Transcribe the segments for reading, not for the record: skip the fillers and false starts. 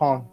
upon.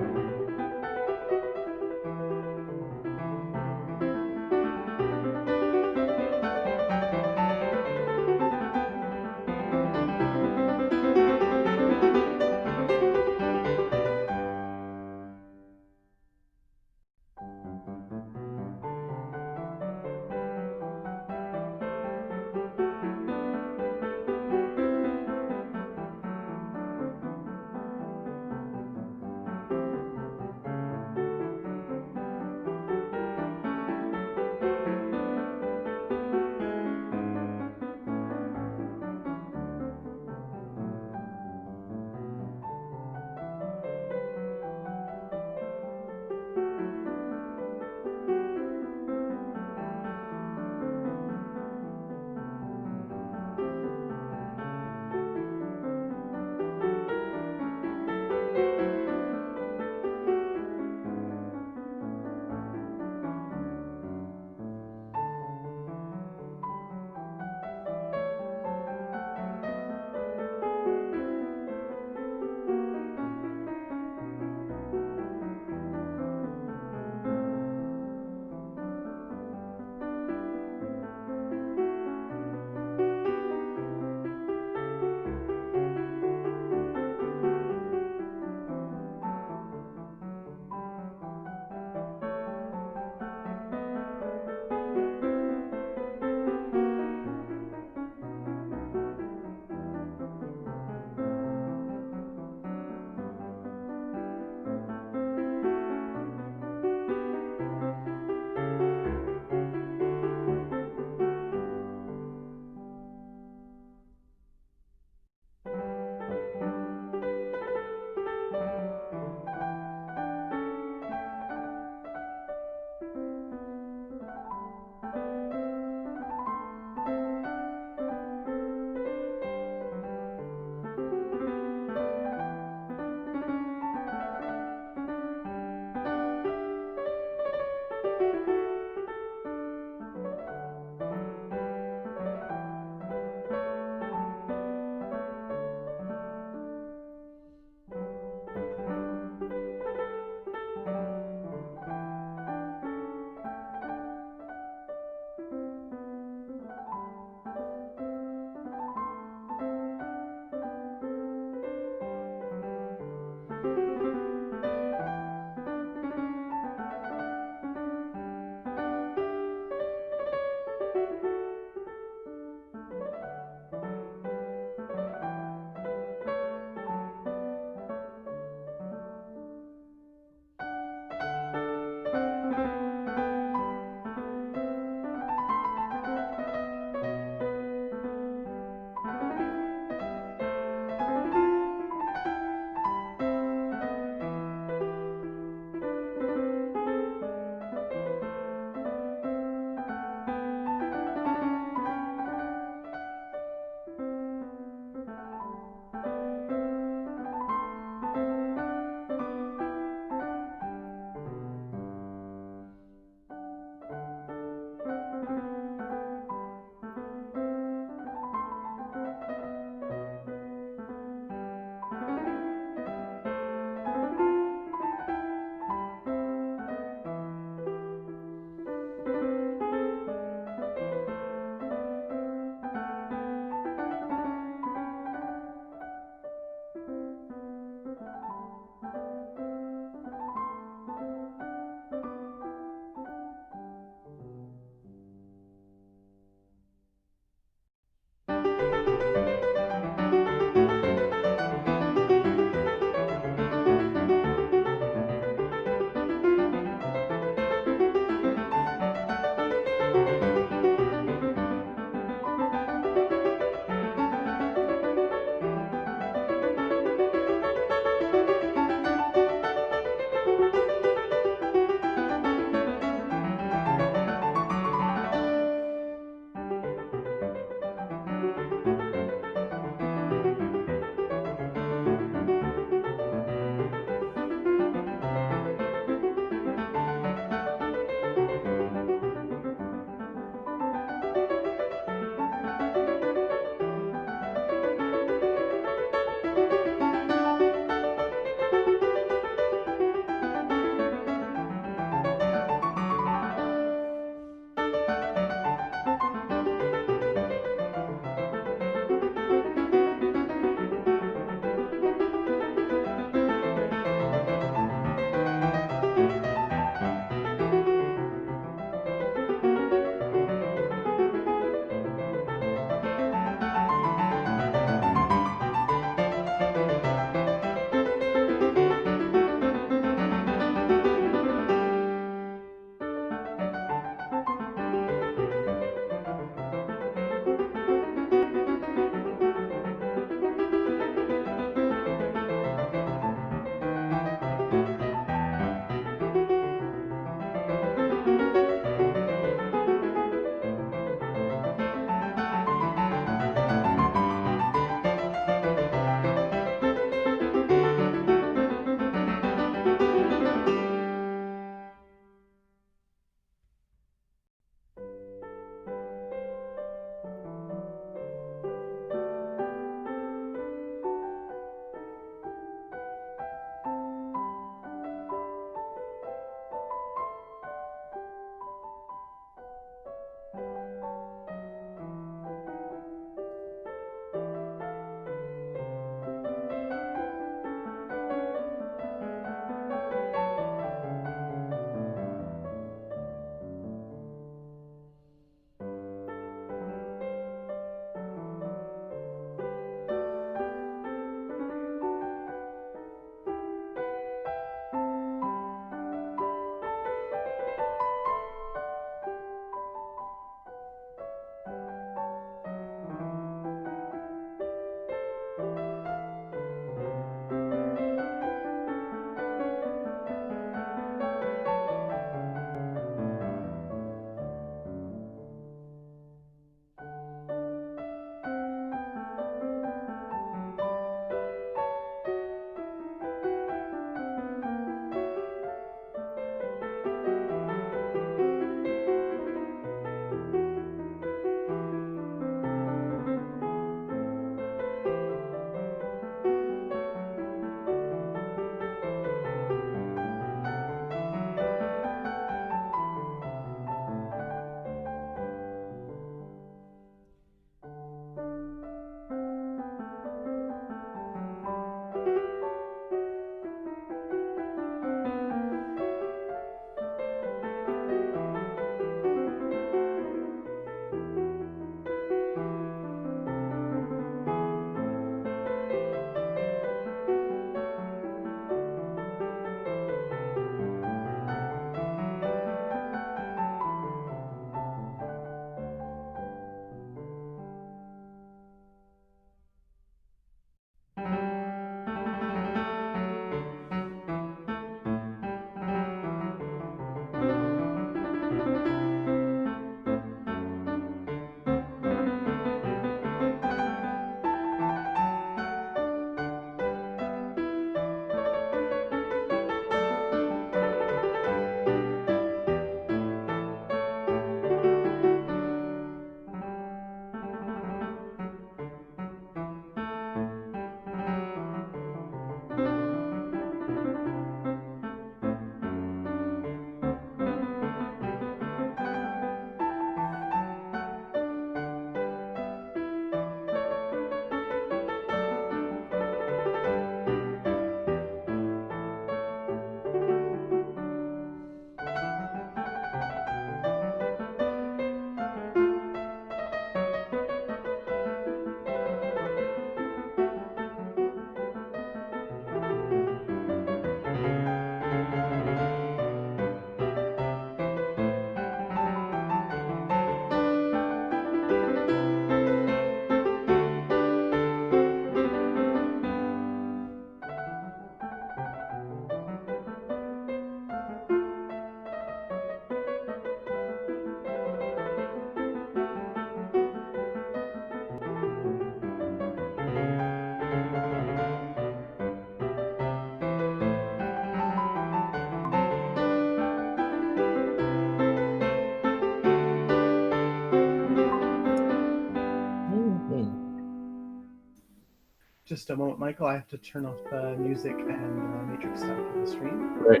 Just a moment, Michael. I have to turn off the music and matrix stuff on the stream. Right.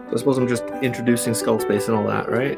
So I suppose I'm just introducing Skullspace and all that, right?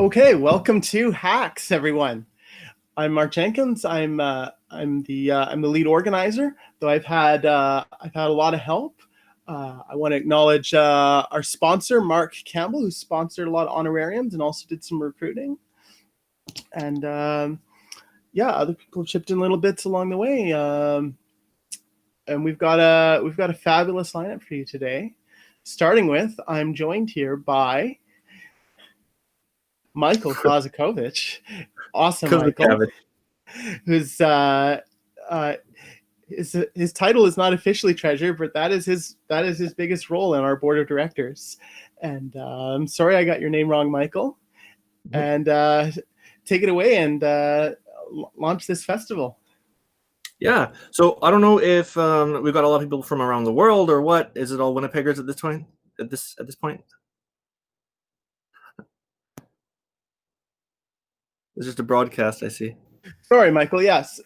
Okay, welcome to Hacks, everyone. I'm Mark Jenkins. I'm the lead organizer. Though I've had a lot of help. I want to acknowledge our sponsor, Mark Campbell, who sponsored a lot of honorariums and also did some recruiting. And other people chipped in little bits along the way. And we've got a fabulous lineup for you today. Starting with, I'm joined here by Michael Kozakovich. Awesome, Michael. Who's his title is not officially treasurer, but that is his biggest role in our board of directors. And I'm sorry I got your name wrong, Michael. And take it away and launch this festival. Yeah. So I don't know if we've got a lot of people from around the world or what. Is it all Winnipeggers at this point? At this point? It's just a broadcast, I see. Sorry, Michael. Yes.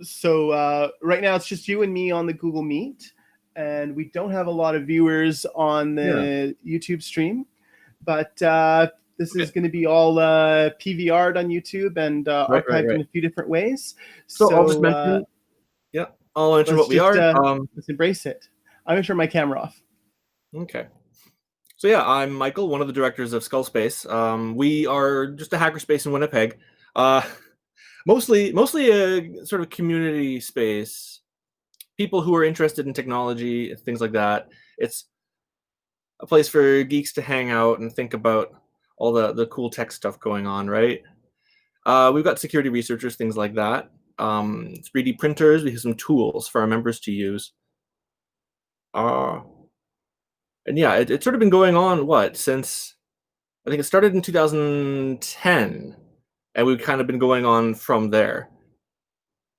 So right now it's just you and me on the Google Meet, and we don't have a lot of viewers on the YouTube stream, but this is going to be all PVR'd on YouTube and archived in a few different ways. So I'll just mention. I'll mention what we are. Let's embrace it. I'm going to turn my camera off. Okay. So yeah, I'm Michael, one of the directors of Skullspace. We are just a hackerspace in Winnipeg. Mostly a sort of community space. People who are interested in technology, things like that. It's a place for geeks to hang out and think about all the cool tech stuff going on, right? We've got security researchers, things like that. 3D printers. We have some tools for our members to use. And yeah, it's sort of been going on, since I think it started in 2010, and we've kind of been going on from there.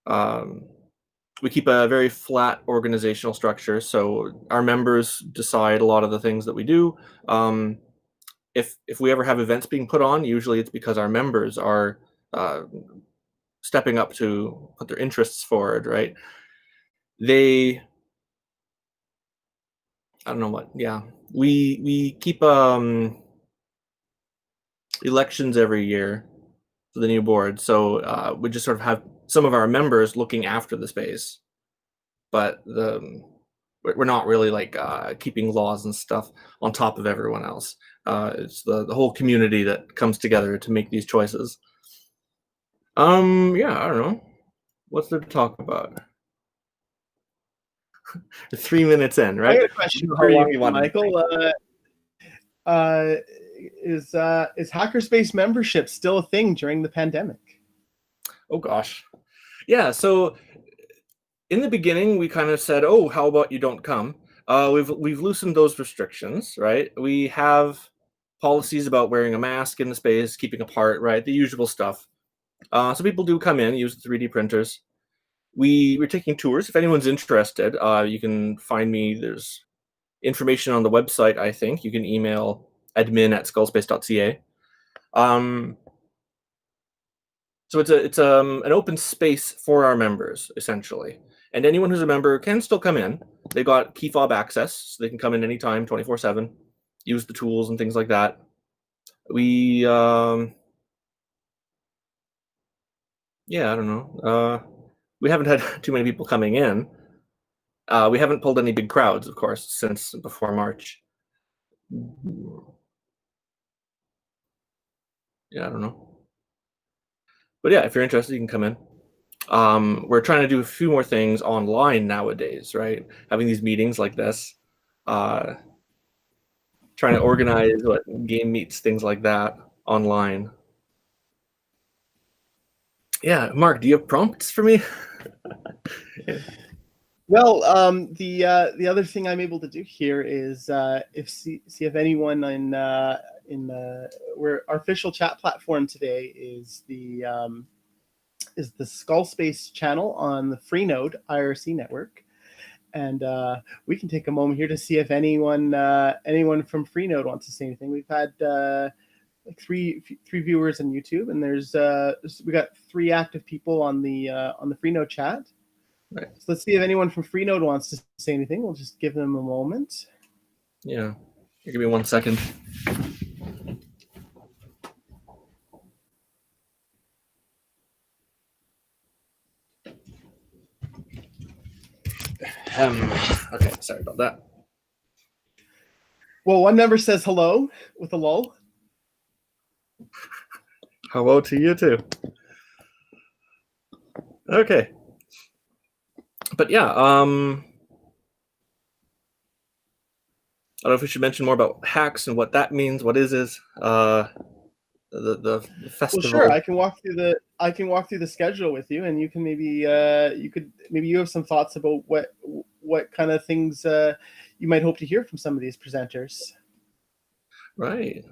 We keep a very flat organizational structure, so our members decide a lot of the things that we do. If we ever have events being put on, usually it's because our members are stepping up to put their interests forward, right? I don't know what. Yeah, we keep elections every year for the new board, so we just sort of have some of our members looking after the space, but we're not really like keeping laws and stuff on top of everyone else. It's the whole community that comes together to make these choices. Yeah, I don't know. What's there to talk about? 3 minutes in, right? I got a question for you, Michael. Is Hackerspace membership still a thing during the pandemic? Oh gosh, yeah. So in the beginning, we kind of said, "Oh, how about you don't come?" We've loosened those restrictions, right? We have policies about wearing a mask in the space, keeping apart, right? The usual stuff. So people do come in, use the 3D printers. We're taking tours. If anyone's interested, you can find me. There's information on the website, I think. You can email admin@skullspace.ca. So it's an open space for our members, essentially. And anyone who's a member can still come in. They've got key fob access, so they can come in anytime, 24/7, use the tools and things like that. We, I don't know. We haven't had too many people coming in. We haven't pulled any big crowds, of course, since before March. Yeah, I don't know. But yeah, if you're interested, you can come in. We're trying to do a few more things online nowadays, right? Having these meetings like this, trying to organize game meets, things like that online. Yeah, Mark, do you have prompts for me? Well, the other thing I'm able to do here is see if anyone in where our official chat platform today is the Skullspace channel on the Freenode IRC network, and we can take a moment here to see if anyone from Freenode wants to say anything. We've had like three viewers on YouTube, and we got 3 active people on the Freenode chat. Right. So let's see if anyone from Freenode wants to say anything. We'll just give them a moment. Yeah, give me 1 second. Okay, sorry about that. Well, one member says hello with a lull. Hello to you too. Okay. But yeah, I don't know if we should mention more about hacks and what that means. What is the festival? Well, sure. I can walk through the schedule with you, and you can maybe you have some thoughts about what kind of things you might hope to hear from some of these presenters. Right.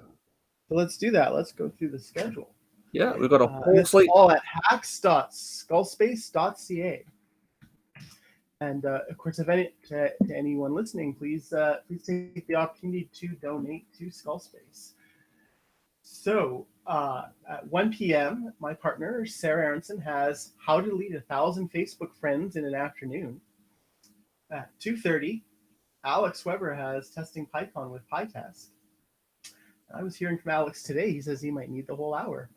So let's do that. Let's go through the schedule. Yeah, we've got a whole slate. All at hacks.skullspace.ca. And of course, if to anyone listening, please take the opportunity to donate to Skullspace. So at 1 p.m., my partner Sarah Aronson has How to Delete 1,000 Facebook Friends in an Afternoon. At 2:30, Alex Weber has Testing Python with PyTest. I was hearing from Alex today. He says he might need the whole hour.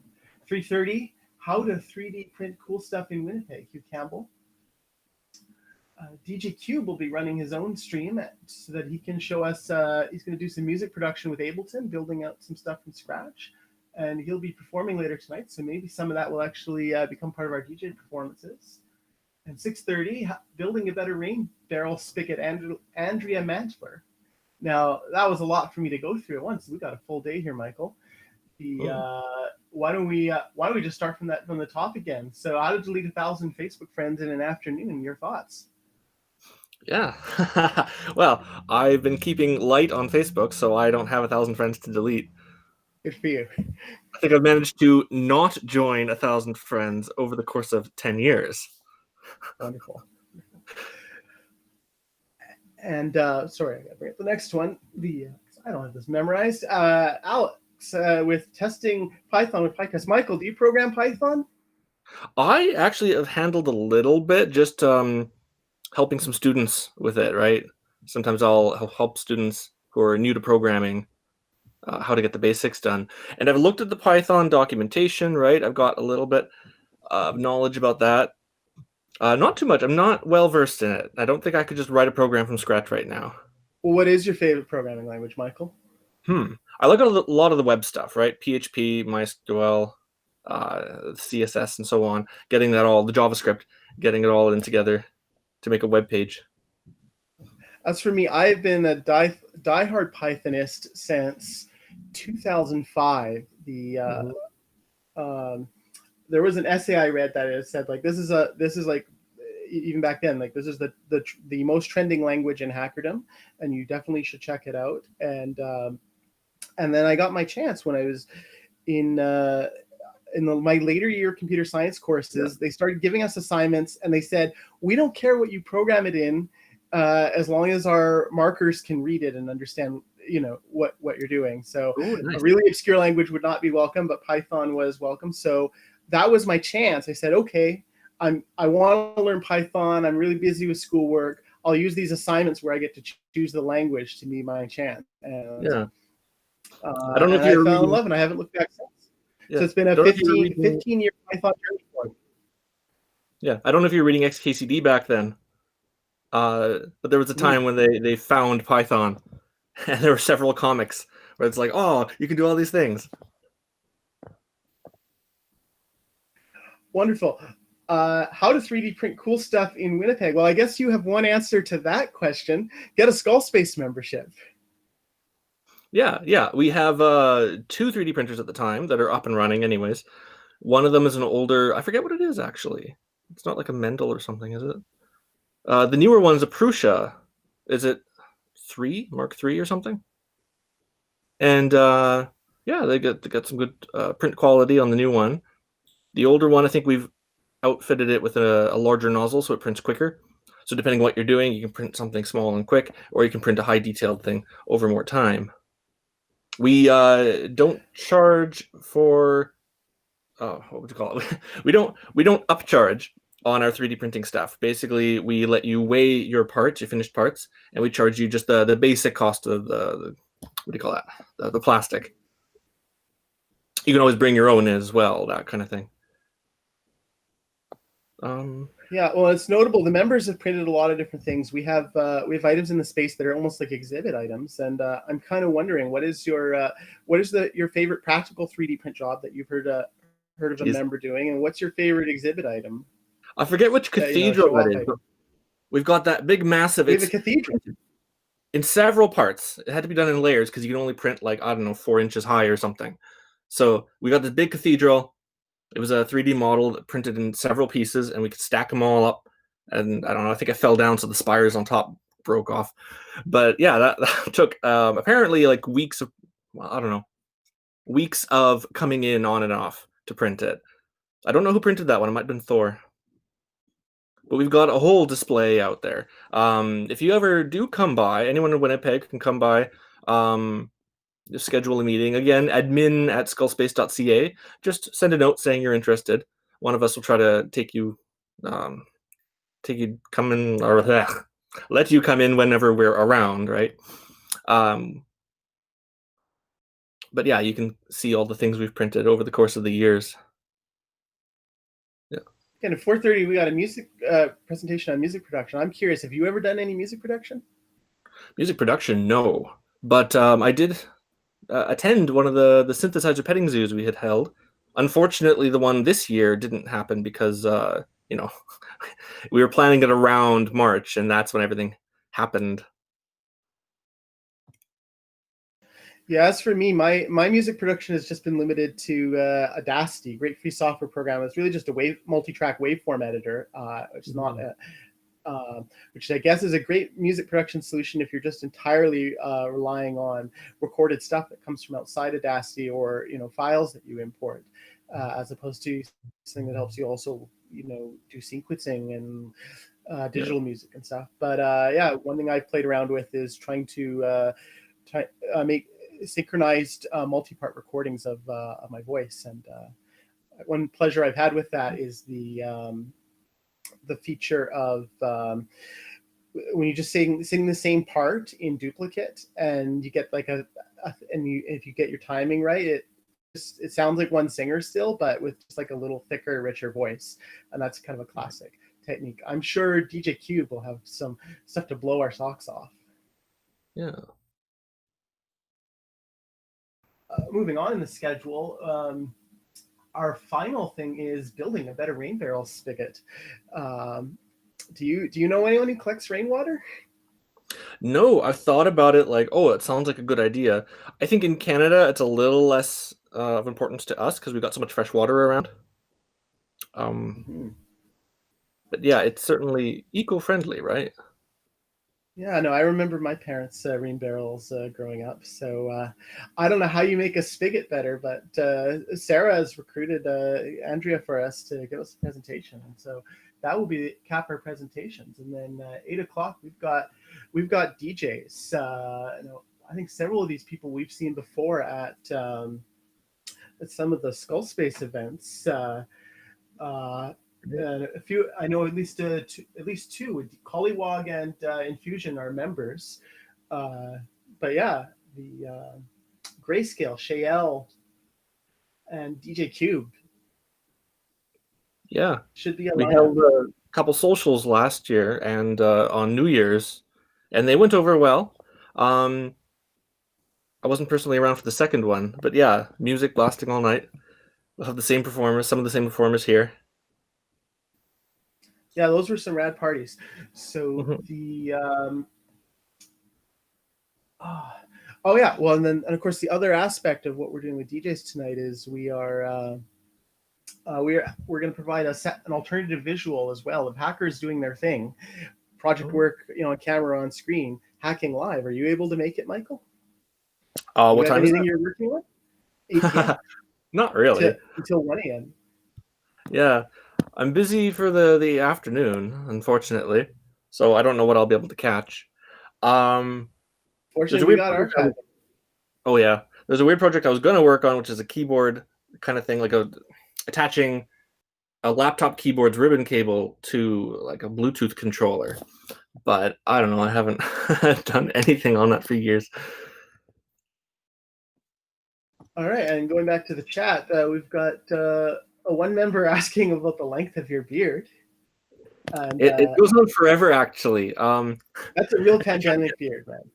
3:30, How to 3D Print Cool Stuff in Winnipeg, Hugh Campbell. DJ QUBE will be running his own stream so that he can show us, he's going to do some music production with Ableton, building out some stuff from scratch. And he'll be performing later tonight, so maybe some of that will actually become part of our DJ performances. And 6:30, Building a Better Rain Barrel Spigot, Andrea Mantler. Now, that was a lot for me to go through at once. We got a full day here, Michael. Why don't we just start from the top again? So, how to delete 1,000 Facebook friends in an afternoon? Your thoughts? Yeah. Well, I've been keeping light on Facebook, so I don't have 1,000 friends to delete. Good for you. I think I've managed to not join 1,000 friends over the course of 10 years. Wonderful. And sorry, I got to bring up the next one. I don't have this memorized. Alex with Testing Python with PyTest. Michael, do you program Python? I actually have handled a little bit, just helping some students with it, right? Sometimes I'll help students who are new to programming how to get the basics done. And I've looked at the Python documentation, right? I've got a little bit of knowledge about that. Not too much. I'm not well versed in it. I don't think I could just write a program from scratch right now. Well, what is your favorite programming language, Michael? I like a lot of the web stuff, right? PHP, MySQL, CSS, and so on. Getting that all, the JavaScript, getting it all in together to make a web page. As for me, I've been a diehard Pythonist since 2005. There was an essay I read that it said like this is like even back then like this is the most trending language in hackerdom, and you definitely should check it out. And then I got my chance when I was in my later year computer science courses. Yeah. They started giving us assignments, and they said, we don't care what you program it in, as long as our markers can read it and understand, what you're doing. So nice. A really obscure language would not be welcome, but Python was welcome. So that was my chance. I said, okay, I want to learn Python. I'm really busy with schoolwork. I'll use these assignments where I get to choose the language to be my chance. And, yeah. I don't know if I fell in love, and I haven't looked back since. Yeah. So it's been a 15-year Python journey for me. Yeah, I don't know if you were reading XKCD back then. But there was a time when they found Python, and there were several comics where it's like, oh, you can do all these things. Wonderful. How to 3D print cool stuff in Winnipeg? Well, I guess you have one answer to that question. Get a Skullspace membership. Yeah. We have 2 3D printers at the time that are up and running anyways. One of them is an older, I forget what it is actually. It's not like a Mendel or something, is it? The newer one's a Prusa. Is it Mark 3 or something? And yeah, they got some good print quality on the new one. The older one, I think we've outfitted it with a larger nozzle so it prints quicker. So depending on what you're doing, you can print something small and quick, or you can print a high detailed thing over more time. We don't charge for what would you call it? we don't upcharge on our 3D printing stuff. Basically, we let you weigh your parts, your finished parts, and we charge you just the basic cost of the what do you call that? The plastic. You can always bring your own in as well, that kind of thing. Yeah, well, it's notable. The members have printed a lot of different things. We have items in the space that are almost like exhibit items, and I'm kind of wondering what is your favorite practical 3D print job that you've heard of a member doing, and what's your favorite exhibit item? I forget which cathedral that is. But we've got that big, massive. We have a cathedral in several parts. It had to be done in layers because you can only print like, I don't know, 4 inches high or something. So we got this big cathedral. It was a 3D model that printed in several pieces, and we could stack them all up. And I don't know, I think it fell down, so the spires on top broke off. But yeah, that took apparently like weeks of, well, I don't know, weeks of coming in on and off to print it. I don't know who printed that one. It might have been Thor. But we've got a whole display out there. If you ever do come by, anyone in Winnipeg can come by. Just schedule a meeting. Again, admin@skullspace.ca. Just send a note saying you're interested. One of us will try to take you come in, or let you come in whenever we're around, right? But yeah, you can see all the things we've printed over the course of the years. Yeah. And at 4:30, we got a music presentation on music production. I'm curious, have you ever done any music production? Music production, no. But I did attend one of the synthesizer petting zoos we had held. Unfortunately, the one this year didn't happen because we were planning it around March, and that's when everything happened. Yeah, as for me, my music production has just been limited to Audacity, great free software program. It's really just a multi-track waveform editor, which is not which I guess is a great music production solution if you're just entirely relying on recorded stuff that comes from outside Audacity, or files that you import, as opposed to something that helps you also do sequencing and digital music and stuff. But yeah, one thing I've played around with is trying to make synchronized multi-part recordings of my voice, and one pleasure I've had with that is the feature of when you just sing the same part in duplicate, and you get like if you get your timing right, it sounds like one singer still, but with just like a little thicker, richer voice, and that's kind of a classic technique. I'm sure DJ QUBE will have some stuff to blow our socks off. Yeah. Moving on in the schedule, our final thing is building a better rain barrel spigot. Do you know anyone who collects rainwater? No, I've thought about it like, oh, it sounds like a good idea. I think in Canada, it's a little less of importance to us because we've got so much fresh water around. But yeah, it's certainly eco-friendly, right? Yeah, no, I remember my parents' rain barrels growing up. So I don't know how you make a spigot better, but Sarah has recruited Andrea for us to give us a presentation, and so that will be cap our presentations. And then 8 o'clock, we've got DJs. I think several of these people we've seen before at some of the Skullspace events. A few, I know at least two. Collywog and Infusion are members, but yeah, the Grayscale, Shayel, and DJ QUBE. Yeah, should be a we held a couple socials last year and on New Year's, and they went over well. I wasn't personally around for the second one, but yeah, music lasting all night. We'll have the same performers, some of the same performers here. Yeah, those were some rad parties. So Mhm. the oh yeah, well, and of course the other aspect of what we're doing with DJs tonight is we're going to provide an alternative visual as well of hackers doing their thing, project Oh. work, on camera, on screen, hacking live. Are you able to make it, Michael? You What got time is anything you're working with? 8 p.m. it? Not really. until 1 a.m. Yeah, I'm busy for the afternoon, unfortunately, so I don't know what I'll be able to catch. Um, there's a Fortunately, we weird got project archiving. oh yeah, there's a weird project I was gonna work on, which is a keyboard kind of thing, like attaching a laptop keyboard's ribbon cable to like a Bluetooth controller. But I don't know, I haven't done anything on that for years. All right, and going back to the chat, we've got a one member asking about the length of your beard, and It goes on forever, actually. that's a real pandemic beard, man.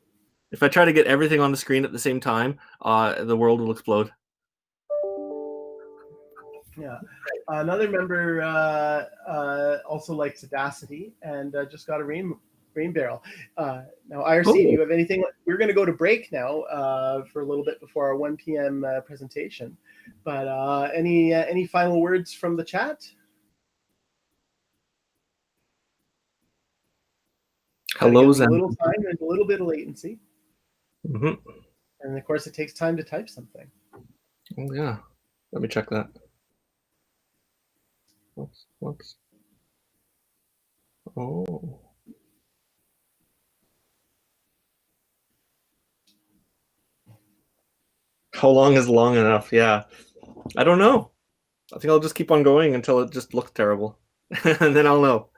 If I try to get everything on the screen at the same time, the world will explode. Yeah. Another member also likes Audacity and just got a rain barrel. Now, IRC, do Oh, you have anything? We're going to go to break now for a little bit before our 1 p.m. Presentation. But any final words from the chat? Got to give hello, them a Zen. little time and a little bit of latency. Hmm. And of course, it takes time to type something. Oh yeah, let me check that. Whoops. Oh. How long is long enough? Yeah. I don't know. I think I'll just keep on going until it just looks terrible. And then I'll know.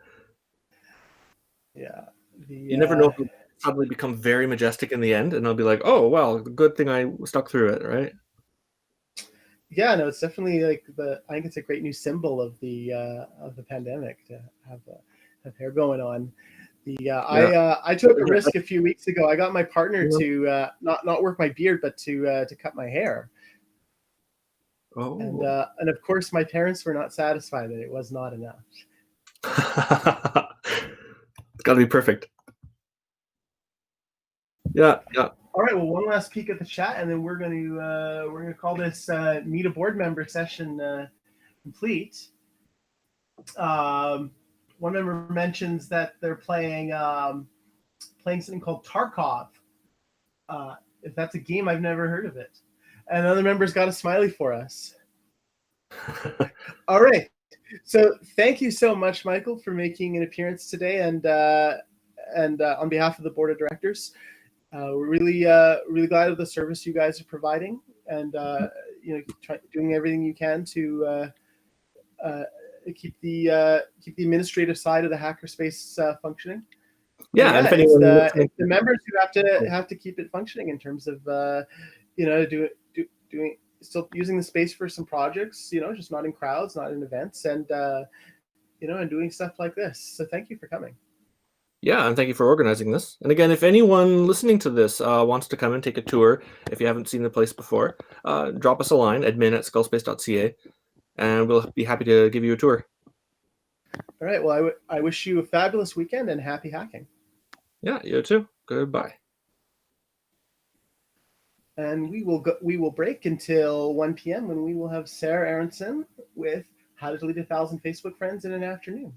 Yeah. You never know if it'll suddenly become very majestic in the end, and I'll be like, oh, well, good thing I stuck through it, right? Yeah, no, it's definitely like I think it's a great new symbol of the pandemic to have hair going on. Yeah. I took a risk a few weeks ago. I got my partner to not work my beard, but to cut my hair. Oh. And of course, my parents were not satisfied that it was not enough. It's got to be perfect. Yeah, yeah. All right. Well, one last peek at the chat, and then we're going to call this meet a board member session complete. One member mentions that they're playing something called Tarkov. If that's a game, I've never heard of it. And another member's got a smiley for us. All right. So thank you so much, Michael, for making an appearance today, and on behalf of the board of directors, we're really glad of the service you guys are providing, and doing everything you can to keep the administrative side of the hackerspace functioning. And Yeah, and yeah, if it's anyone listening, the members who have to keep it functioning in terms of doing still using the space for some projects, just not in crowds, not in events, and and doing stuff like this. So thank you for coming. yeah, and thank you for organizing this. And again, if anyone listening to this wants to come and take a tour, if you haven't seen the place before, drop us a line, admin@skullspace.ca, and we'll be happy to give you a tour. All right. Well, I wish you a fabulous weekend and happy hacking. Yeah, you too. Goodbye. And we will break until 1 p.m. when we will have Sarah Aronson with How to Delete 1,000 Facebook Friends in an Afternoon.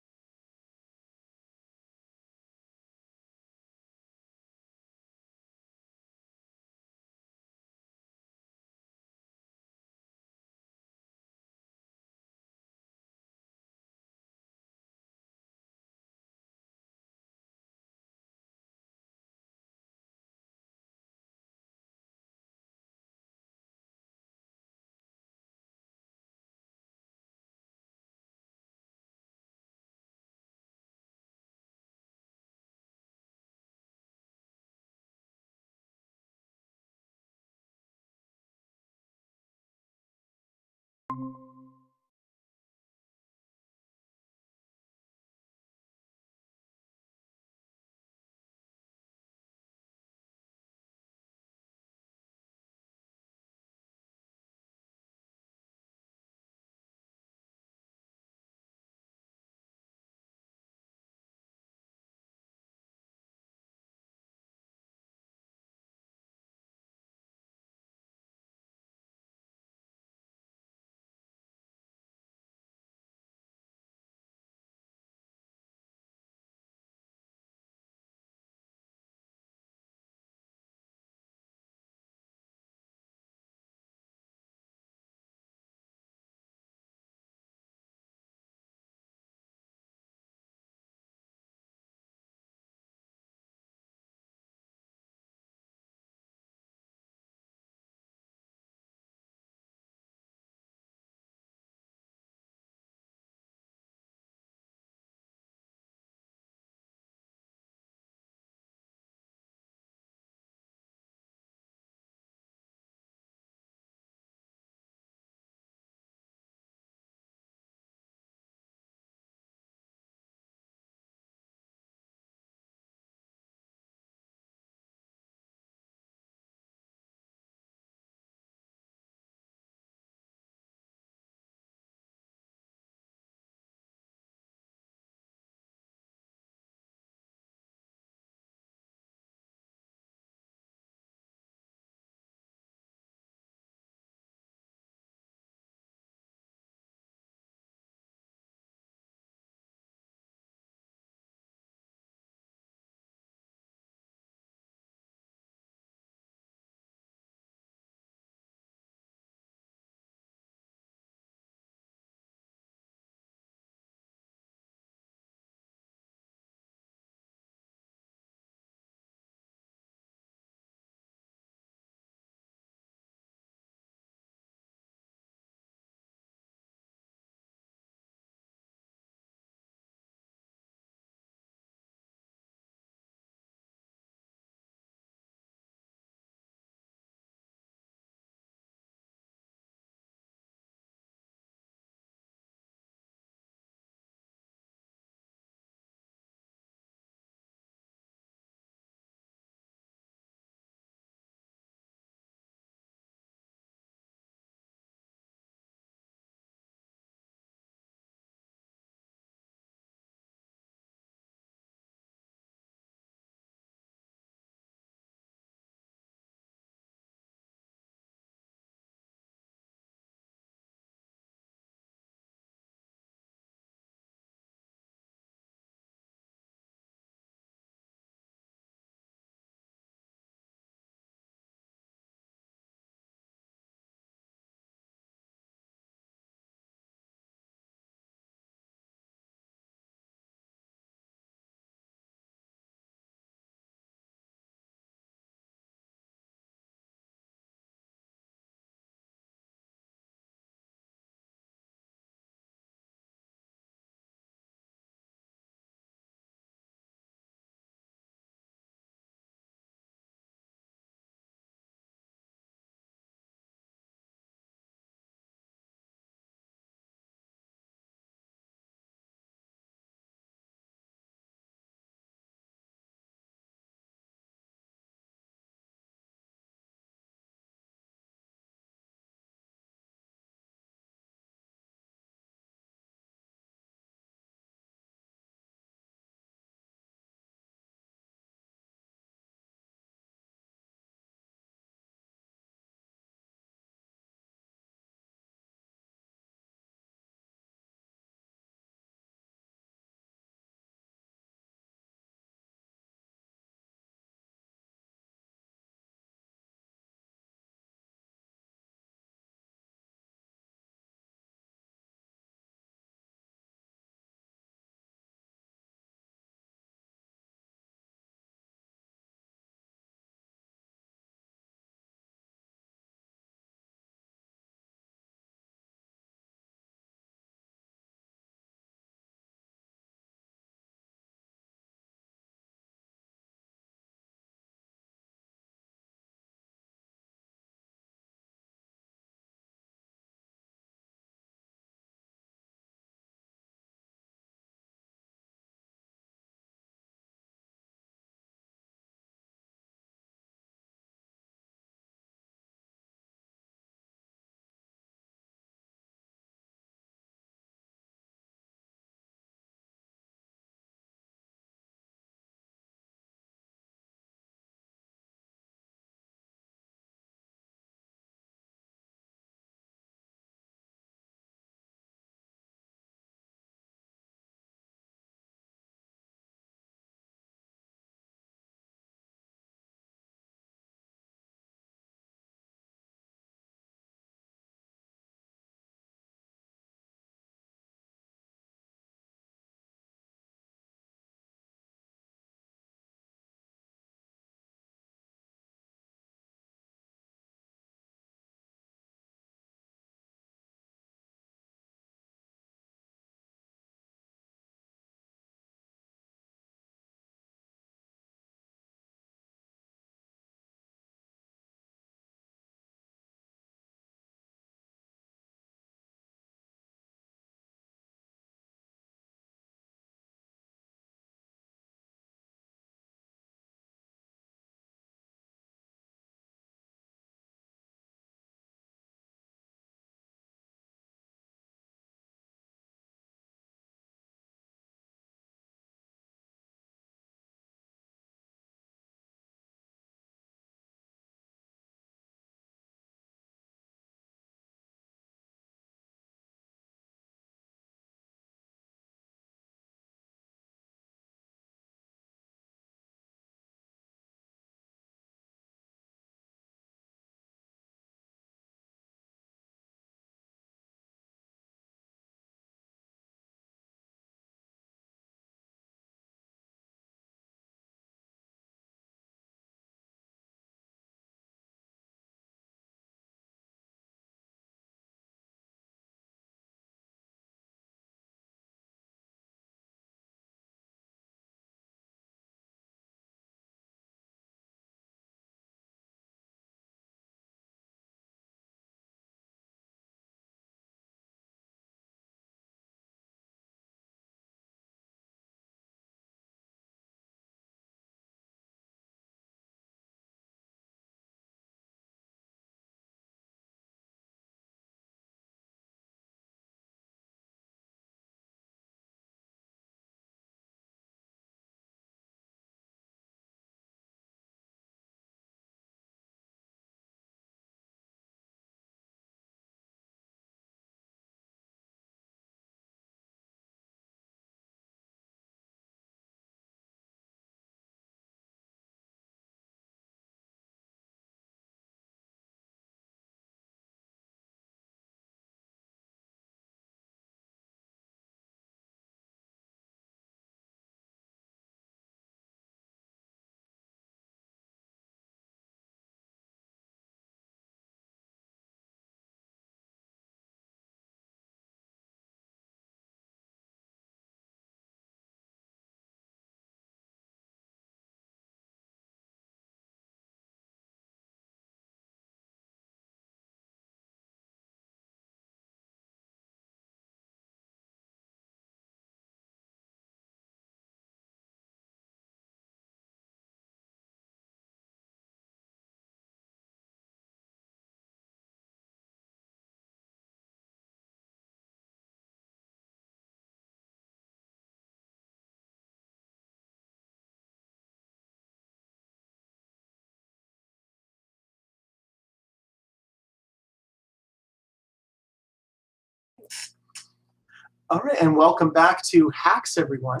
All right, and welcome back to Hacks, everyone.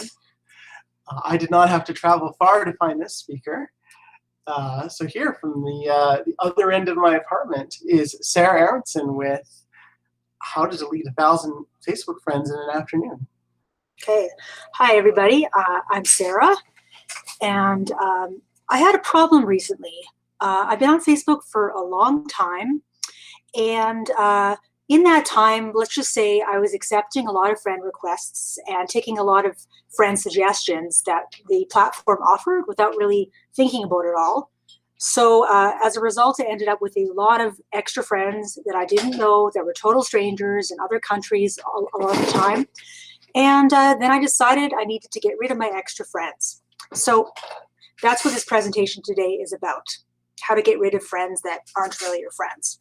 I did not have to travel far to find this speaker. So here from the other end of my apartment is Sarah Aronson with how to delete 1,000 Facebook friends in an afternoon. Okay. Hi, everybody. I'm Sarah, and I had a problem recently. I've been on Facebook for a long time, and in that time, let's just say I was accepting a lot of friend requests and taking a lot of friend suggestions that the platform offered without really thinking about it all. So as a result, I ended up with a lot of extra friends that I didn't know, that were total strangers in other countries a lot of the time. And then I decided I needed to get rid of my extra friends. So that's what this presentation today is about, how to get rid of friends that aren't really your friends.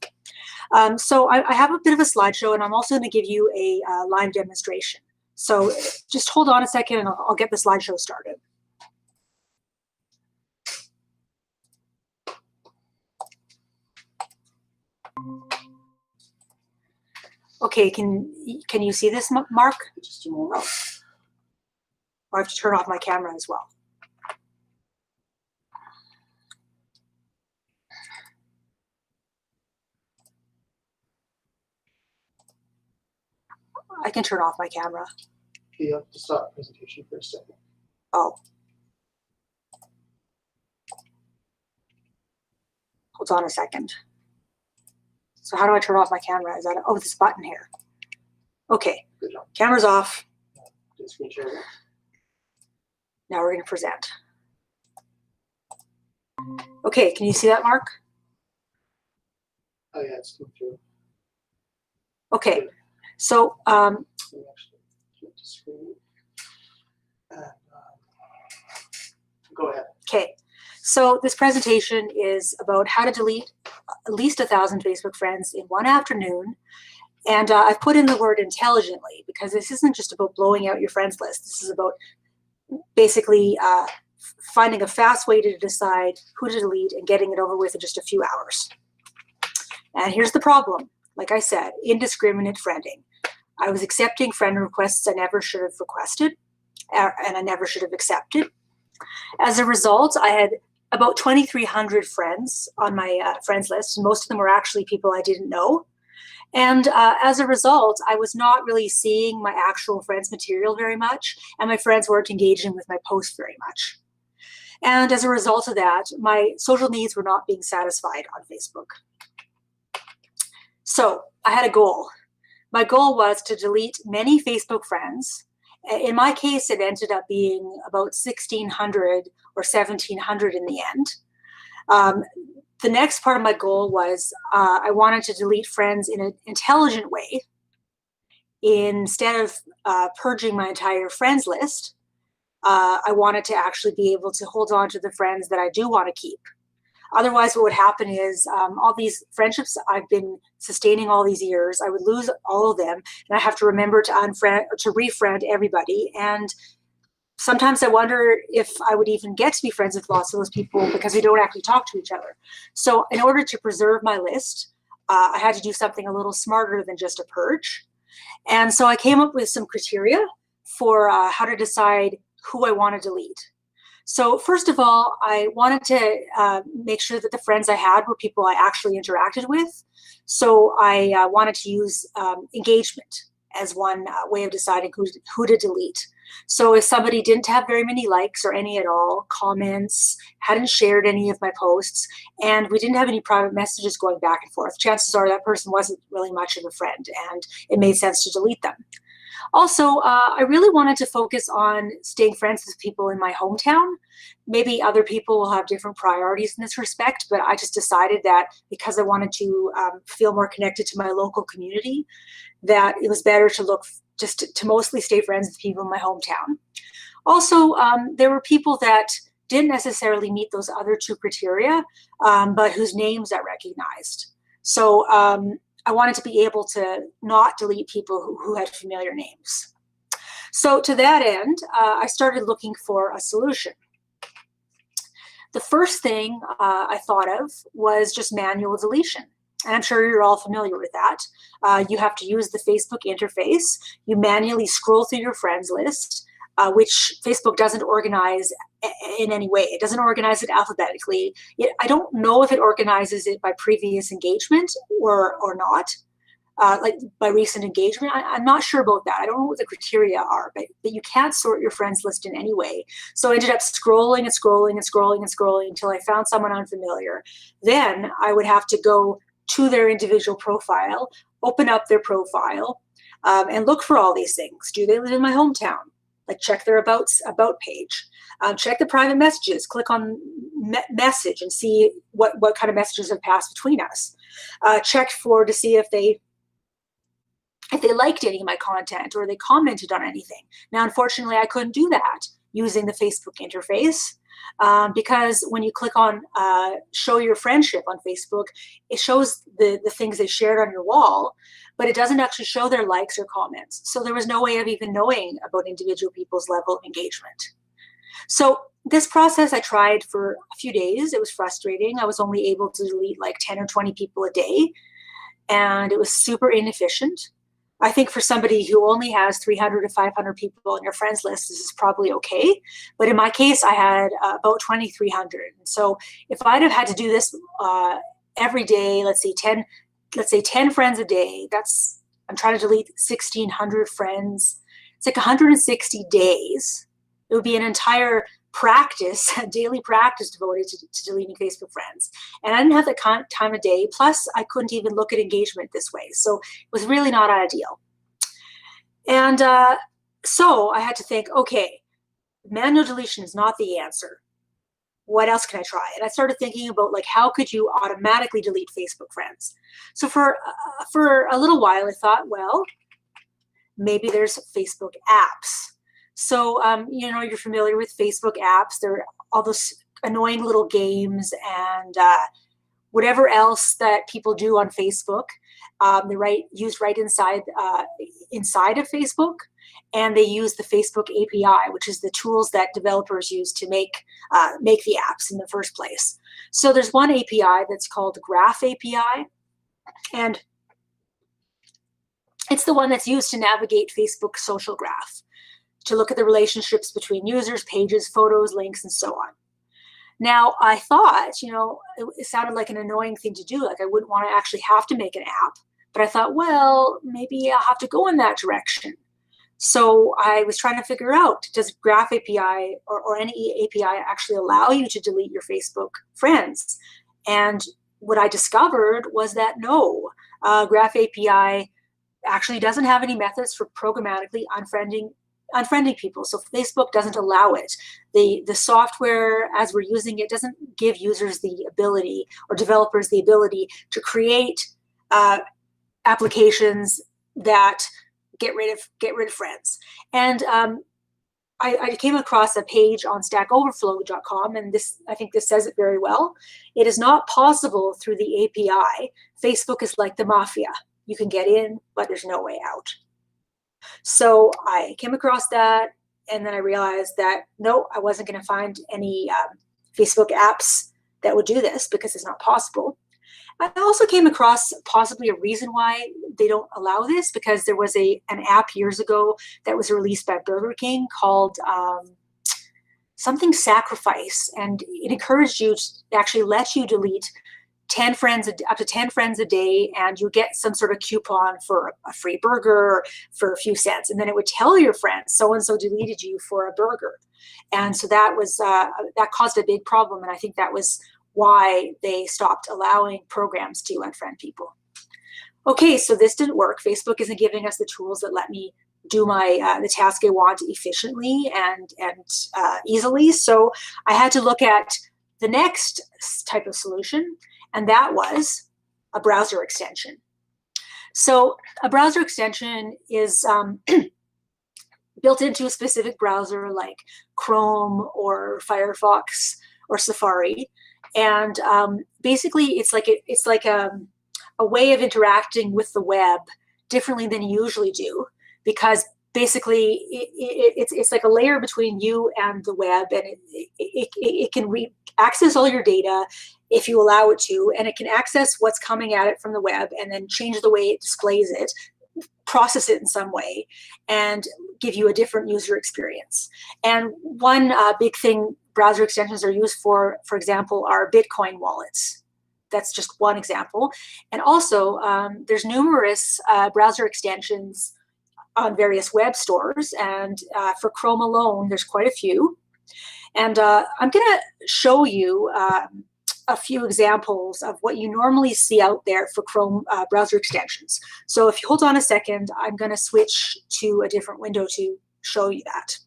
So I have a bit of a slideshow, and I'm also going to give you a live demonstration. So just hold on a second, and I'll get the slideshow started. Okay, can you see this, Mark? Just a moment. Or I have to turn off my camera as well. I can turn off my camera. Okay, you have to stop the presentation for a second. Oh. Hold on a second. So how do I turn off my camera? Is that, oh, this button here. Okay, Good job. camera's off. Just screen share. Now we're going to present. Okay, can you see that, Mark? Oh yeah, it's come through. Okay, so Let me actually flip the screen. And, go ahead. okay, so this presentation is about how to delete at least 1,000 Facebook friends in one afternoon. And I've put in the word intelligently, because this isn't just about blowing out your friends list. This is about basically finding a fast way to decide who to delete and getting it over with in just a few hours. And here's the problem. Like I said, indiscriminate friending. I was accepting friend requests I never should have requested, and I never should have accepted. As a result, I had about 2,300 friends on my friends list, and most of them were actually people I didn't know. And as a result, I was not really seeing my actual friends' material very much, and my friends weren't engaging with my posts very much. And as a result of that, my social needs were not being satisfied on Facebook. So I had a goal. My goal was to delete many Facebook friends. In my case, it ended up being about 1,600 or 1,700 in the end. The next part of my goal was I wanted to delete friends in an intelligent way. Instead of purging my entire friends list, I wanted to actually be able to hold on to the friends that I do want to keep. Otherwise, what would happen is all these friendships I've been sustaining all these years, I would lose all of them, and I have to remember to unfriend or to refriend everybody. And sometimes I wonder if I would even get to be friends with lots of those people, because we don't actually talk to each other. So in order to preserve my list, I had to do something a little smarter than just a purge. And so I came up with some criteria for how to decide who I want to delete. So first of all, I wanted to make sure that the friends I had were people I actually interacted with. So I wanted to use engagement as one way of deciding who to delete. So if somebody didn't have very many likes or any at all, comments, hadn't shared any of my posts, and we didn't have any private messages going back and forth, chances are that person wasn't really much of a friend, and it made sense to delete them. Also, I really wanted to focus on staying friends with people in my hometown. Maybe other people will have different priorities in this respect, but I just decided that because I wanted to feel more connected to my local community, that it was better to look just to mostly stay friends with people in my hometown. Also, there were people that didn't necessarily meet those other two criteria, but whose names I recognized. So I wanted to be able to not delete people who had familiar names. So to that end, I started looking for a solution. The first thing I thought of was just manual deletion. And I'm sure you're all familiar with that. You have to use the Facebook interface. You manually scroll through your friends list, which Facebook doesn't organize in any way. It doesn't organize it alphabetically. I don't know if it organizes it by previous engagement or not, like by recent engagement. I'm not sure about that. I don't know what the criteria are, but you can't sort your friends list in any way. So I ended up scrolling and scrolling and scrolling and scrolling until I found someone unfamiliar. Then I would have to go to their individual profile, open up their profile, and look for all these things. Do they live in my hometown? Like check their about page. Check the private messages. Click on message and see what kind of messages have passed between us. Check to see if they liked any of my content or they commented on anything. Now, unfortunately, I couldn't do that using the Facebook interface. Because when you click on show your friendship on Facebook, it shows the things they shared on your wall, but it doesn't actually show their likes or comments. So there was no way of even knowing about individual people's level of engagement. So this process I tried for a few days. It was frustrating. I was only able to delete like 10 or 20 people a day, and it was super inefficient. I think for somebody who only has 300 to 500 people in your friends list, this is probably okay. But in my case, I had about 2,300. So if I'd have had to do this every day, let's say 10 friends a day, I'm trying to delete 1,600 friends. It's like 160 days. It would be an entire practice, a daily practice devoted to deleting Facebook friends. And I didn't have the time of day. Plus, I couldn't even look at engagement this way. So it was really not ideal. And so I had to think, okay, manual deletion is not the answer. What else can I try? And I started thinking about like, how could you automatically delete Facebook friends? So for a little while, I thought, well, maybe there's Facebook apps. So, you're familiar with Facebook apps. There are all those annoying little games and whatever else that people do on Facebook. They're used right inside of Facebook, and they use the Facebook API, which is the tools that developers use to make the apps in the first place. So there's one API that's called the Graph API, and it's the one that's used to navigate Facebook's social graph, to look at the relationships between users, pages, photos, links, and so on. Now, I thought, it sounded like an annoying thing to do. Like I wouldn't want to actually have to make an app. But I thought, well, maybe I'll have to go in that direction. So I was trying to figure out, does Graph API or any API actually allow you to delete your Facebook friends? And what I discovered was that no, Graph API actually doesn't have any methods for programmatically unfriending people. So Facebook doesn't allow it. The software as we're using it doesn't give users the ability or developers the ability to create applications that get rid of friends. And I came across a page on stackoverflow.com, and I think this says it very well. It is not possible through the API. Facebook is like the mafia. You can get in, but there's no way out. So I came across that, and then I realized that no, I wasn't going to find any Facebook apps that would do this because it's not possible. I also came across possibly a reason why they don't allow this, because there was an app years ago that was released by Burger King called something Sacrifice, and it encouraged you to actually let you delete up to 10 friends a day, and you get some sort of coupon for a free burger for a few cents. And then it would tell your friends, so-and-so deleted you for a burger. And so that was that caused a big problem. And I think that was why they stopped allowing programs to unfriend people. Okay, so this didn't work. Facebook isn't giving us the tools that let me do the task I want efficiently and easily. So I had to look at the next type of solution, and that was a browser extension. So a browser extension is built into a specific browser like Chrome or Firefox or Safari. And basically, it's like a way of interacting with the web differently than you usually do, because basically it's like a layer between you and the web, and it can access all your data. if you allow it to, and it can access what's coming at it from the web and then change the way it displays it, process it in some way, and give you a different user experience. And one big thing browser extensions are used for example, are Bitcoin wallets. That's just one example. And also, there's numerous browser extensions on various web stores. And for Chrome alone, there's quite a few. And I'm going to show you a few examples of what you normally see out there for Chrome browser extensions. So if you hold on a second, I'm going to switch to a different window to show you that.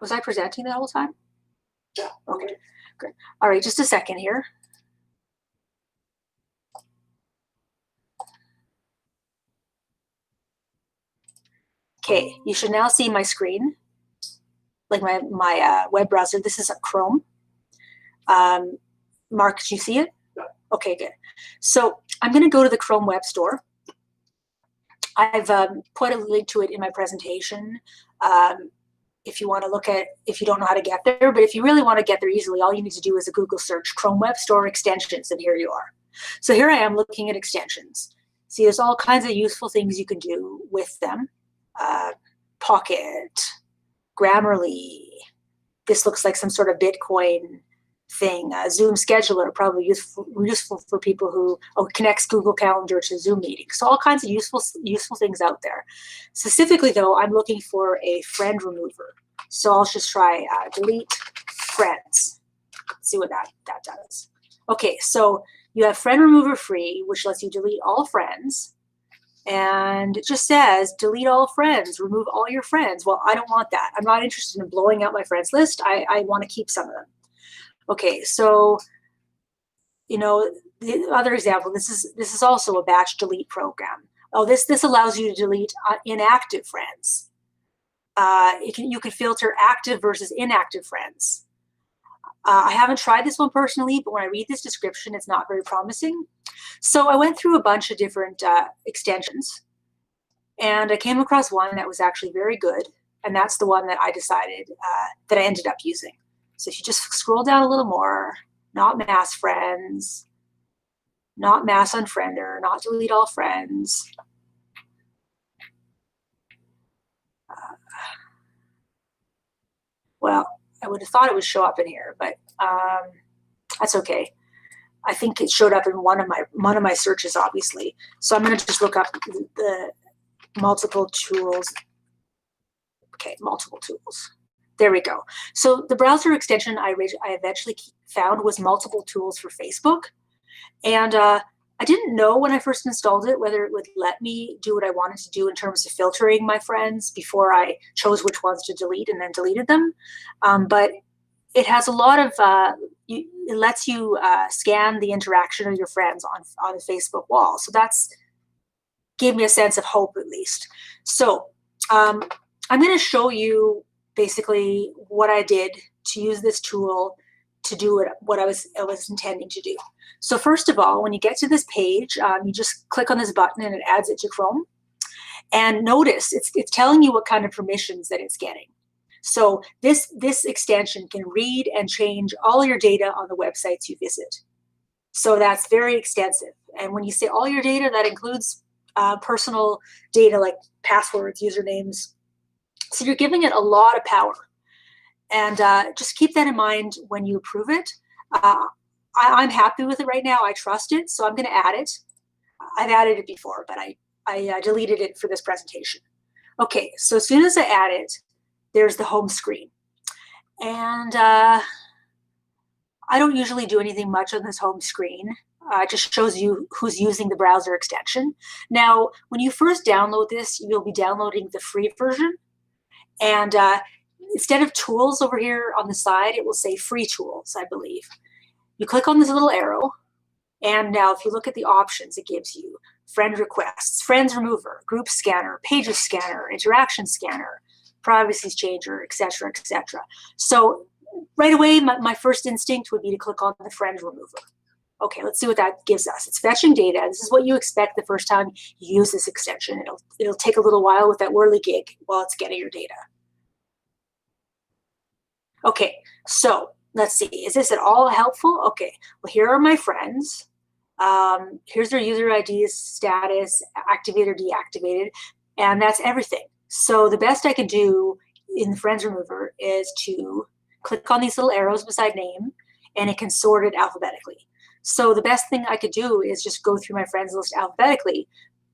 Was I presenting the whole time? Yeah. Okay, good. All right, just a second here. Okay, you should now see my screen, like my web browser. This is a Chrome. Mark, did you see it? Yeah. Okay, good. So I'm going to go to the Chrome Web Store. I've put a link to it in my presentation. If you want to look at, if you don't know how to get there, but if you really want to get there easily, all you need to do is a Google search, Chrome Web Store extensions, and here you are. So here I am looking at extensions. See, there's all kinds of useful things you can do with them. Pocket, Grammarly. This looks like some sort of Bitcoin thing. Zoom Scheduler, probably useful for people who connects Google Calendar to Zoom meetings. So all kinds of useful things out there. Specifically, though, I'm looking for a friend remover. So I'll just try delete friends. See what that does. Okay, so you have friend remover free, which lets you delete all friends. And it just says, delete all friends, remove all your friends. Well, I don't want that. I'm not interested in blowing out my friends list. I want to keep some of them. Okay, so, you know, the other example, this is also a batch delete program. Oh, this allows you to delete inactive friends. You can filter active versus inactive friends. I haven't tried this one personally, but when I read this description, it's not very promising. So I went through a bunch of different extensions, and I came across one that was actually very good, and that's the one that I decided that I ended up using. So if you just scroll down a little more, not mass friends, not mass unfriender, not delete all friends. Well, I would have thought it would show up in here, but that's okay. I think it showed up in one of my searches, obviously. So I'm going to just look up the multiple tools. Okay, multiple tools. There we go. So the browser extension I eventually found was multiple tools for Facebook. And I didn't know when I first installed it whether it would let me do what I wanted to do in terms of filtering my friends before I chose which ones to delete and then deleted them. But it has a lot of, it lets you scan the interaction of your friends on the Facebook wall. So that's gave me a sense of hope, at least. So I'm going to show you basically what I did to use this tool to do what I was intending to do. So first of all, when you get to this page, you just click on this button and it adds it to Chrome. And notice it's telling you what kind of permissions that it's getting. So this extension can read and change all your data on the websites you visit. So that's very extensive. And when you say all your data, that includes personal data like passwords, usernames. So you're giving it a lot of power. And just keep that in mind when you approve it. I'm happy with it right now. I trust it, so I'm going to add it. I've added it before, but I deleted it for this presentation. Okay, so as soon as I add it, there's the home screen. And I don't usually do anything much on this home screen. It just shows you who's using the browser extension. Now, when you first download this, you'll be downloading the free version. And instead of tools over here on the side, it will say free tools, I believe. You click on this little arrow, and now if you look at the options, it gives you friend requests, friends remover, group scanner, pages scanner, interaction scanner, privacy changer, etc., etc. So right away, my first instinct would be to click on the friend remover. Okay, let's see what that gives us. It's fetching data. This is what you expect the first time you use this extension. It'll take a little while with that whirligig while it's getting your data. Okay, so let's see. Is this at all helpful? Okay, well, here are my friends. Here's their user IDs, status, activated or deactivated, and that's everything. So the best I can do in the friends remover is to click on these little arrows beside name, and it can sort it alphabetically. So the best thing I could do is just go through my friends list alphabetically,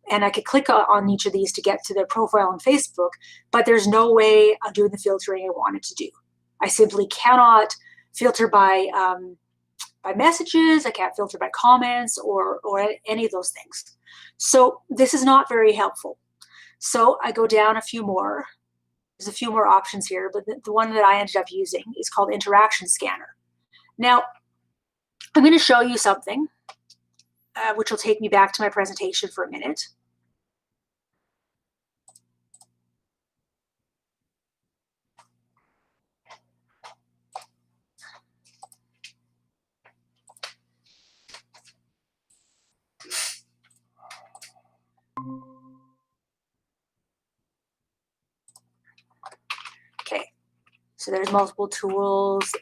and I could click on each of these to get to their profile on Facebook, but there's no way of doing the filtering I wanted to do. I simply cannot filter by messages, I can't filter by comments or any of those things. So this is not very helpful. So I go down a few more. There's a few more options here, but the one that I ended up using is called Interaction Scanner. Now, I'm going to show you something, which will take me back to my presentation for a minute. Okay, so there's multiple tools,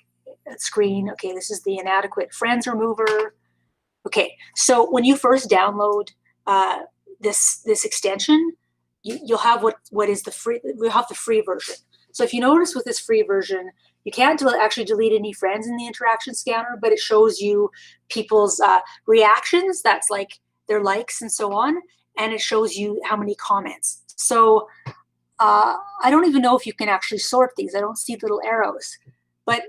screen. Okay, this is the inadequate friends remover. Okay, so when you first download this extension, you'll have what is the free. We'll have the free version. So if you notice with this free version, you can't actually delete any friends in the interaction scanner, but it shows you people's reactions. That's like their likes and so on, and it shows you how many comments. So I don't even know if you can actually sort these. I don't see little arrows, but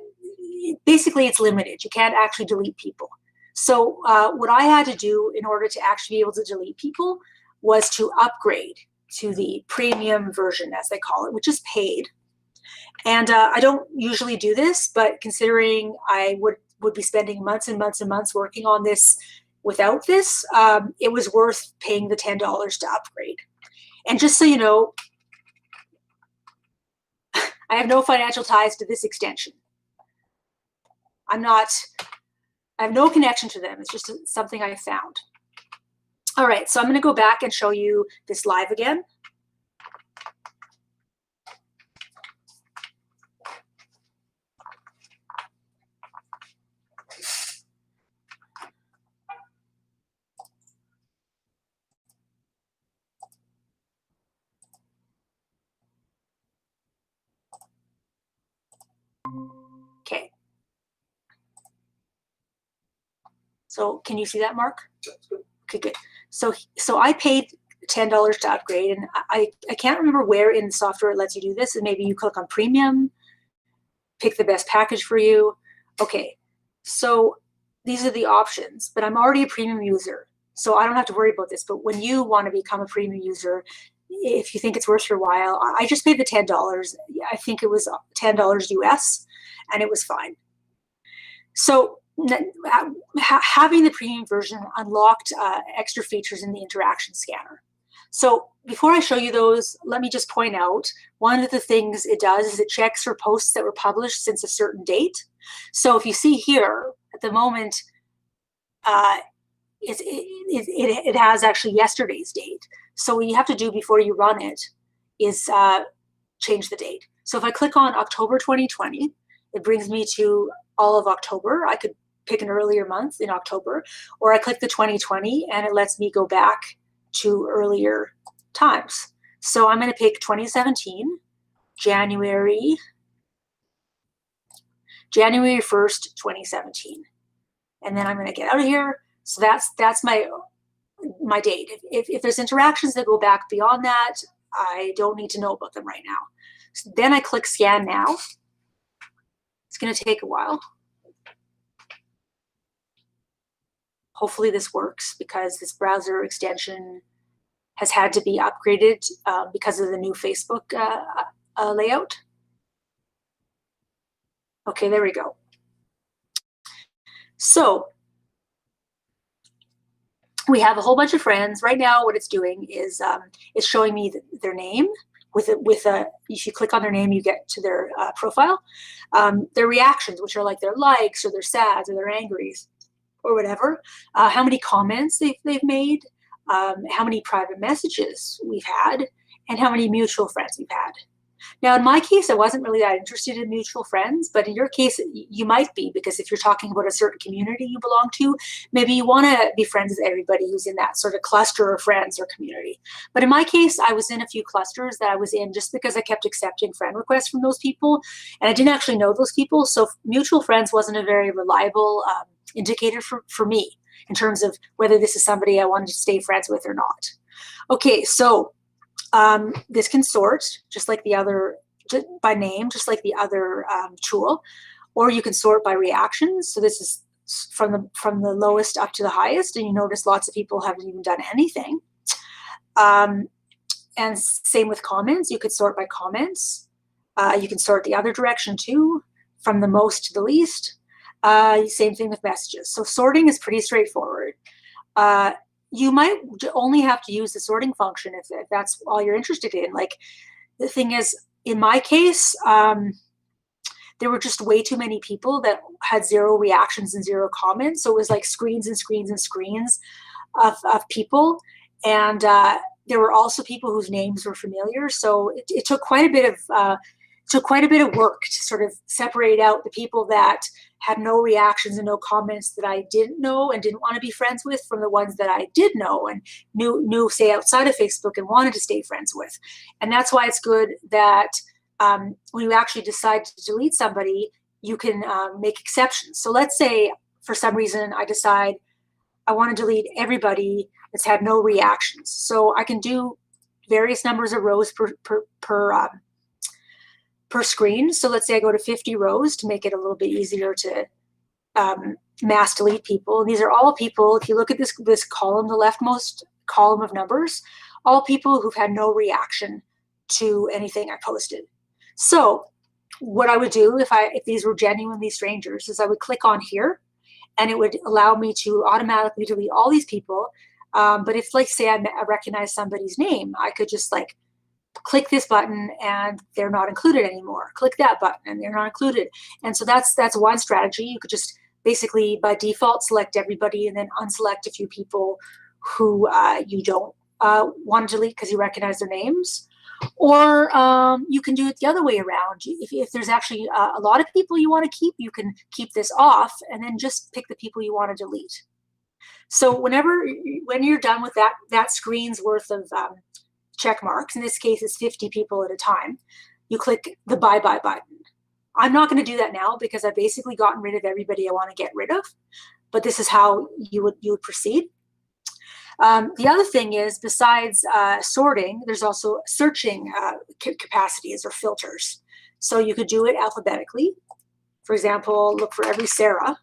basically it's limited. You can't actually delete people. So what I had to do in order to actually be able to delete people was to upgrade to the premium version, as they call it, which is paid. And I don't usually do this, but considering I would be spending months and months and months working on this without this, it was worth paying the $10 to upgrade. And just so you know, I have no financial ties to this extension. I have no connection to them. It's just something I found. All right, so I'm going to go back and show you this live again. Okay. So can you see that, Mark? Okay, good. So I paid $10 to upgrade, and I can't remember where in the software it lets you do this. And maybe you click on premium, pick the best package for you. Okay, so these are the options, but I'm already a premium user, so I don't have to worry about this. But when you want to become a premium user, if you think it's worth your while, I just paid the $10. I think it was $10 US, and it was fine. So having the premium version unlocked extra features in the interaction scanner. So before I show you those, let me just point out one of the things it does is it checks for posts that were published since a certain date. So if you see here at the moment, it has actually yesterday's date. So what you have to do before you run it is change the date. So if I click on October 2020, it brings me to all of October. I could pick an earlier month in October, or I click the 2020 and it lets me go back to earlier times. So I'm going to pick 2017, January 1st, 2017. And then I'm going to get out of here. So that's my date. If there's interactions that go back beyond that, I don't need to know about them right now. So then I click Scan Now. It's going to take a while. Hopefully this works because this browser extension has had to be upgraded because of the new Facebook layout. Okay, there we go. So we have a whole bunch of friends. Right now what it's doing is it's showing me their name. If you click on their name, you get to their profile. Their reactions, which are like their likes or their sads or their angries. or whatever, how many comments they've made, how many private messages we've had, and how many mutual friends we've had. Now, in my case, I wasn't really that interested in mutual friends, but in your case, you might be, because if you're talking about a certain community you belong to, maybe you want to be friends with everybody who's in that sort of cluster of friends or community. But in my case, I was in a few clusters that I was in just because I kept accepting friend requests from those people, and I didn't actually know those people. So mutual friends wasn't a very reliable indicator for me in terms of whether this is somebody I wanted to stay friends with or not. Okay, so this can sort just like the other, by name, just like the other tool, or you can sort by reactions. So this is from the lowest up to the highest, and you notice lots of people haven't even done anything. And same with comments. You could sort by comments. You can sort the other direction too, from the most to the least. Same thing with messages. So sorting is pretty straightforward. You might only have to use the sorting function if that's all you're interested in. Like, the thing is, in my case, there were just way too many people that had 0 reactions and 0 comments. So it was like screens and screens and screens of people. And there were also people whose names were familiar. So it took quite a bit of work to sort of separate out the people that had no reactions and no comments that I didn't know and didn't want to be friends with from the ones that I did know and knew, say, outside of Facebook and wanted to stay friends with. And that's why it's good that when you actually decide to delete somebody, you can make exceptions. So let's say for some reason I decide I want to delete everybody that's had no reactions. So I can do various numbers of rows per screen. So let's say I go to 50 rows to make it a little bit easier to mass delete people. And these are all people, if you look at this column, the leftmost column of numbers, all people who've had no reaction to anything I posted. So what I would do if these were genuinely strangers is I would click on here, and it would allow me to automatically delete all these people. But if, like, say I recognize somebody's name, I could just like click this button and they're not included anymore. Click that button and they're not included. And so that's one strategy. You could just basically by default select everybody and then unselect a few people who you don't want to delete because you recognize their names. Or you can do it the other way around. If there's actually a lot of people you want to keep, you can keep this off and then just pick the people you want to delete. So when you're done with that screen's worth of check marks, in this case it's 50 people at a time, you click the bye-bye button. I'm not going to do that now because I've basically gotten rid of everybody I want to get rid of, but this is how you would proceed. The other thing is, besides sorting, there's also searching capacities or filters. So you could do it alphabetically. For example, look for every Sarah.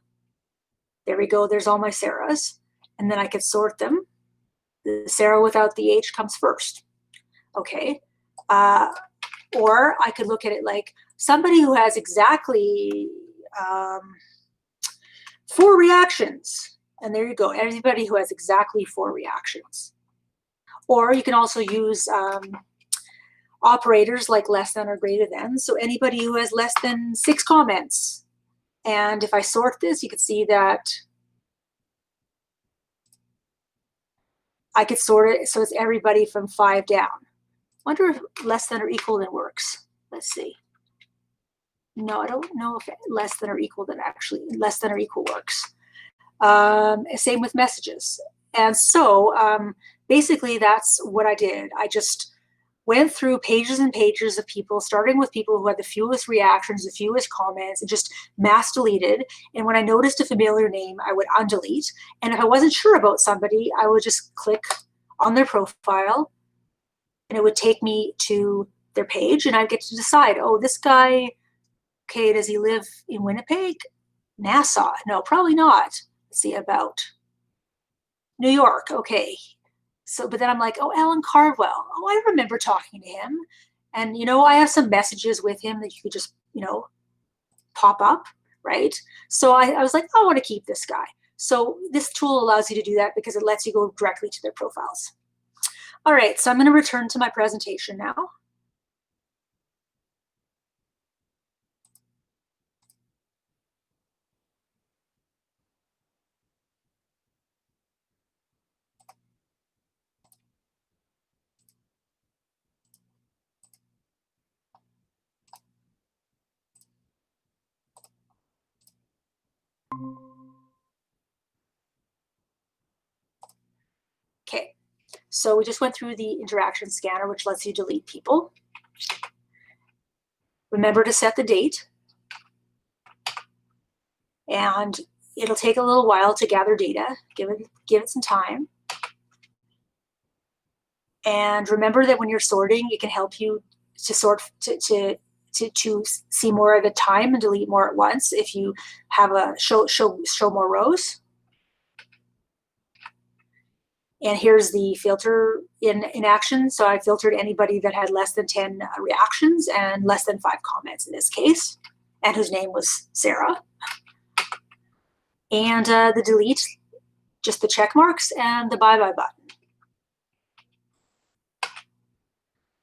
There we go, there's all my Sarahs. And then I could sort them. The Sarah without the H comes first. Okay. Or I could look at it like somebody who has exactly 4 reactions. And there you go, everybody who has exactly 4 reactions. Or you can also use operators like less than or greater than. So anybody who has less than 6 comments. And if I sort this, you can see that I could sort it so it's everybody from 5 down. Wonder if less than or equal than works. Let's see. No, I don't know if less than or equal works. Same with messages. And so basically that's what I did. I just went through pages and pages of people, starting with people who had the fewest reactions, the fewest comments, and just mass deleted. And when I noticed a familiar name, I would undelete. And if I wasn't sure about somebody, I would just click on their profile and it would take me to their page and I'd get to decide, oh, this guy, okay, does he live in Winnipeg? Nassau? No, probably not. Let's see, about New York. Okay. So, but then I'm like, oh, Alan Cardwell. Oh, I remember talking to him. And, you know, I have some messages with him that you could just, you know, pop up, right? So I was like, I want to keep this guy. So this tool allows you to do that because it lets you go directly to their profiles. All right, so I'm going to return to my presentation now. So we just went through the interaction scanner, which lets you delete people. Remember to set the date. And it'll take a little while to gather data. Give it some time. And remember that when you're sorting, it can help you to sort to see more at a time and delete more at once if you have a show more rows. And here's the filter in action. So I filtered anybody that had less than 10 reactions and less than 5 comments in this case, and whose name was Sarah. And the delete, just the check marks and the bye-bye button.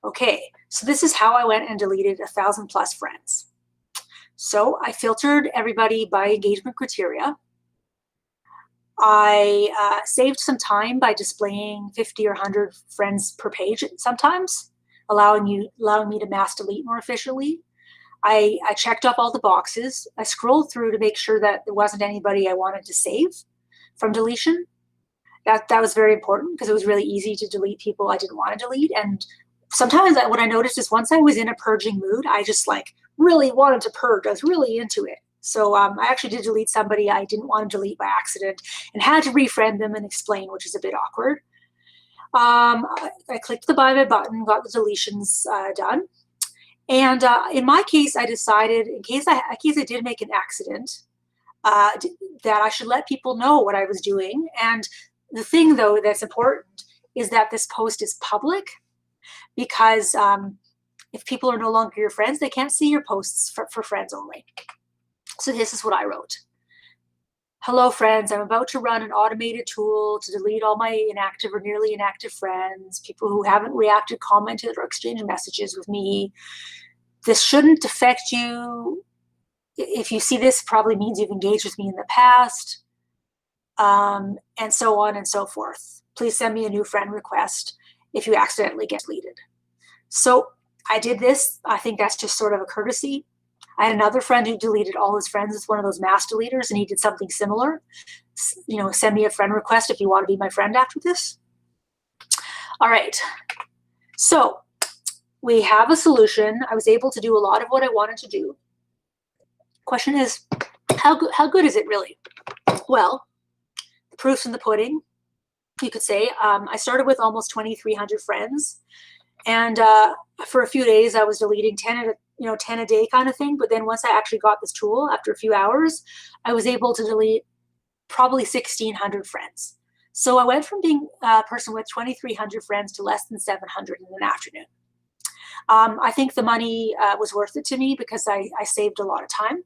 Okay, so this is how I went and deleted 1,000+ friends. So I filtered everybody by engagement criteria. I saved some time by displaying 50 or 100 friends per page sometimes, allowing me to mass delete more efficiently. I checked off all the boxes. I scrolled through to make sure that there wasn't anybody I wanted to save from deletion. That was very important because it was really easy to delete people I didn't want to delete. And sometimes what I noticed is once I was in a purging mood, I just like really wanted to purge. I was really into it. So I actually did delete somebody I didn't want to delete by accident and had to refriend them and explain, which is a bit awkward. I clicked the bye-bye button, got the deletions done. And in my case, I decided, in case I did make an accident, that I should let people know what I was doing. And the thing, though, that's important is that this post is public, because if people are no longer your friends, they can't see your posts for friends only. So this is what I wrote. Hello, friends. I'm about to run an automated tool to delete all my inactive or nearly inactive friends, people who haven't reacted, commented, or exchanged messages with me. This shouldn't affect you. If you see this, it probably means you've engaged with me in the past, and so on and so forth. Please send me a new friend request if you accidentally get deleted. So I did this. I think that's just sort of a courtesy. I had another friend who deleted all his friends with one of those mass deleters, and he did something similar. You know, send me a friend request if you want to be my friend after this. All right. So we have a solution. I was able to do a lot of what I wanted to do. Question is, how good is it really? Well, the proof's in the pudding, you could say. I started with almost 2,300 friends, and for a few days I was deleting 10 a day kind of thing. But then once I actually got this tool, after a few hours, I was able to delete probably 1,600 friends. So I went from being a person with 2,300 friends to less than 700 in an afternoon. I think the money was worth it to me because I saved a lot of time.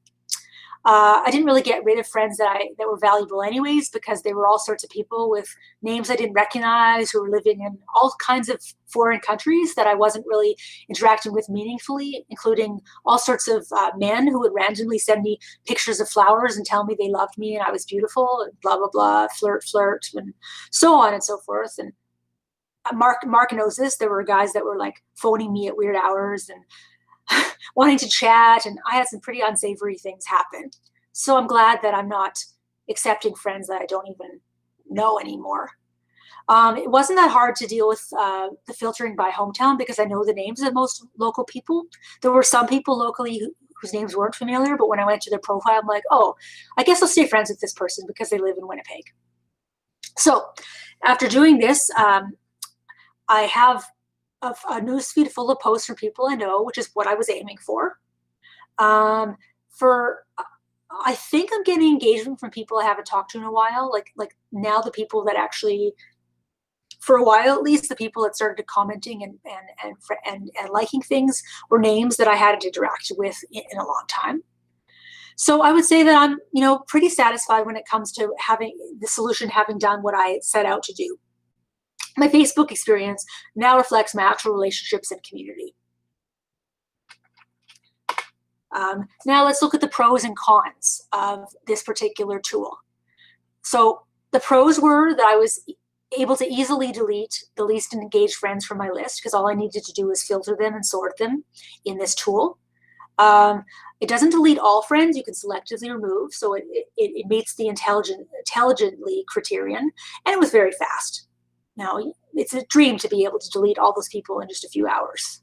I didn't really get rid of friends that were valuable anyways, because they were all sorts of people with names I didn't recognize, who were living in all kinds of foreign countries that I wasn't really interacting with meaningfully, including all sorts of men who would randomly send me pictures of flowers and tell me they loved me and I was beautiful and blah, blah, blah, flirt, and so on and so forth. And Mark knows this. There were guys that were like phoning me at weird hours and wanting to chat, and I had some pretty unsavory things happen. So I'm glad that I'm not accepting friends that I don't even know anymore. It wasn't that hard to deal with the filtering by hometown because I know the names of most local people. There were some people locally whose names weren't familiar, but when I went to their profile, I'm like, oh, I guess I'll stay friends with this person because they live in Winnipeg. So after doing this, I have a newsfeed full of posts from people I know, which is what I was aiming for. I think I'm getting engagement from people I haven't talked to in a while. Like now, the people that actually, for a while at least, the people that started commenting and liking things were names that I hadn't interacted with in a long time. So I would say that I'm, pretty satisfied when it comes to having the solution having done what I set out to do. My Facebook experience now reflects my actual relationships and community. Now let's look at the pros and cons of this particular tool. So the pros were that I was able to easily delete the least engaged friends from my list because all I needed to do was filter them and sort them in this tool. It doesn't delete all friends. You can selectively remove, so it meets the intelligently criterion, and it was very fast. Now, it's a dream to be able to delete all those people in just a few hours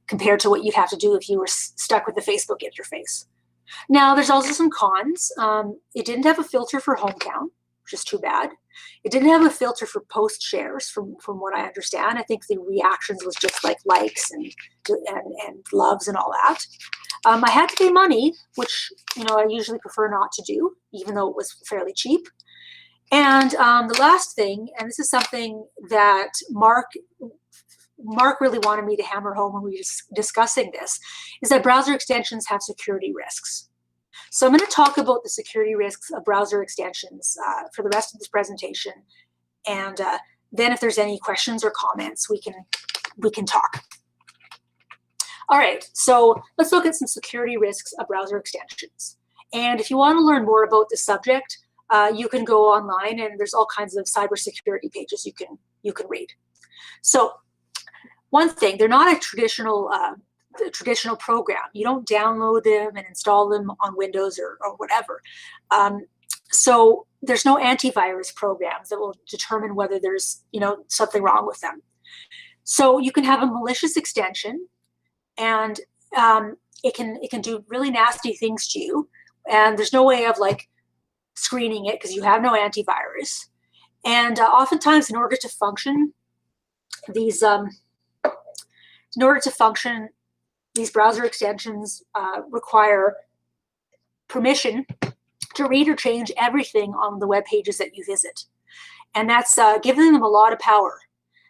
compared to what you'd have to do if you were stuck with the Facebook interface. Now, there's also some cons. It didn't have a filter for home count, which is too bad. It didn't have a filter for post shares, from what I understand. I think the reactions was just like likes and loves and all that. I had to pay money, which I usually prefer not to do, even though it was fairly cheap. And the last thing, and this is something that Mark really wanted me to hammer home when we were discussing this, is that browser extensions have security risks. So I'm going to talk about the security risks of browser extensions for the rest of this presentation. And then if there's any questions or comments, we can talk. All right, so let's look at some security risks of browser extensions. And if you want to learn more about this subject, you can go online, and there's all kinds of cybersecurity pages you can read. So one thing, they're not a traditional program. You don't download them and install them on Windows or whatever. So there's no antivirus programs that will determine whether there's something wrong with them. So you can have a malicious extension, and it can do really nasty things to you, and there's no way of screening it because you have no antivirus. And oftentimes, in order to function, these browser extensions require permission to read or change everything on the web pages that you visit. And that's giving them a lot of power.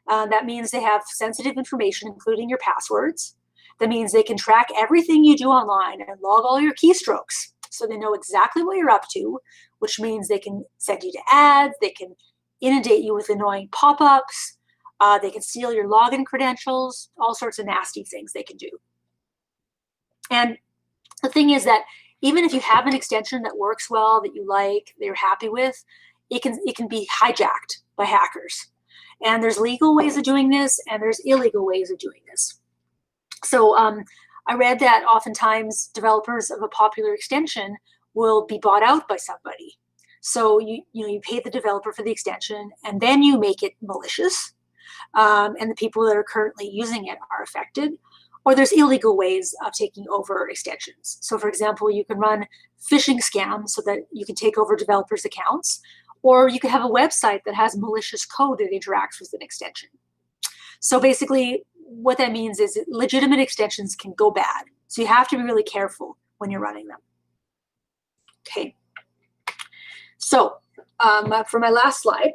That means they have sensitive information, including your passwords. That means they can track everything you do online and log all your keystrokes, so they know exactly what you're up to, which means they can send you to ads, they can inundate you with annoying pop-ups, they can steal your login credentials, all sorts of nasty things they can do. And the thing is that even if you have an extension that works well, that you like, that you're happy with, it can be hijacked by hackers. And there's legal ways of doing this, and there's illegal ways of doing this. So I read that oftentimes developers of a popular extension will be bought out by somebody. So you pay the developer for the extension, and then you make it malicious, and the people that are currently using it are affected. Or there's illegal ways of taking over extensions. So for example, you can run phishing scams so that you can take over developers' accounts, or you can have a website that has malicious code that interacts with an extension. So basically, what that means is legitimate extensions can go bad. So you have to be really careful when you're running them. Okay. So for my last slide,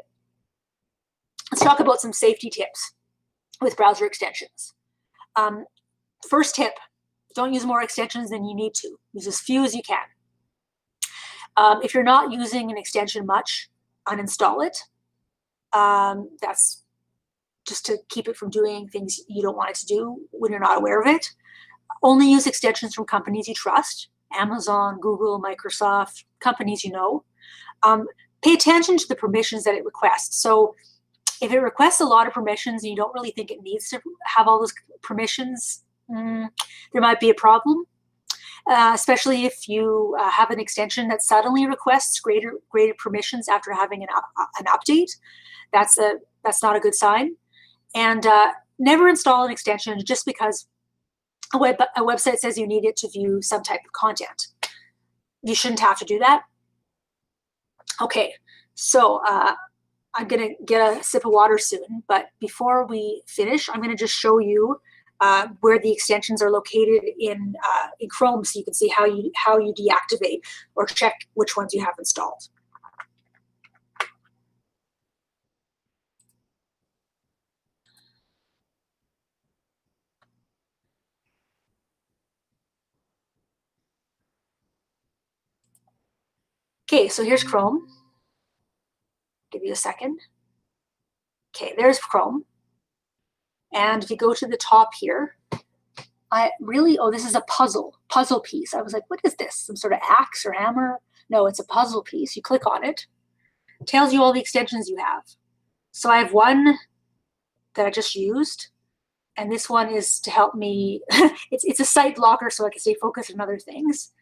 let's talk about some safety tips with browser extensions. First tip, don't use more extensions than you need to. Use as few as you can. If you're not using an extension much, uninstall it. That's just to keep it from doing things you don't want it to do when you're not aware of it. Only use extensions from companies you trust, Amazon, Google, Microsoft, companies you know. Pay attention to the permissions that it requests. So if it requests a lot of permissions and you don't really think it needs to have all those permissions, there might be a problem, especially if you have an extension that suddenly requests greater permissions after having an update. That's not a good sign. And never install an extension just because a website says you need it to view some type of content. You shouldn't have to do that. Okay, so I'm going to get a sip of water soon, but before we finish, I'm going to just show you where the extensions are located in Chrome, so you can see how you deactivate or check which ones you have installed. Okay, so here's Chrome. Give you a second. Okay, there's Chrome. And if you go to the top here, this is a puzzle piece. I was like, what is this? Some sort of axe or hammer? No, it's a puzzle piece. You click on it. It tells you all the extensions you have. So I have one that I just used, and this one is to help me. it's a site blocker so I can stay focused on other things.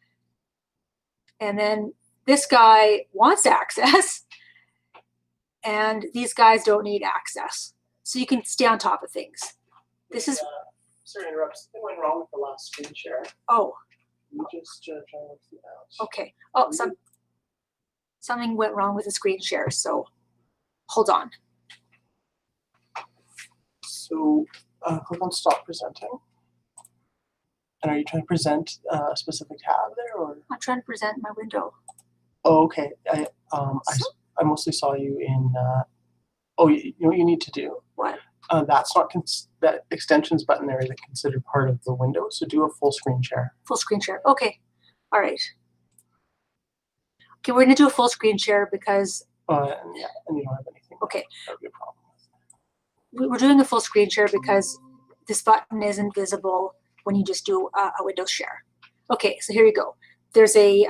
And then this guy wants access. and these guys don't need access. So you can stay on top of things. This is, sorry to interrupt. Something went wrong with the last screen share. oh, You just try to work it out. okay. Oh, something went wrong with the screen share, so hold on. So click on stop presenting. And are you trying to present a specific tab there, or? I'm trying to present my window. Oh, okay. I mostly saw you in. Oh, you know what you need to do? What? That's not that extensions button there isn't considered part of the window. So do a full screen share. Full screen share. Okay. All right. Okay, we're gonna do a full screen share because. Yeah, and you don't have anything. Okay. That would be a problem. We're doing a full screen share because this button isn't visible when you just do a Windows share. Okay, so here you go. There's a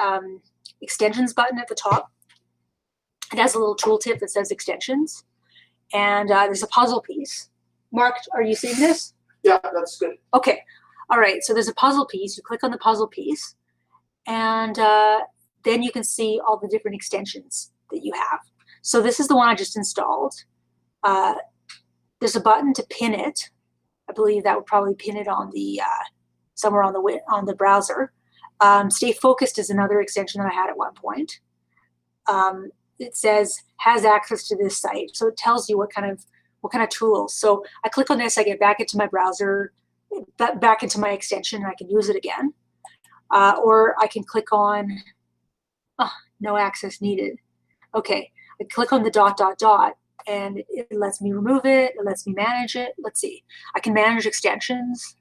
extensions button at the top. It has a little tooltip that says extensions. And there's a puzzle piece. Mark, are you seeing this? Yeah, that's good. Okay, all right, so there's a puzzle piece. You click on the puzzle piece, and then you can see all the different extensions that you have. So this is the one I just installed. There's a button to pin it. I believe that would probably pin it on the somewhere on the browser. Stay focused is another extension that I had at one point. It says has access to this site, so it tells you what kind of tools. So I click on this, I get back into my browser, back into my extension, and I can use it again. Or I can click on no access needed. Okay, I click on the dot dot dot, and it lets me remove it. It lets me manage it. Let's see. I can manage extensions.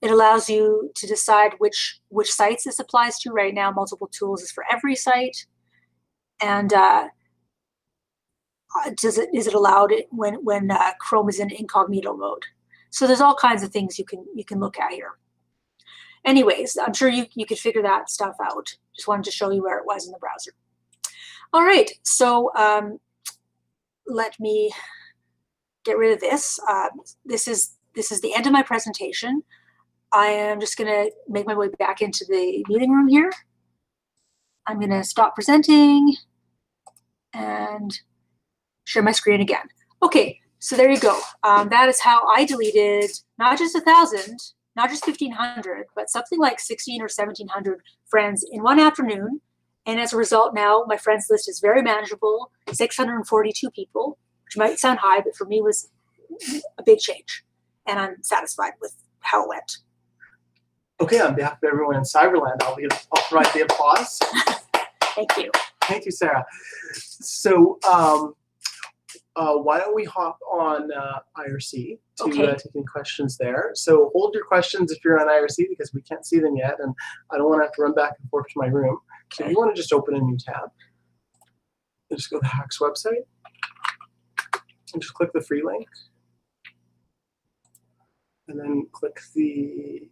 It allows you to decide which sites this applies to. Right now, multiple tools is for every site. And is it allowed when Chrome is in incognito mode? So there's all kinds of things you can look at here. Anyways, I'm sure you could figure that stuff out. Just wanted to show you where it was in the browser. All right, so let me get rid of this. This is the end of my presentation. I am just going to make my way back into the meeting room here. I'm going to stop presenting and share my screen again. Okay, so there you go. That is how I deleted not just 1,000, not just 1,500, but something like 1,600 or 1,700 friends in one afternoon. And as a result, now my friends list is very manageable, 642 people, which might sound high, but for me was a big change. And I'm satisfied with how it went. Okay, on behalf of everyone in Cyberland, I'll provide the applause. Thank you. Thank you, Sarah. So why don't we hop on IRC to take any questions there. So hold your questions if you're on IRC because we can't see them yet, and I don't want to have to run back and forth to my room. So if you want to just open a new tab, and just go to the Hacks website, and just click the free link. And then click the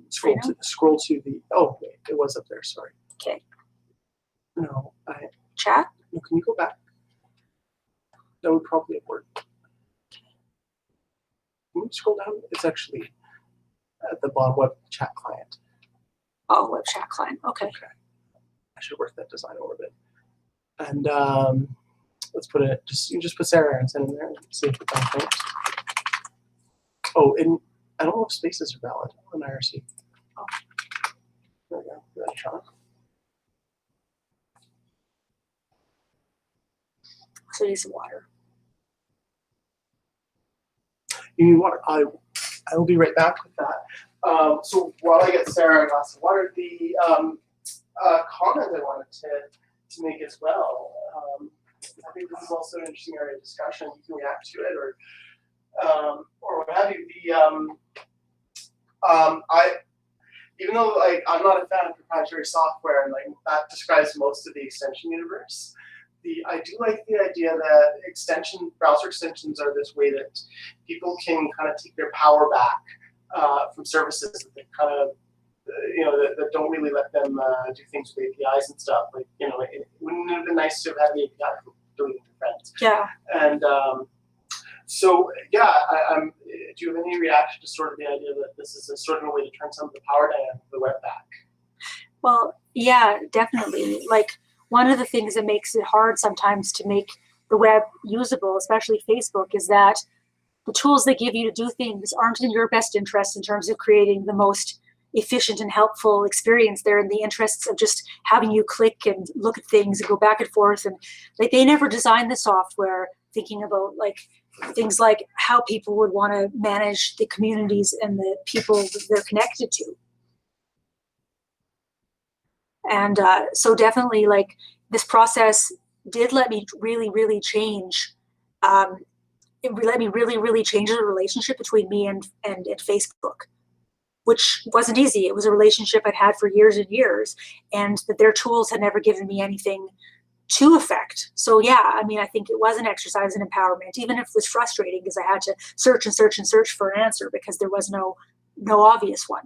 scroll to the, oh wait, it was up there, sorry. Okay. No, chat? No, can you go back? That would probably have worked. Can you scroll down? It's actually at the bottom, web chat client. Oh, web chat client, okay. Okay. I should work that design over a bit. And let's put it, you just put Sarah and send in there and see if it comes. Oh, and I don't know if spaces are valid on IRC. Oh. There we go. Give that a shot. So you need some water. You need water. I will be right back with that. So while I get Sarah a glass of water, the comment I wanted to make as well. I think this is also an interesting area of discussion. You can react to it or what have you. Even though I'm not a fan of proprietary software and that describes most of the extension universe, I do like the idea that browser extensions are this way that people can kind of take their power back from services that they kind of that don't really let them do things with APIs and stuff. It wouldn't have been nice to have had the API for deleting your friends. Yeah. And so yeah, do you have any reaction to sort of the idea that this is a sort of a way to turn some of the power dynamic of the web back? Well, yeah, definitely. One of the things that makes it hard sometimes to make the web usable, especially Facebook, is that the tools they give you to do things aren't in your best interest in terms of creating the most efficient and helpful experience. They're in the interests of just having you click and look at things and go back and forth. And like, they never designed the software thinking about like things like how people would want to manage the communities and the people that they're connected to. And so definitely, like, this process did let me really change. It let me really change the relationship between me and Facebook, which wasn't easy. It was a relationship I'd had for years and years, and that their tools had never given me anything to affect. So yeah, I mean, I think it was an exercise in empowerment, even if it was frustrating because I had to search and search for an answer because there was no obvious one.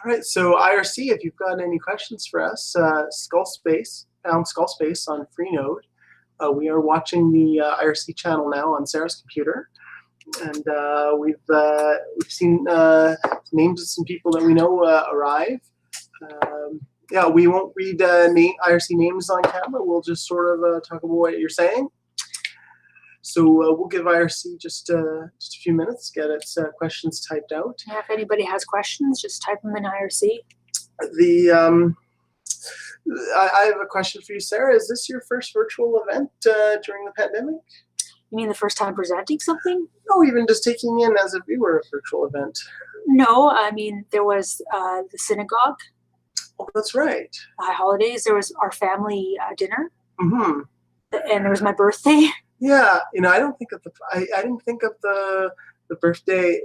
All right, so IRC, if you've got any questions for us, Skullspace, found Skullspace on Freenode. We are watching the IRC channel now on Sarah's computer, and we've seen names of some people that we know arrive. Yeah, we won't read IRC names on camera. We'll just sort of talk about what you're saying. So we'll give IRC just a few minutes to get its questions typed out. Yeah, if anybody has questions, just type them in IRC. I have a question for you, Sarah. Is this your first virtual event during the pandemic? You mean the first time presenting something? No, even just taking in as if we were a virtual event. No, I mean, there was the synagogue. Oh, that's right. High holidays. There was our family dinner. Mm-hmm. And there was my birthday. Yeah, you know, I didn't think of the birthday.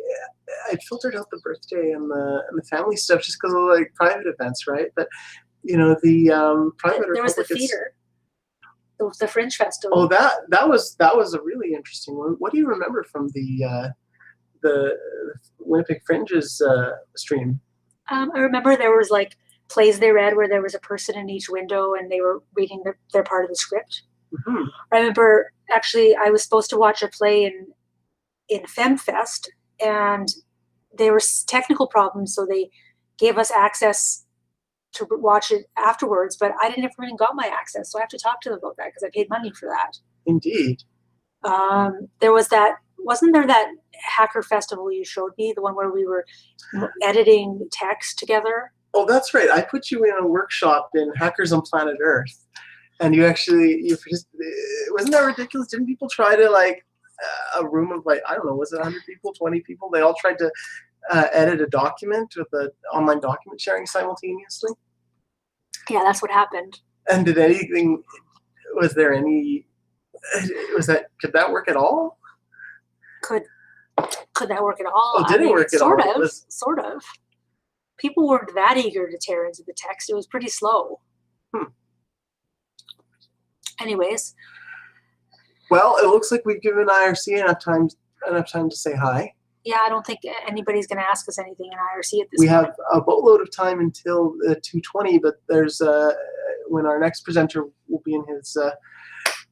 I filtered out the birthday and the family stuff just because of like private events, right? But you know, the private. There was the theater, the Fringe Festival. Oh, that was a really interesting one. What do you remember from the Winnipeg Fringe's stream? I remember there was like plays they read where there was a person in each window and they were reading their part of the script. Mm-hmm. I remember actually I was supposed to watch a play in FemFest, and there were technical problems, so they gave us access to watch it afterwards, but I didn't even got my access, so I have to talk to them about that because I paid money for that. Indeed. There was that, wasn't there that hacker festival you showed me, the one where we were editing text together? Oh, that's right. I put you in a workshop in Hackers on Planet Earth, and you wasn't that ridiculous? Didn't people try to like a room of like, I don't know, was it 100 people, 20 people? They all tried to edit a document with the online document sharing simultaneously. Yeah, that's what happened. And could that work at all? Could that work at all? Oh, did it work at all? Sort of. People weren't that eager to tear into the text. It was pretty slow. Anyways. Well, it looks like we've given IRC enough time to say hi. Yeah, I don't think anybody's going to ask us anything in IRC at this point. We have a boatload of time until 2:20, but there's when our next presenter will be in his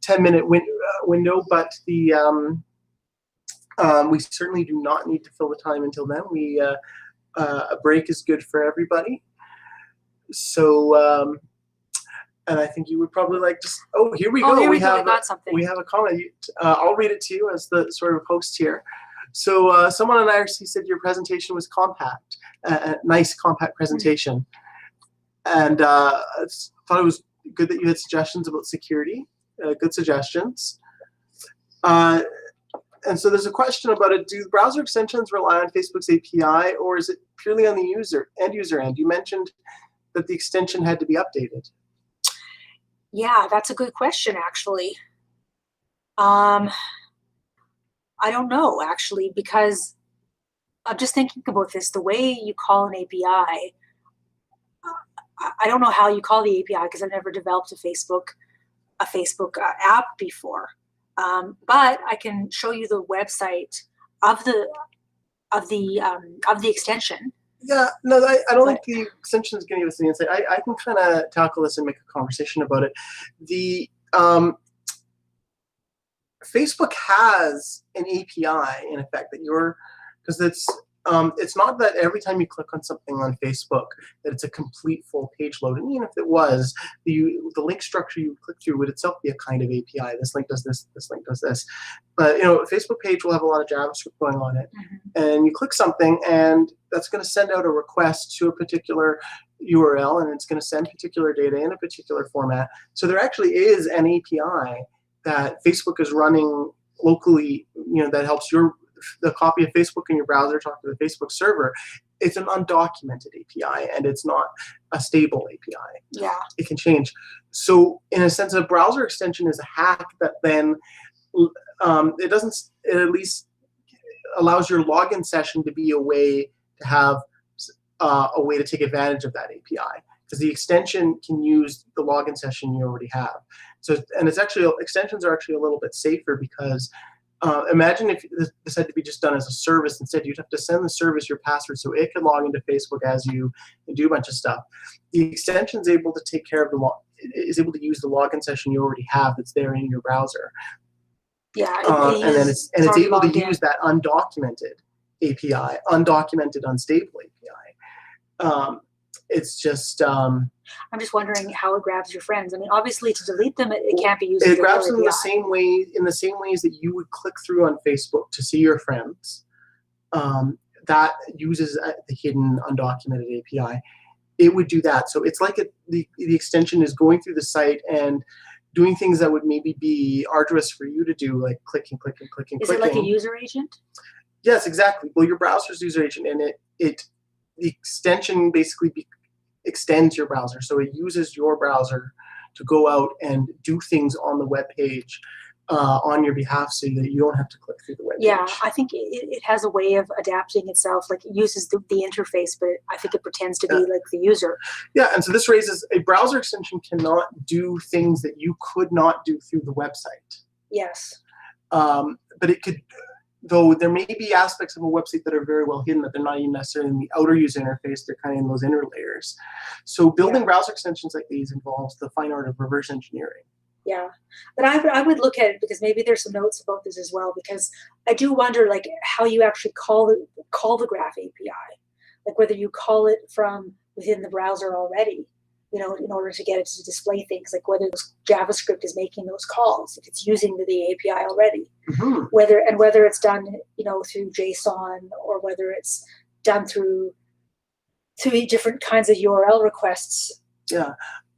10-minute window. But we certainly do not need to fill the time until then. A break is good for everybody. So, and I think you would probably like to. Oh, here we go. Here we go. I got something. We have a comment. I'll read it to you as the sort of host here. So someone on IRC said your presentation was compact, a nice compact presentation. And I thought it was good that you had suggestions about security, good suggestions. And so there's a question about it. Do browser extensions rely on Facebook's API, or is it purely on the end user end? You mentioned that the extension had to be updated. Yeah, that's a good question, actually. I don't know, actually, because I'm just thinking about this. The way you call an API, I don't know how you call the API because I've never developed a Facebook app before. But I can show you the website of the extension. Yeah, no, I don't think the extension is going to give us the insight. I can kind of tackle this and make a conversation about it. The Facebook has an API in effect that because it's not that every time you click on something on Facebook that it's a complete full page load. And even if it was, the link structure you click through would itself be a kind of API. This link does this, this link does this. But a Facebook page will have a lot of JavaScript going on it. And you click something, and that's going to send out a request to a particular URL, and it's going to send particular data in a particular format. So there actually is an API that Facebook is running locally, that helps the copy of Facebook in your browser talk to the Facebook server. It's an undocumented API, and it's not a stable API. Yeah. It can change. So in a sense, a browser extension is a hack that then it at least allows your login session to be a way to have a way to take advantage of that API, because the extension can use the login session you already have. So, and extensions are actually a little bit safer, because imagine if this had to be just done as a service. Instead, you'd have to send the service your password so it can log into Facebook as you and do a bunch of stuff. The extension is able to take care of is able to use the login session you already have that's there in your browser. Yeah, and then it's able to use that undocumented API, undocumented, unstable API. It's just. I'm just wondering how it grabs your friends. I mean, obviously, to delete them, it can't be used. It grabs them in the same ways that you would click through on Facebook to see your friends. That uses the hidden undocumented API. It would do that. So it's like the extension is going through the site and doing things that would maybe be arduous for you to do, like clicking. Is it like a user agent? Yes, exactly. Well, your browser's user agent, and the extension basically extends your browser. So it uses your browser to go out and do things on the web page on your behalf, so that you don't have to click through the web page. Yeah, I think it has a way of adapting itself. Like, it uses the interface, but I think it pretends to be like the user. Yeah, and so this raises a browser extension cannot do things that you could not do through the website. Yes. But it could. Though there may be aspects of a website that are very well hidden, that they're not even necessarily in the outer user interface, they're kind of in those inner layers. So building browser extensions like these involves the fine art of reverse engineering. Yeah, but I would look at it, because maybe there's some notes about this as well, because I do wonder, like, how you actually call the Graph API, like whether you call it from within the browser already, in order to get it to display things, like whether JavaScript is making those calls, if it's using the API already, whether it's done through JSON, or whether it's done through different kinds of URL requests. Yeah.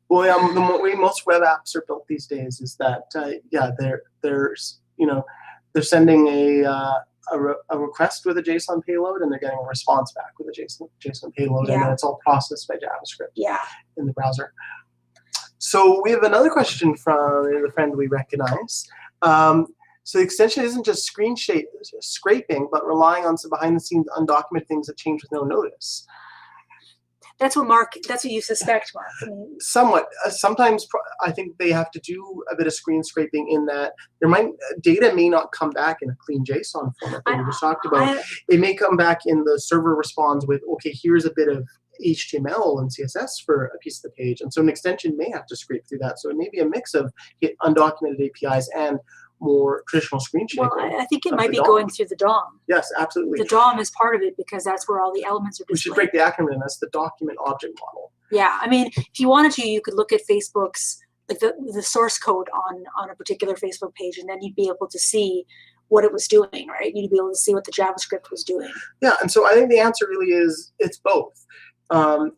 Well, the way most web apps are built these days is that they're sending a request with a JSON payload, and they're getting a response back with a JSON payload, and then it's all processed by JavaScript in the browser. So we have another question from the friend we recognize. So the extension isn't just scraping, but relying on some behind-the-scenes undocumented things that change with no notice. That's what you suspect, Mark. I mean, somewhat. Sometimes I think they have to do a bit of screen scraping, in that data may not come back in a clean JSON format that we just talked about. It may come back in the server responds with, okay, here's a bit of HTML and CSS for a piece of the page. And so an extension may have to scrape through that. So it may be a mix of undocumented APIs and more traditional screen scraping. Well, I think it might be going through the DOM. Yes, absolutely. The DOM is part of it, because that's where all the elements are displayed. We should break the acronym in. That's the document object model. Yeah, I mean, if you wanted to, you could look at Facebook's, like the source code on a particular Facebook page, and then you'd be able to see what it was doing, right? You'd be able to see what the JavaScript was doing. Yeah, and so I think the answer really is it's both.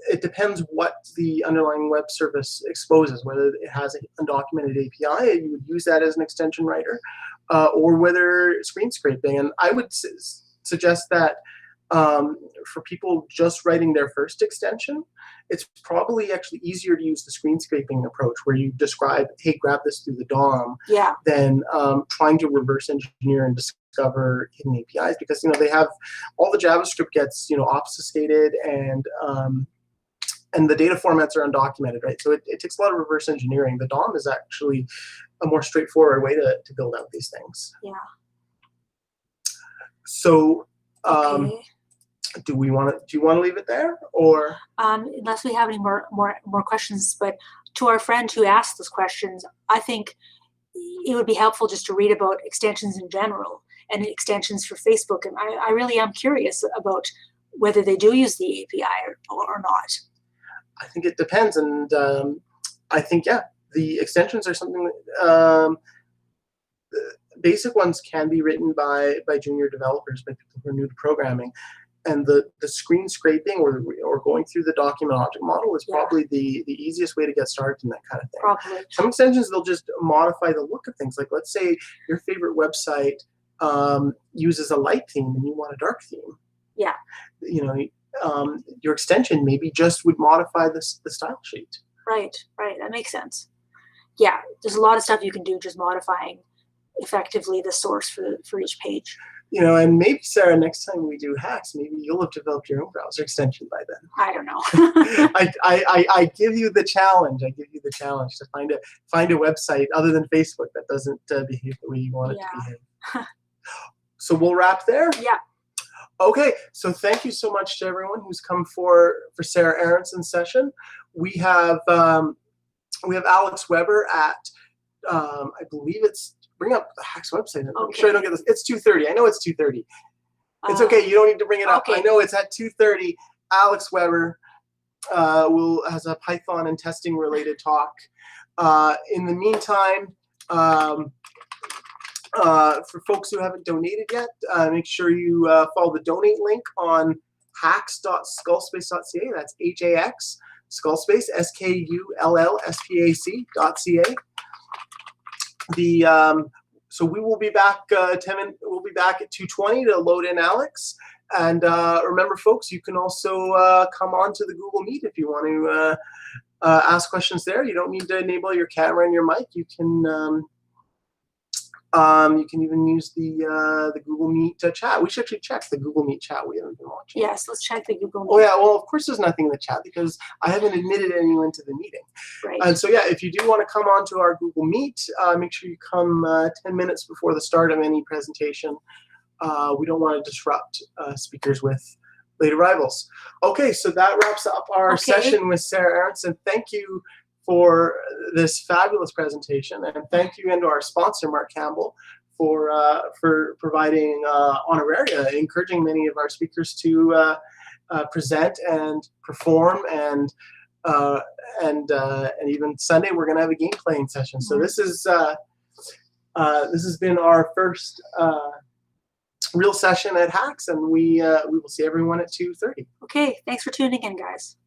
It depends what the underlying web service exposes, whether it has an undocumented API, and you would use that as an extension writer, or whether screen scraping. And I would suggest that for people just writing their first extension, it's probably actually easier to use the screen scraping approach, where you describe, hey, grab this through the DOM, than trying to reverse engineer and discover hidden APIs, because they have all the JavaScript gets obfuscated, and the data formats are undocumented, right? So it takes a lot of reverse engineering. The DOM is actually a more straightforward way to build out these things. Yeah. So do you want to leave it there, or unless we have any more questions? But to our friend who asked those questions, I think it would be helpful just to read about extensions in general, and extensions for Facebook. And I really am curious about whether they do use the API or not. I think it depends, and I think the extensions are something basic ones can be written by junior developers, by people who are new to programming, and the screen scraping or going through the document object model is probably the easiest way to get started in that kind of thing. Probably. Some extensions, they'll just modify the look of things. Like, let's say your favorite website uses a light theme and you want a dark theme. Yeah. Your extension maybe just would modify the style sheet. Right. That makes sense. Yeah, there's a lot of stuff you can do just modifying effectively the source for each page. And maybe, Sarah, next time we do hacks, maybe you'll have developed your own browser extension by then. I don't know. I give you the challenge. I give you the challenge to find a website other than Facebook that doesn't behave the way you want it to behave. So we'll wrap there? Yeah. Okay, so thank you so much to everyone who's come for Sarah Aronson's session. We have Alex Weber at I believe it's, bring up the Hacks website. I'm sure I don't get this. It's 2:30. I know it's 2:30. It's okay. You don't need to bring it up. Okay. I know it's at 2:30. Alex Weber has a Python and testing related talk. In the meantime, for folks who haven't donated yet, make sure you follow the donate link on hacks.skullspace.ca. That's HAX Skullspace, SKULLSPAC.ca. So we will be back 10 minutes. We'll be back at 2:20 to load in Alex. And remember, folks, you can also come on to the Google Meet if you want to ask questions there. You don't need to enable your camera and your mic. You can even use the Google Meet chat. We should actually check the Google Meet chat. We haven't been watching. Yes, let's check the Google Meet. Oh yeah, well, of course there's nothing in the chat because I haven't admitted anyone to the meeting. Right. And so if you do want to come on to our Google Meet, make sure you come 10 minutes before the start of any presentation. We don't want to disrupt speakers with late arrivals. Okay, so that wraps up our session with Sarah Aronson. Thank you for this fabulous presentation, and thank you and to our sponsor, Mark Campbell, for providing honoraria, encouraging many of our speakers to present and perform, and even Sunday we're going to have a game playing session. So this has been our first real session at Hacks, and we will see everyone at 2:30. Okay, thanks for tuning in, guys.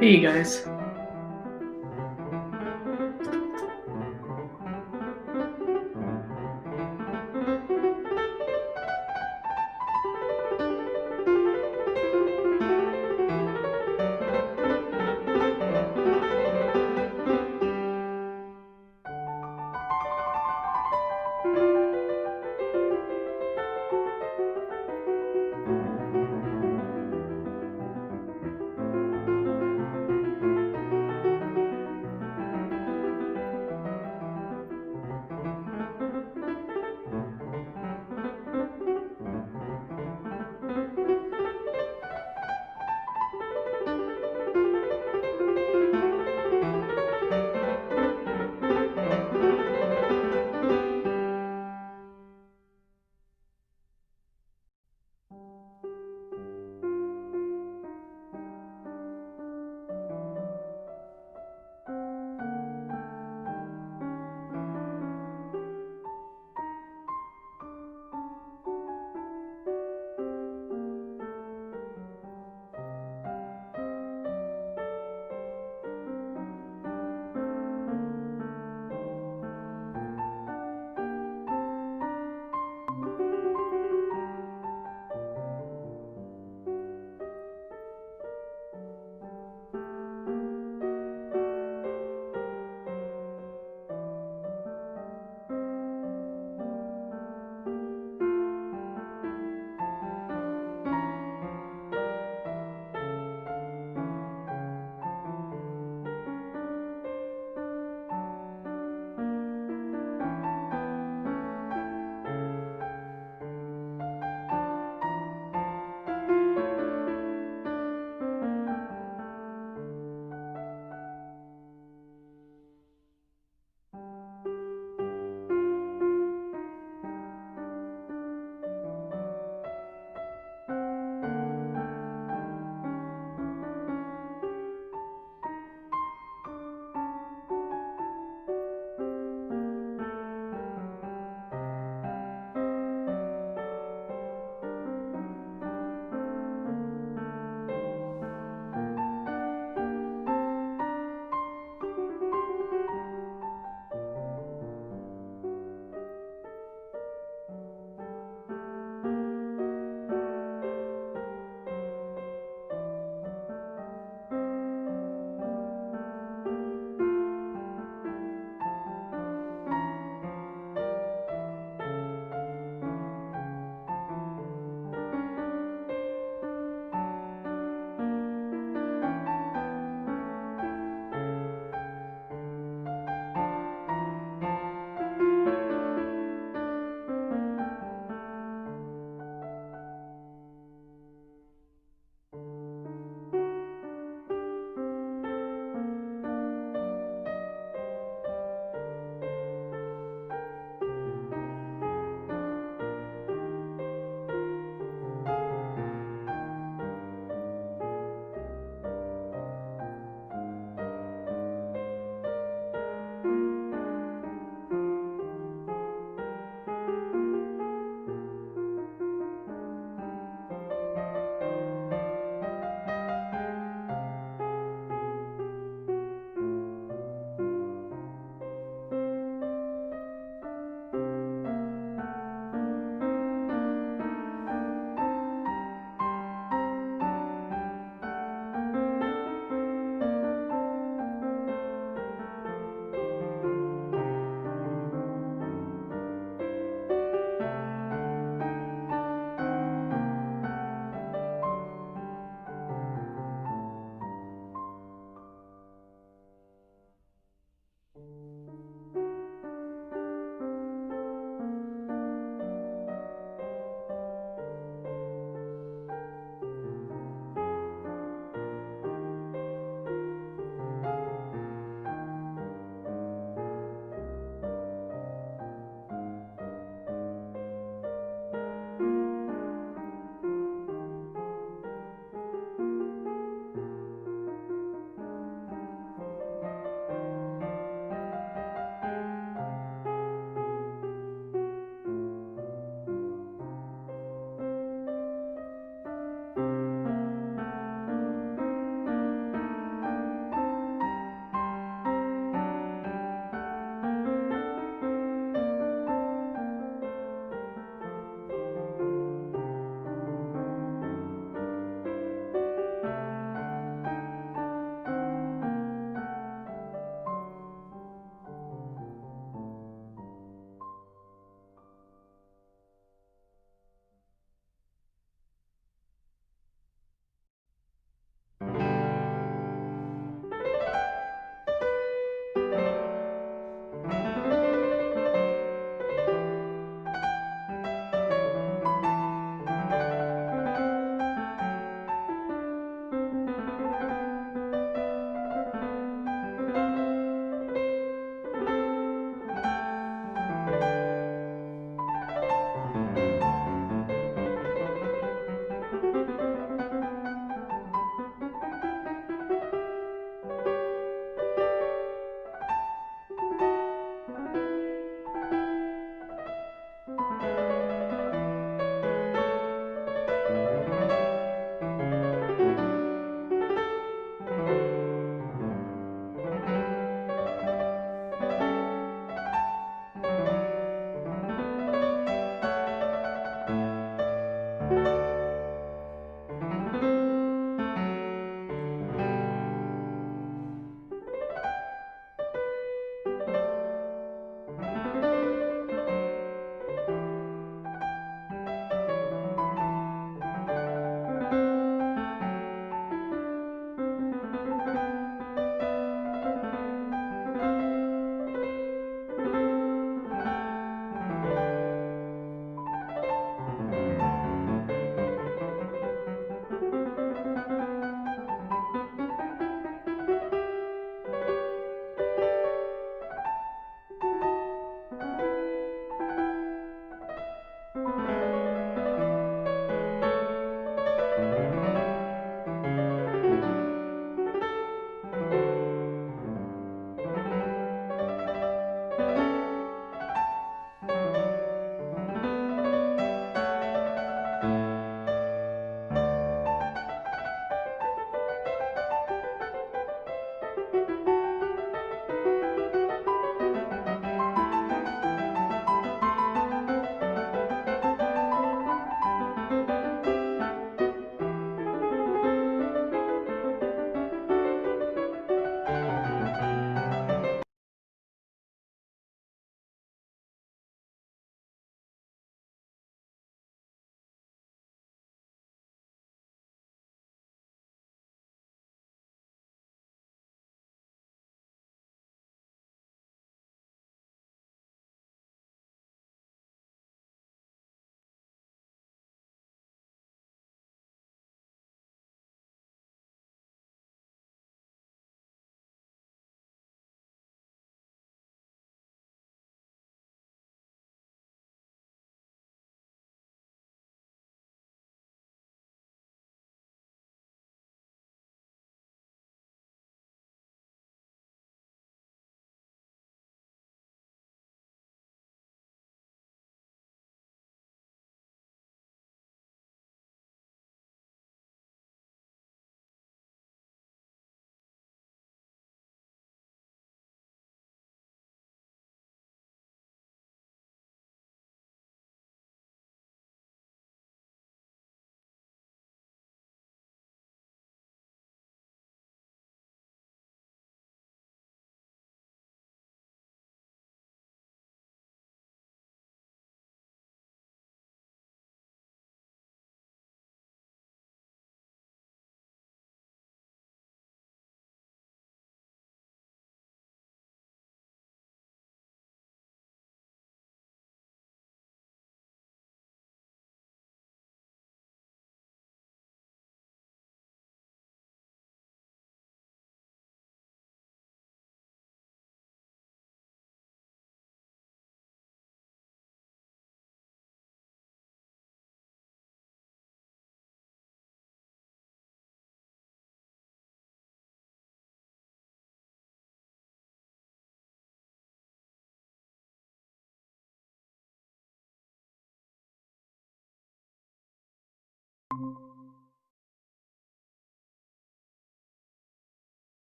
Hey guys.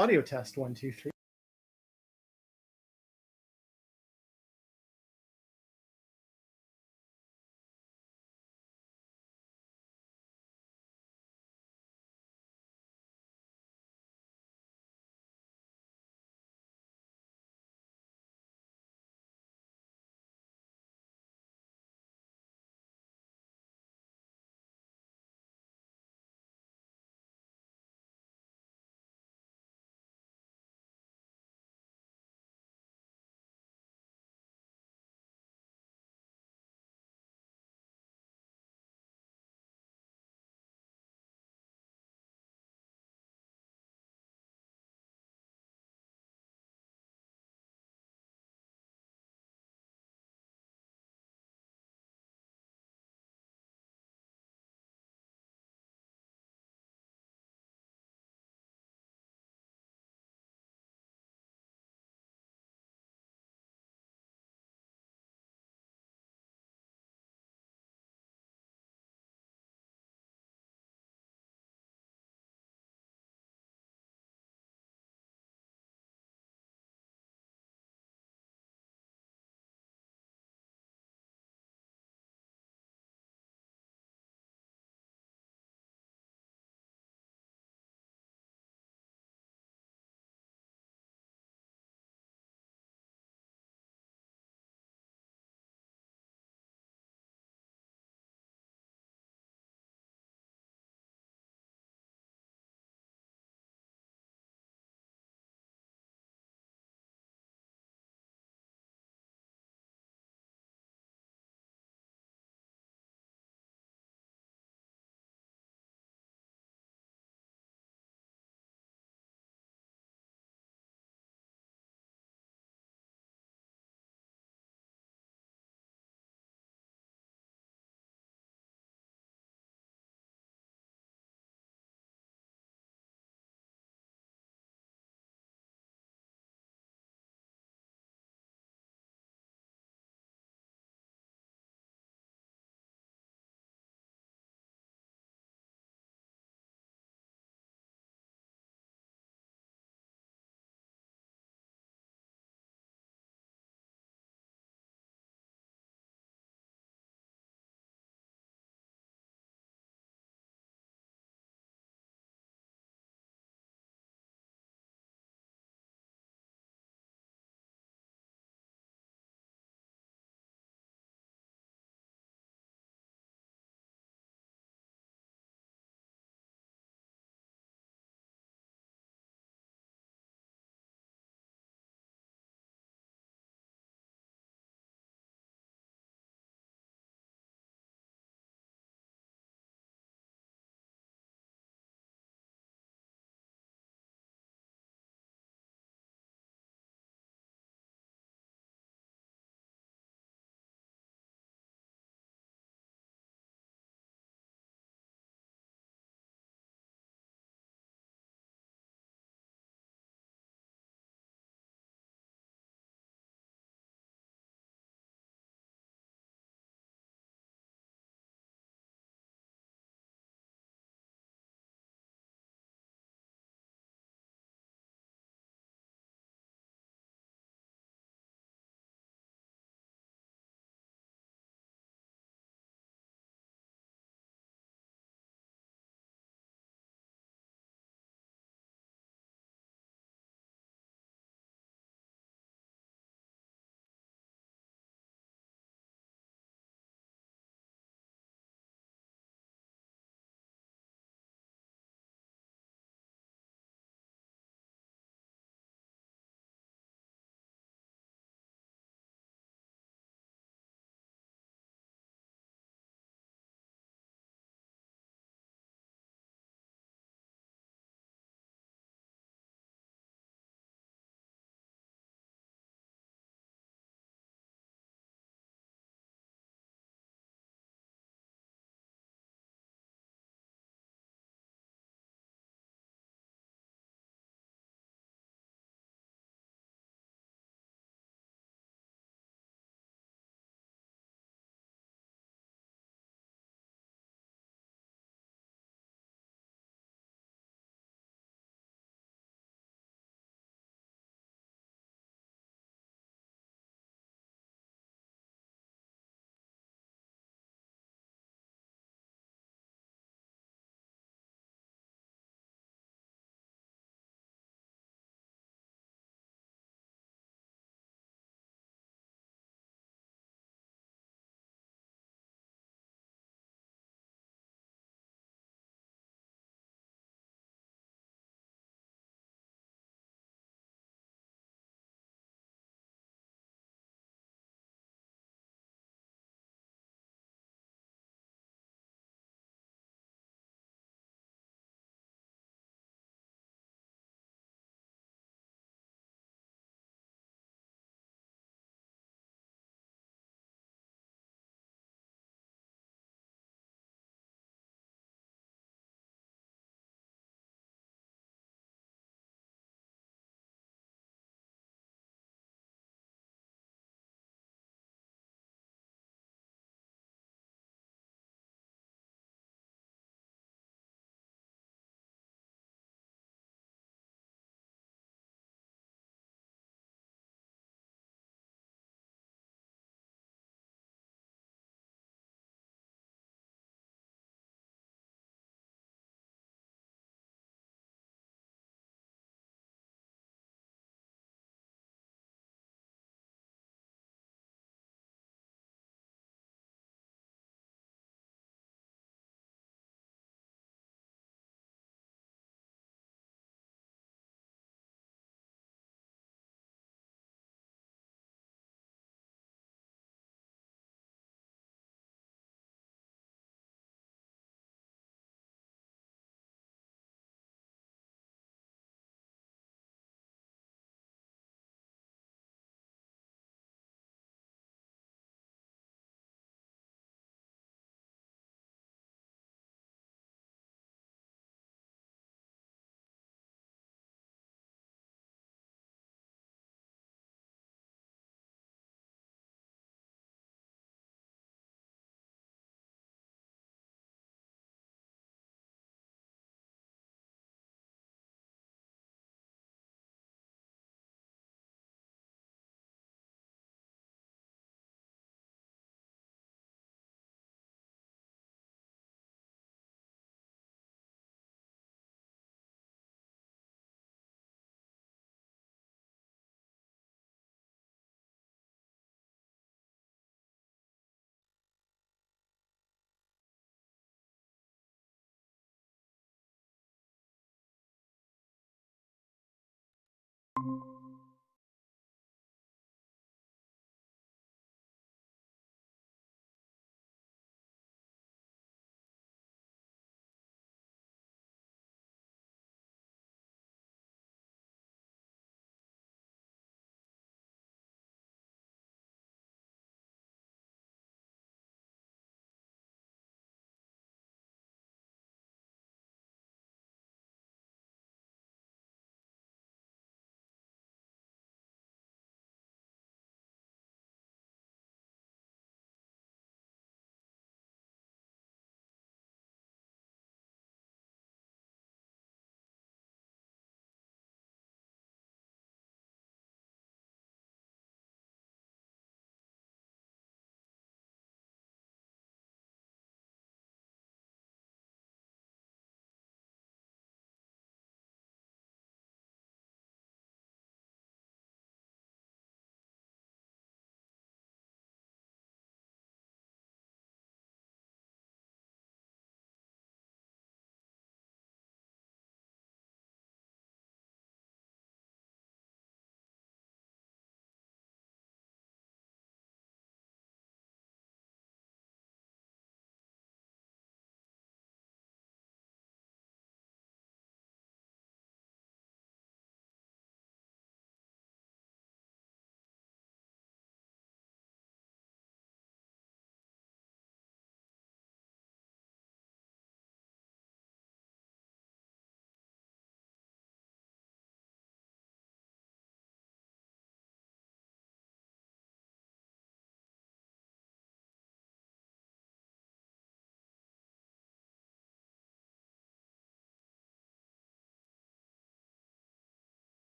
Audio test 1, 2, 3.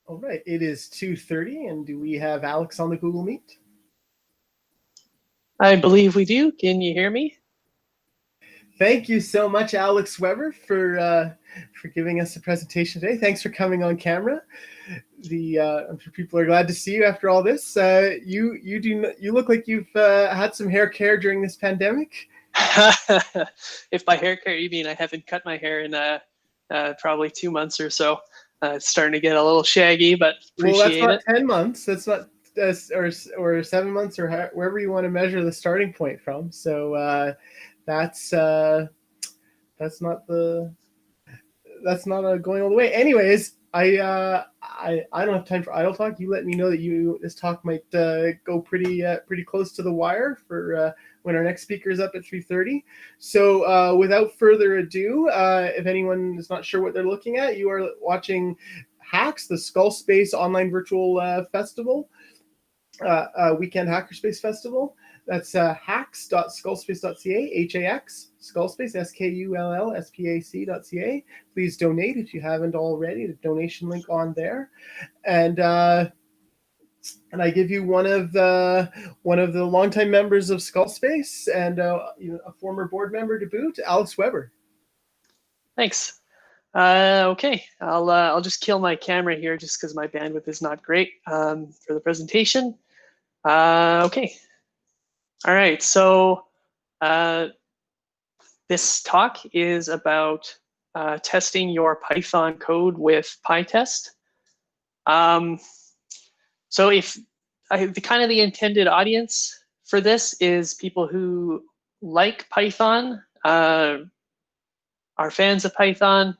All right, it is 2:30, and do we have Alex on the Google Meet? I believe we do. Can you hear me? Thank you so much, Alex Weber, for giving us a presentation today. Thanks for coming on camera. I'm sure people are glad to see you after all this. You look like you've had some hair care during this pandemic. If by hair care you mean I haven't cut my hair in probably 2 months or so. It's starting to get a little shaggy, but appreciate well, that's not it. 10 months. That's not or 7 months, or wherever you want to measure the starting point from. So that's not going all the way. Anyways, I don't have time for idle talk. You let me know that this talk might go pretty close to the wire for when our next speaker is up at 3:30. So without further ado, if anyone is not sure what they're looking at, you are watching Hacks, the Skullspace online virtual festival, weekend Hackerspace festival. That's hacks.skullspace.ca, HAX, Skullspace, SKULLSPAC.ca. Please donate if you haven't already. The donation link on there, and I give you one of the longtime members of Skullspace and a former board member to boot, Alex Weber. Thanks. Okay, I'll just kill my camera here just because my bandwidth is not great for the presentation. Okay. All right, so this talk is about testing your Python code with PyTest. So the intended audience for this is people who like Python, are fans of Python,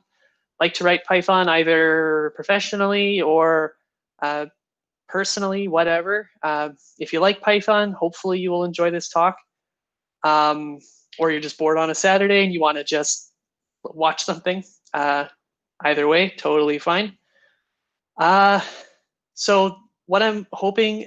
like to write Python either professionally or personally, whatever. If you like Python, hopefully you will enjoy this talk. Or you're just bored on a Saturday and you want to just watch something. Either way, totally fine. So what I'm hoping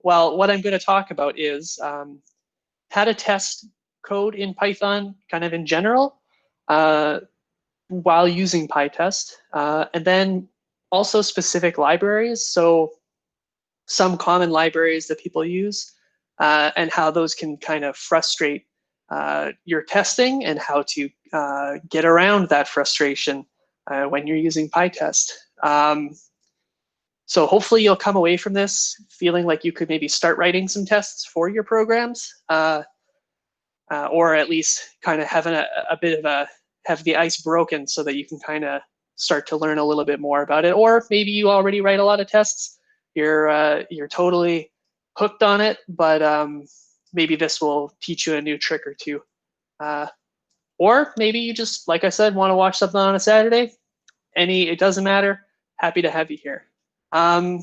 what I'm going to talk about is how to test code in Python kind of in general while using PyTest, and then also specific libraries. So some common libraries that people use and how those can kind of frustrate your testing and how to get around that frustration when you're using PyTest. So hopefully you'll come away from this feeling like you could maybe start writing some tests for your programs, or at least kind of having a bit of have the ice broken so that you can kind of start to learn a little bit more about it. Or maybe you already write a lot of tests, you're totally hooked on it, but maybe this will teach you a new trick or two. Or maybe you just, like I said, want to watch something on a Saturday. It doesn't matter. Happy to have you here. One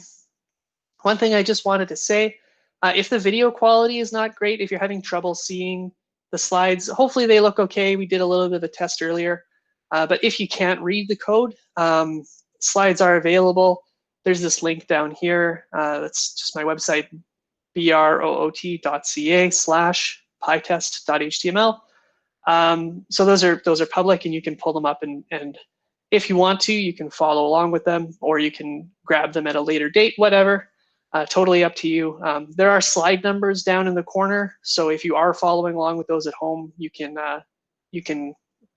thing I just wanted to say, if the video quality is not great, if you're having trouble seeing the slides, hopefully they look okay. We did a little bit of a test earlier. But if you can't read the code, slides are available. There's this link down here. That's just my website, broot.ca/pytest.html. So those are public and you can pull them up, and if you want to, you can follow along with them, or you can grab them at a later date, whatever. Totally up to you. There are slide numbers down in the corner, so if you are following along with those at home, you can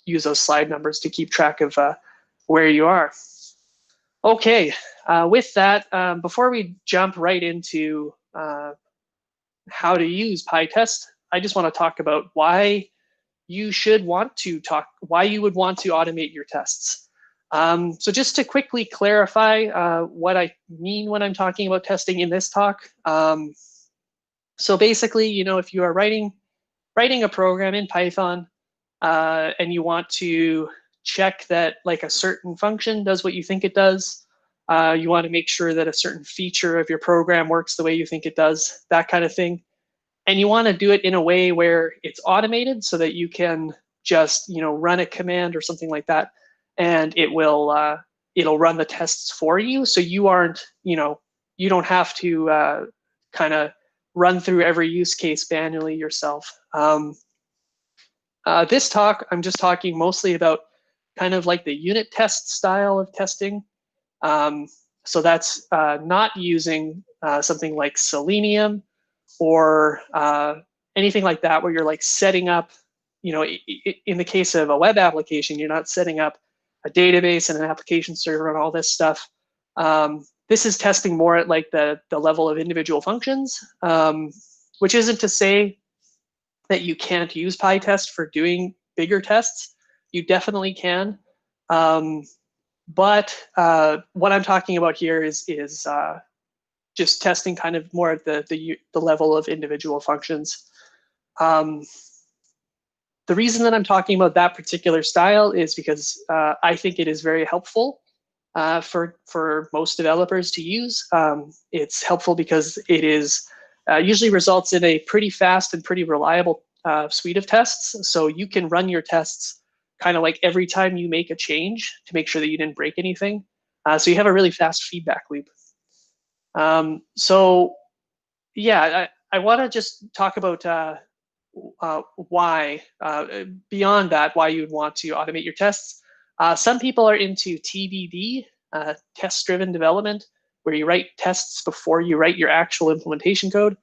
use those slide numbers to keep track of where you are. Okay, with that, before we jump right into how to use PyTest, I just want to talk about why you would want to automate your tests. So just to quickly clarify what I mean when I'm talking about testing in this talk. So basically, if you are writing a program in Python and you want to check that like a certain function does what you think it does, you want to make sure that a certain feature of your program works the way you think it does, that kind of thing. And you want to do it in a way where it's automated so that you can just run a command or something like that, and it'll run the tests for you. So you aren't, you don't have to kind of run through every use case manually yourself. This talk, I'm just talking mostly about kind of like the unit test style of testing. So that's not using something like Selenium or anything like that, where you're like setting up, you know, in the case of a web application, you're not setting up a database and an application server and all this stuff. This is testing more at like the level of individual functions, which isn't to say that you can't use PyTest for doing bigger tests. You definitely can. But what I'm talking about here is just testing kind of more at the level of individual functions. The reason that I'm talking about that particular style is because I think it is very helpful for most developers to use. It's helpful because it is usually results in a pretty fast and pretty reliable suite of tests. So you can run your tests kind of like every time you make a change to make sure that you didn't break anything. So you have a really fast feedback loop. So yeah, I want to just talk about why, beyond that, why you'd want to automate your tests. Some people are into TDD, test-driven development, where you write tests before you write your actual implementation code.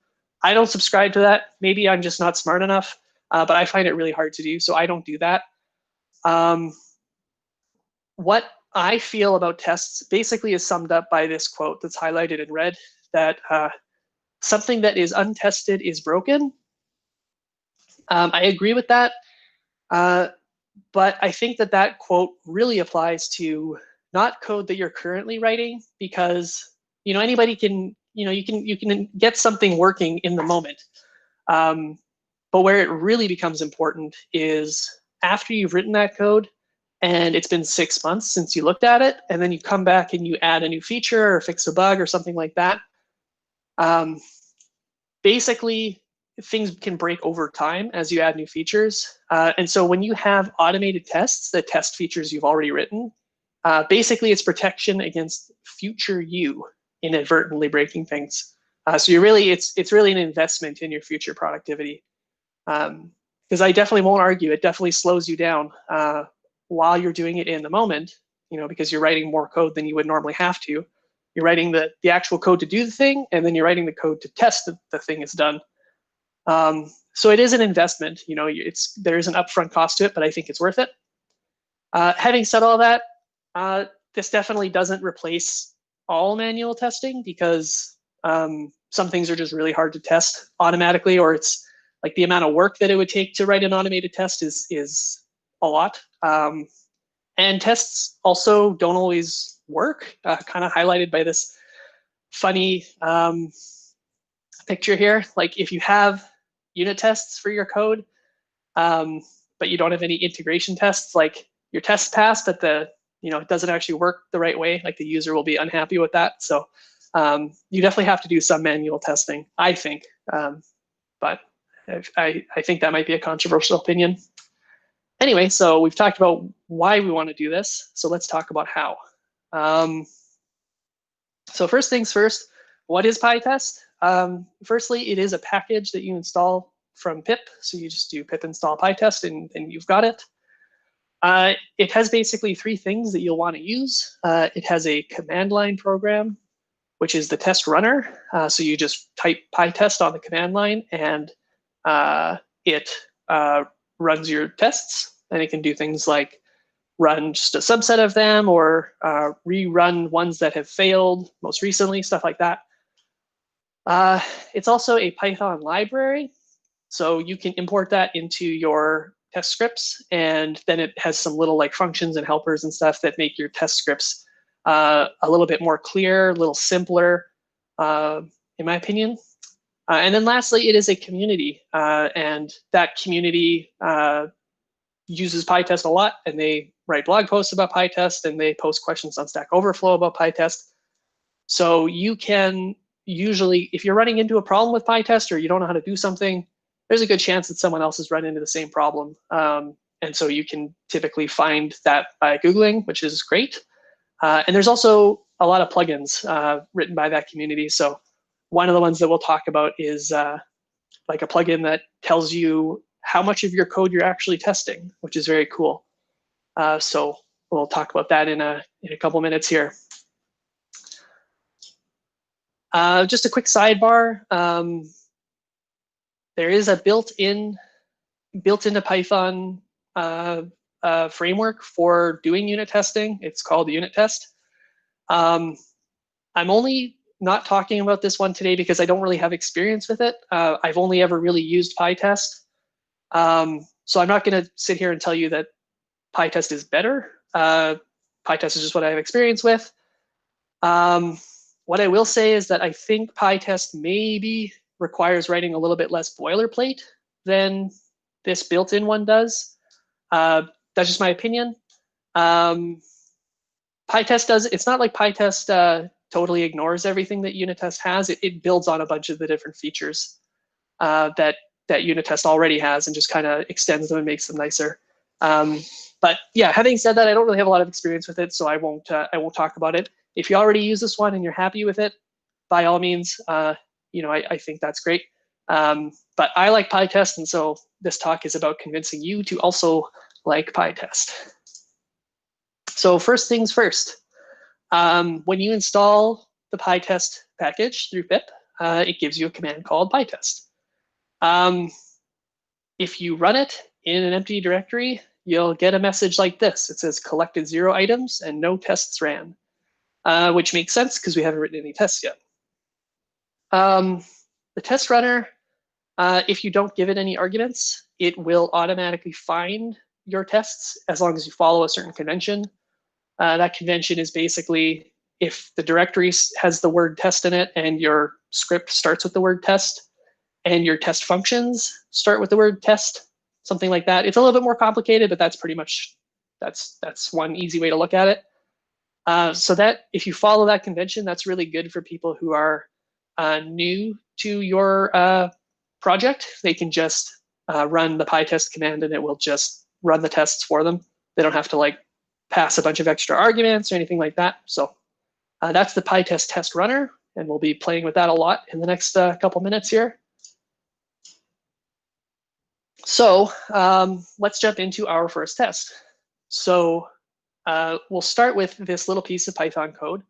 I don't subscribe to that. Maybe I'm just not smart enough, but I find it really hard to do, so I don't do that. What I feel about tests basically is summed up by this quote that's highlighted in red, that something that is untested is broken. I agree with that, but I think that that quote really applies to not code that you're currently writing, because anybody can you can get something working in the moment, but where it really becomes important is after you've written that code and it's been 6 months since you looked at it, and then you come back and you add a new feature or fix a bug or something like that. Basically, things can break over time as you add new features. And so when you have automated tests that test features you've already written, basically it's protection against future you inadvertently breaking things. So it's really an investment in your future productivity. Because I definitely won't argue, it definitely slows you down while you're doing it in the moment, because you're writing more code than you would normally have to. You're writing the actual code to do the thing, and then you're writing the code to test that the thing is done. So it is an investment. There is an upfront cost to it, but I think it's worth it. Having said all that, this definitely doesn't replace all manual testing, because some things are just really hard to test automatically, or it's like the amount of work that it would take to write an automated test is a lot. And tests also don't always work, kind of highlighted by this funny picture here. Like if you have unit tests for your code, but you don't have any integration tests, like your tests pass, but it doesn't actually work the right way, like the user will be unhappy with that. So you definitely have to do some manual testing, I think. But I think that might be a controversial opinion. Anyway, so we've talked about why we want to do this. So let's talk about how. So first things first, what is PyTest? Firstly, it is a package that you install from pip. So you just do pip install PyTest and you've got it. It has basically three things that you'll want to use. It has a command line program, which is the test runner. So you just type PyTest on the command line, and it runs your tests. And it can do things like run just a subset of them, or rerun ones that have failed most recently, stuff like that. It's also a Python library. So you can import that into your test scripts, and then it has some little like functions and helpers and stuff that make your test scripts a little bit more clear, a little simpler, in my opinion. And then lastly, it is a community, and that community uses PyTest a lot, and they write blog posts about PyTest, and they post questions on Stack Overflow about PyTest. So you can usually, if you're running into a problem with PyTest or you don't know how to do something, there's a good chance that someone else has run into the same problem. And so you can typically find that by Googling, which is great. And there's also a lot of plugins written by that community. So one of the ones that we'll talk about is like a plugin that tells you how much of your code you're actually testing, which is very cool. So we'll talk about that in a couple minutes here. Just a quick sidebar. There is a built-into Python framework for doing unit testing. It's called unit test. I'm only not talking about this one today because I don't really have experience with it. I've only ever really used PyTest. So I'm not going to sit here and tell you that PyTest is better. PyTest is just what I have experience with. What I will say is that I think PyTest maybe requires writing a little bit less boilerplate than this built-in one does. That's just my opinion. PyTest does, it's not like PyTest totally ignores everything that unit test has. It builds on a bunch of the different features that unit test already has and just kind of extends them and makes them nicer. But yeah, having said that, I don't really have a lot of experience with it, so I won't talk about it. If you already use this one and you're happy with it, by all means, I think that's great. But I like PyTest, and so this talk is about convincing you to also like PyTest. So first things first, when you install the PyTest package through pip, it gives you a command called PyTest. If you run it in an empty directory, you'll get a message like this. It says collected 0 items and no tests ran, which makes sense because we haven't written any tests yet. The test runner, if you don't give it any arguments, it will automatically find your tests as long as you follow a certain convention. That convention is basically if the directory has the word test in it and your script starts with the word test and your test functions start with the word test, something like that. It's a little bit more complicated, but that's pretty much, that's one easy way to look at it. So that if you follow that convention, that's really good for people who are new to your project. They can just run the PyTest command and it will just run the tests for them. They don't have to like pass a bunch of extra arguments or anything like that. So that's the PyTest test runner, and we'll be playing with that a lot in the next couple minutes here. So let's jump into our first test. So we'll start with this little piece of Python code,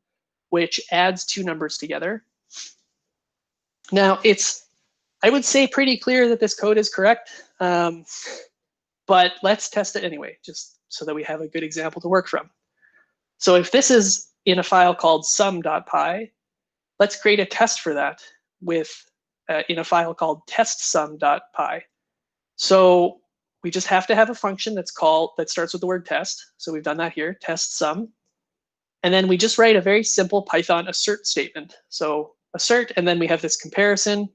which adds 2 numbers together. Now it's, I would say, pretty clear that this code is correct, but let's test it anyway, just so that we have a good example to work from. So if this is in a file called sum.py, let's create a test for that with in a file called testsum.py. So we just have to have a function that starts with the word test. So we've done that here, test sum. And then we just write a very simple Python assert statement. So assert, and then we have this comparison.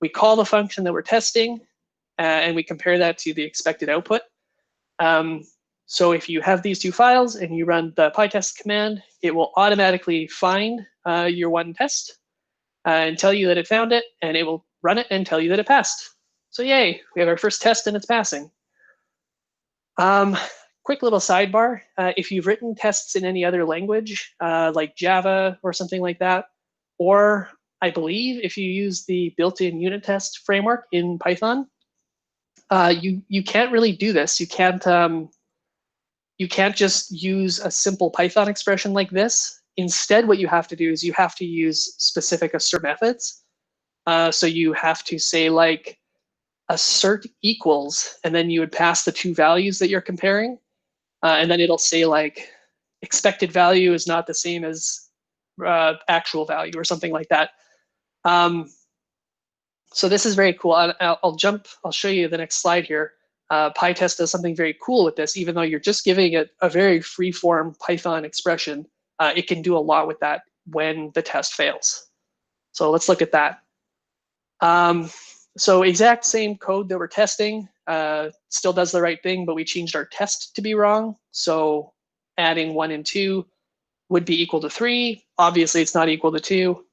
We call the function that we're testing, and we compare that to the expected output. So if you have these 2 files and you run the PyTest command, it will automatically find your one test and tell you that it found it, and it will run it and tell you that it passed. So yay, we have our first test and it's passing. Quick little sidebar, if you've written tests in any other language, like Java or something like that, or I believe if you use the built-in unit test framework in Python, you can't really do this. You can't just use a simple Python expression like this. Instead, what you have to do is you have to use specific assert methods. So you have to say like assert equals, and then you would pass the 2 values that you're comparing. And then it'll say like expected value is not the same as actual value or something like that. So this is very cool. I'll show you the next slide here. PyTest does something very cool with this. Even though you're just giving it a very free-form Python expression, it can do a lot with that when the test fails. So let's look at that. So exact same code that we're testing still does the right thing, but we changed our test to be wrong. So adding 1 and 2 would be equal to 3. Obviously, it's not equal to 2.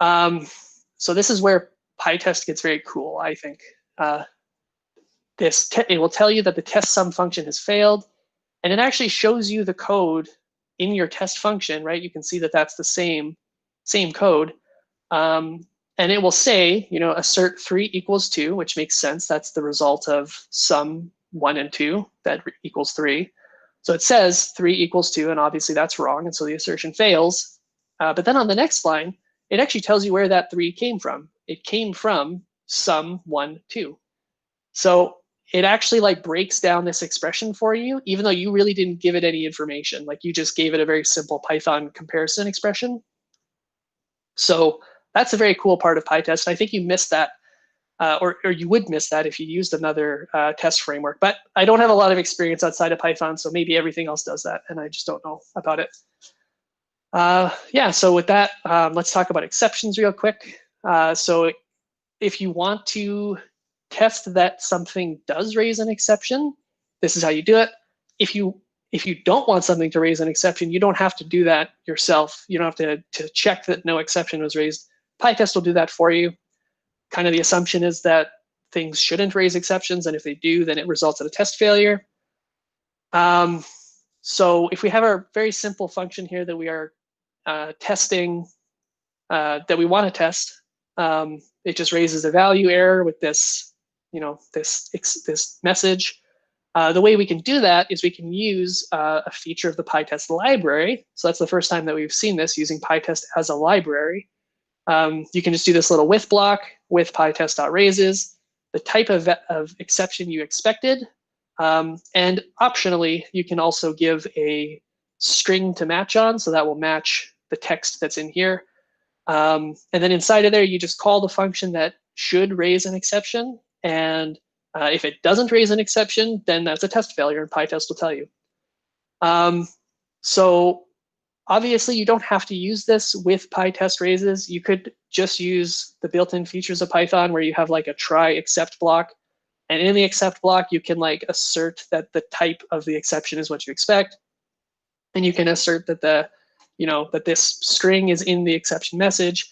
So this is where PyTest gets very cool, I think. It will tell you that the test sum function has failed, and it actually shows you the code in your test function, right? You can see that that's the same code. And it will say, assert 3 equals 2, which makes sense. That's the result of sum 1 and 2 that equals 3. So it says 3 equals 2, and obviously that's wrong, and so the assertion fails. But then on the next line, it actually tells you where that 3 came from. It came from sum 1, 2. So it actually like breaks down this expression for you, even though you really didn't give it any information. Like you just gave it a very simple Python comparison expression. So that's a very cool part of PyTest. I think you missed that, or you would miss that if you used another test framework. But I don't have a lot of experience outside of Python, so maybe everything else does that, and I just don't know about it. Yeah, so with that, let's talk about exceptions real quick. So if you want to test that something does raise an exception, this is how you do it. If you don't want something to raise an exception, you don't have to do that yourself. You don't have to check that no exception was raised. PyTest will do that for you. Kind of the assumption is that things shouldn't raise exceptions, and if they do, then it results in a test failure. So if we have our very simple function here that we are testing, that we want to test, it just raises a value error with this, this message. The way we can do that is we can use a feature of the PyTest library. So that's the first time that we've seen this, using PyTest as a library. You can just do this little with block with pytest.raises, the type of exception you expected, and optionally, you can also give a string to match on, so that will match the text that's in here. And then inside of there, you just call the function that should raise an exception, and if it doesn't raise an exception, then that's a test failure, and PyTest will tell you. So obviously, you don't have to use this with PyTest raises. You could just use the built-in features of Python where you have like a try except block. And in the except block, you can like assert that the type of the exception is what you expect. And you can assert that that this string is in the exception message,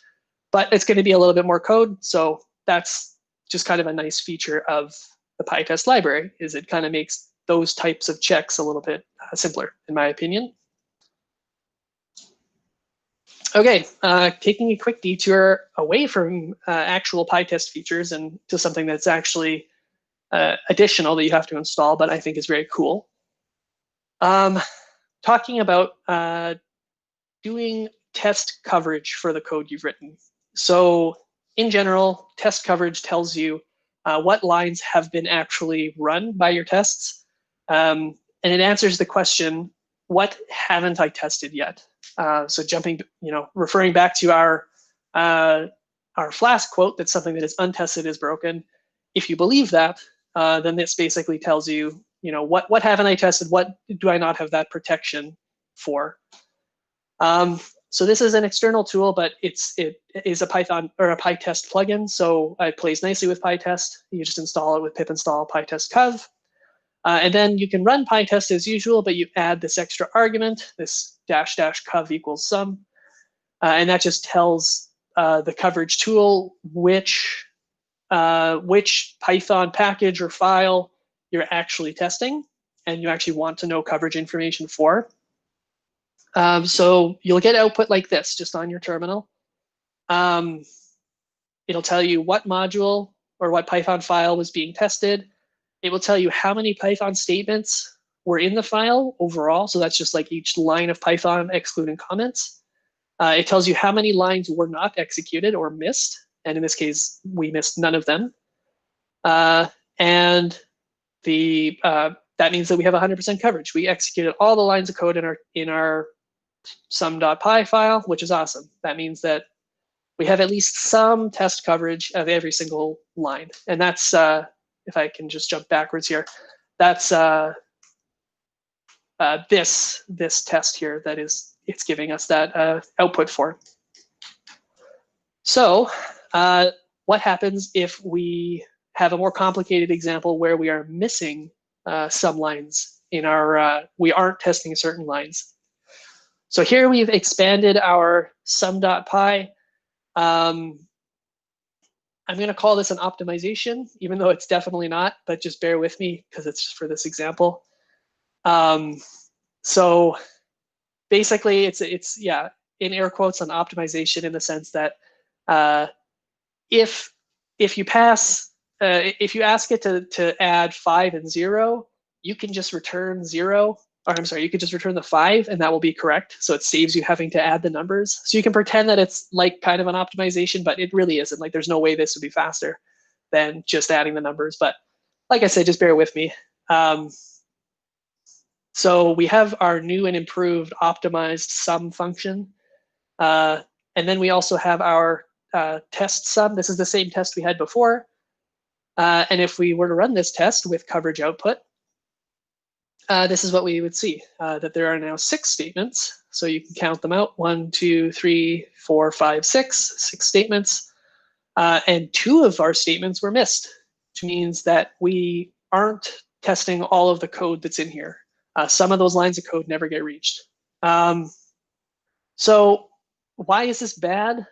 but it's going to be a little bit more code. So that's just kind of a nice feature of the PyTest library, is it kind of makes those types of checks a little bit simpler, in my opinion. Okay, taking a quick detour away from actual PyTest features and to something that's actually additional that you have to install, but I think is very cool. Talking about doing test coverage for the code you've written. So in general, test coverage tells you what lines have been actually run by your tests. And it answers the question, what haven't I tested yet? So referring back to our Flask quote, that something that is untested is broken. If you believe that, then this basically tells you, what haven't I tested? What do I not have that protection for? So this is an external tool, but it is a Python or a PyTest plugin. So it plays nicely with PyTest. You just install it with pip install pytest QUBE. And then you can run PyTest as usual, but you add this extra argument, this --QUBE equals sum. And that just tells the coverage tool which Python package or file you're actually testing, and you actually want to know coverage information for. So you'll get output like this, just on your terminal. It'll tell you what module or what Python file was being tested. It will tell you how many Python statements were in the file overall. So that's just like each line of Python excluding comments. It tells you how many lines were not executed or missed. And in this case, we missed none of them. And that means that we have 100% coverage. We executed all the lines of code in our sum.py file, which is awesome. That means that we have at least some test coverage of every single line. And that's, if I can just jump backwards here, that's this test here that it's giving us that output for. So what happens if we have a more complicated example where we are missing some lines in our, we aren't testing certain lines? So here we've expanded our sum.py. I'm going to call this an optimization, even though it's definitely not, but just bear with me because it's just for this example. So basically, it's yeah, in air quotes, an optimization in the sense that if you pass, if you ask it to add 5 and 0, you can just return 0 or I'm sorry, you could just return the 5 and that will be correct. So it saves you having to add the numbers. So you can pretend that it's like kind of an optimization, but it really isn't. Like there's no way this would be faster than just adding the numbers. But like I said, just bear with me. So we have our new and improved optimized sum function. And then we also have our test sum. This is the same test we had before. And if we were to run this test with coverage output, this is what we would see, that there are now 6 statements. So you can count them out, 1, 2, 3, 4, 5, 6 statements. And 2 of our statements were missed, which means that we aren't testing all of the code that's in here. Some of those lines of code never get reached. So why is this bad?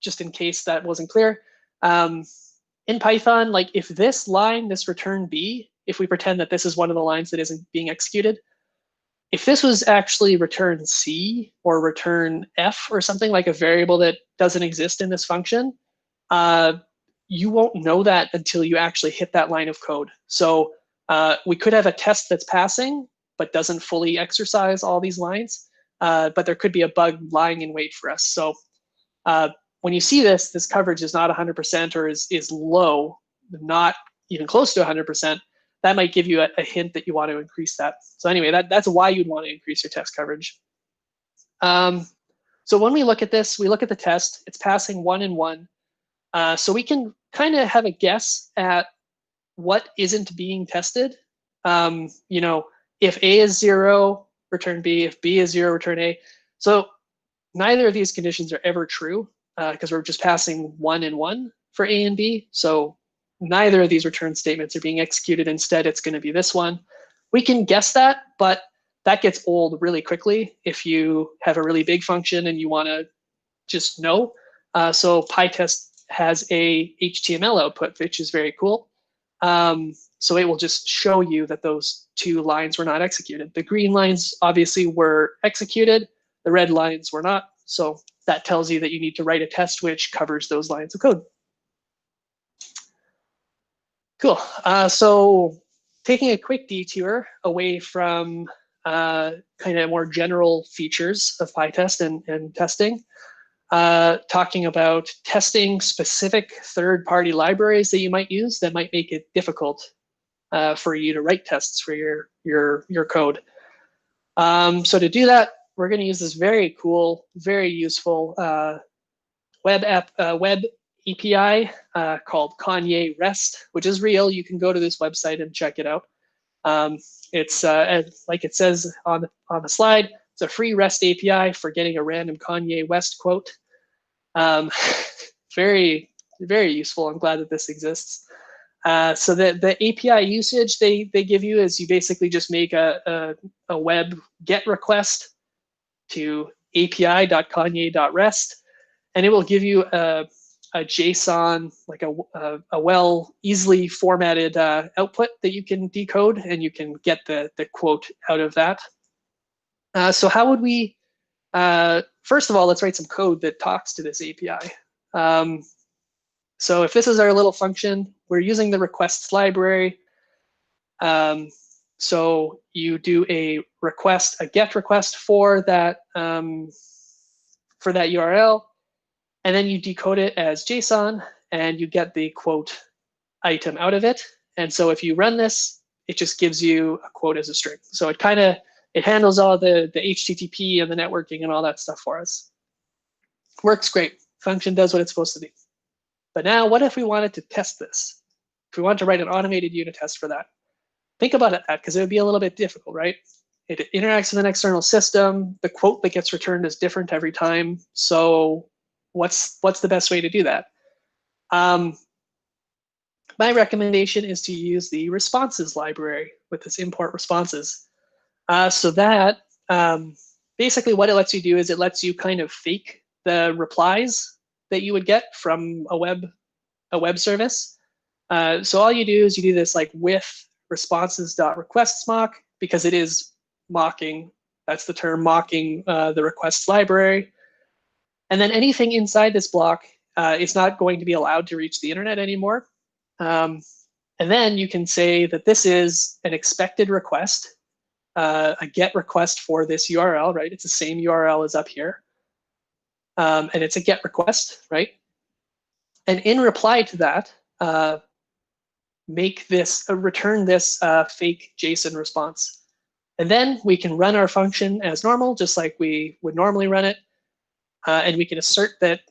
Just in case that wasn't clear. In Python, like if this line, this return B, if we pretend that this is one of the lines that isn't being executed, if this was actually return C or return F or something like a variable that doesn't exist in this function, you won't know that until you actually hit that line of code. So we could have a test that's passing, but doesn't fully exercise all these lines, but there could be a bug lying in wait for us. So when you see this coverage is not 100% or is low, not even close to 100%, that might give you a hint that you want to increase that. So anyway, that's why you'd want to increase your test coverage. So when we look at this, we look at the test, it's passing 1 and 1. So we can kind of have a guess at what isn't being tested. You know, if A is 0, return B. If B is 0, return A. So neither of these conditions are ever true because we're just passing 1 and 1 for A and B. So neither of these return statements are being executed. Instead, it's going to be this one. We can guess that, but that gets old really quickly if you have a really big function and you want to just know. So PyTest has a HTML output, which is very cool. So it will just show you that those 2 lines were not executed. The green lines obviously were executed. The red lines were not. So that tells you that you need to write a test which covers those lines of code. Cool. So taking a quick detour away from kind of more general features of PyTest and testing, talking about testing specific third-party libraries that you might use that might make it difficult for you to write tests for your code. So to do that, we're going to use this very cool, very useful web API called Kanye REST, which is real. You can go to this website and check it out. It's like it says on the slide, it's a free REST API for getting a random Kanye West quote. Very, very useful. I'm glad that this exists. So the API usage they give you is you basically just make a web GET request to api.kanye.rest, and it will give you a JSON, like a well easily formatted output that you can decode, and you can get the quote out of that. So how would we, first of all, let's write some code that talks to this API. So if this is our little function, we're using the requests library. So you do a request, a GET request for that URL, and then you decode it as JSON, and you get the quote item out of it. And so if you run this, it just gives you a quote as a string. So it handles all the HTTP and the networking and all that stuff for us. Works great. Function does what it's supposed to do. But now, what if we wanted to test this? If we wanted to write an automated unit test for that? Think about it, because it would be a little bit difficult, right? It interacts with an external system. The quote that gets returned is different every time. So what's the best way to do that? My recommendation is to use the responses library with this import responses. So that basically what it lets you do is it lets you kind of fake the replies that you would get from a web service. So all you do is you do this like with responses.requests mock, because it is mocking, that's the term, mocking the requests library. And then anything inside this block is not going to be allowed to reach the internet anymore. And then you can say that this is an expected request a GET request for this URL, right? It's the same URL as up here. And it's a GET request, right? And in reply to that, return this fake JSON response. And then we can run our function as normal, just like we would normally run it. And we can assert that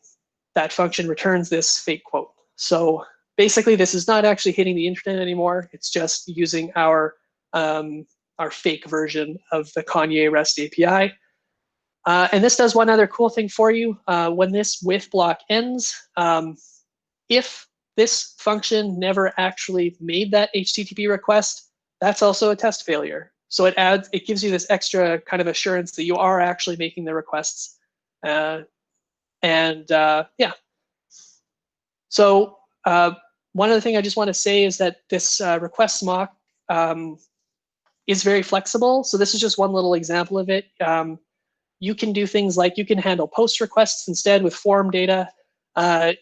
that function returns this fake quote. So basically, this is not actually hitting the internet anymore. It's just using our fake version of the Kanye REST API. And this does one other cool thing for you. When this with block ends, if this function never actually made that HTTP request, that's also a test failure. So it gives you this extra kind of assurance that you are actually making the requests. Yeah. So one other thing I just want to say is that this request mock is very flexible. So this is just one little example of it. You can do things like you can handle post requests instead with form data.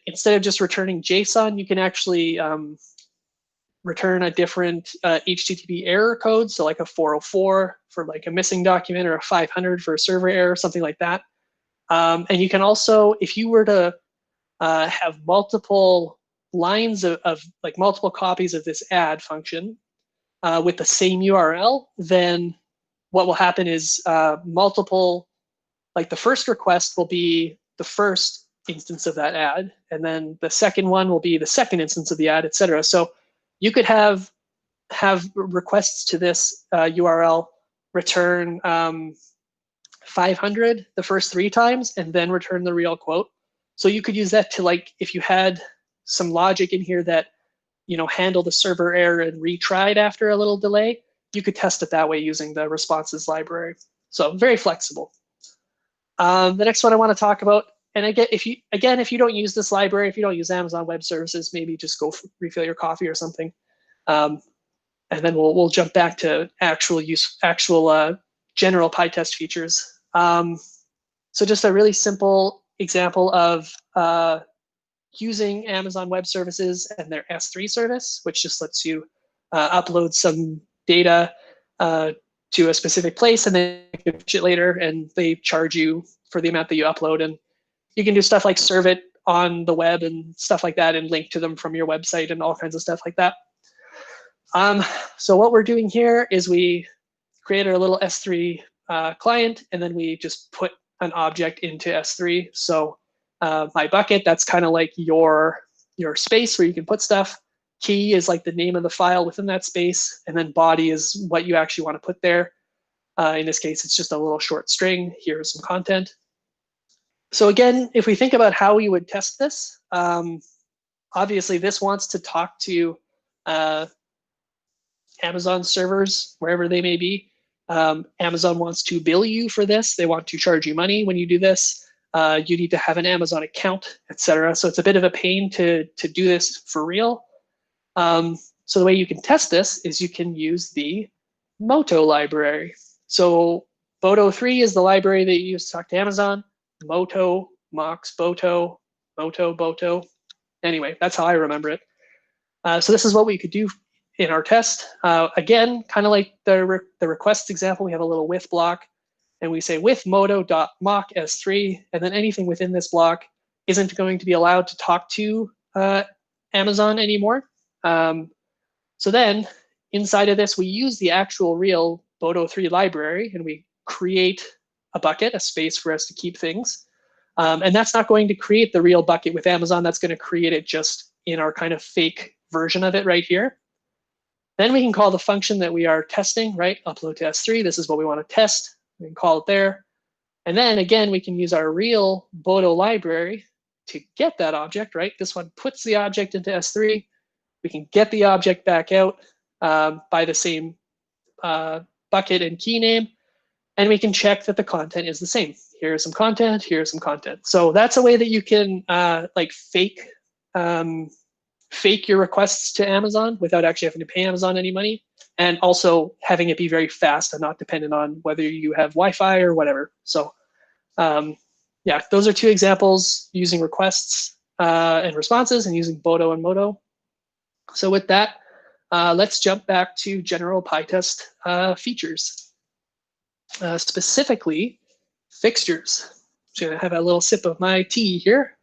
Instead of just returning JSON, you can actually return a different HTTP error code. So like a 404 for like a missing document, or a 500 for a server error, something like that. And you can also, if you were to have multiple lines of like multiple copies of this add function with the same URL, then what will happen is multiple, like the first request will be the first instance of that add, and then the second one will be the second instance of the add, etc. So you could have requests to this URL return 500 the first 3 times and then return the real quote. So you could use that to, like, if you had some logic in here that, you know, handle the server error and retried after a little delay, you could test it that way using the responses library. So very flexible. The next one I want to talk about, and again, if you don't use this library, if you don't use Amazon Web Services, maybe just go refill your coffee or something, and then we'll jump back to actual general PyTest features. So just a really simple example of using Amazon Web Services and their S3 service, which just lets you upload some data to a specific place, and then you can fetch it later, and they charge you for the amount that you upload. And you can do stuff like serve it on the web and stuff like that, and link to them from your website and all kinds of stuff like that. So what we're doing here is we create our little S3 client, and then we just put an object into S3. So my bucket, that's kind of like your space where you can put stuff. Key is like the name of the file within that space, and then body is what you actually want to put there. In this case, it's just a little short string. Here's some content. So again, if we think about how we would test this, obviously this wants to talk to Amazon servers, wherever they may be. Amazon wants to bill you for this. They want to charge you money when you do this. You need to have an Amazon account, etc. So it's a bit of a pain to do this for real. So the way you can test this is you can use the Moto library. So Boto3 is the library that you use to talk to Amazon. Moto, Mox, Boto, Moto, Boto. Anyway, that's how I remember it. So this is what we could do in our test. Again, kind of like the requests example, we have a little with block, and we say with moto.mock s3, and then anything within this block isn't going to be allowed to talk to Amazon anymore. So then inside of this, we use the actual real Boto3 library, and we create a bucket, a space for us to keep things. And that's not going to create the real bucket with Amazon. That's going to create it just in our kind of fake version of it right here. Then we can call the function that we are testing, right? Upload to S3. This is what we want to test. We can call it there. And then again, we can use our real Boto library to get that object, right? This one puts the object into S3. We can get the object back out by the same bucket and key name. And we can check that the content is the same. Here's some content, here's some content. So that's a way that you can like fake your requests to Amazon without actually having to pay Amazon any money, and also having it be very fast and not dependent on whether you have Wi-Fi or whatever. So yeah, those are 2 examples using requests and responses, and using Boto and Moto. So with that, let's jump back to general PyTest features. specifically fixtures. I'm going to have a little sip of my tea here.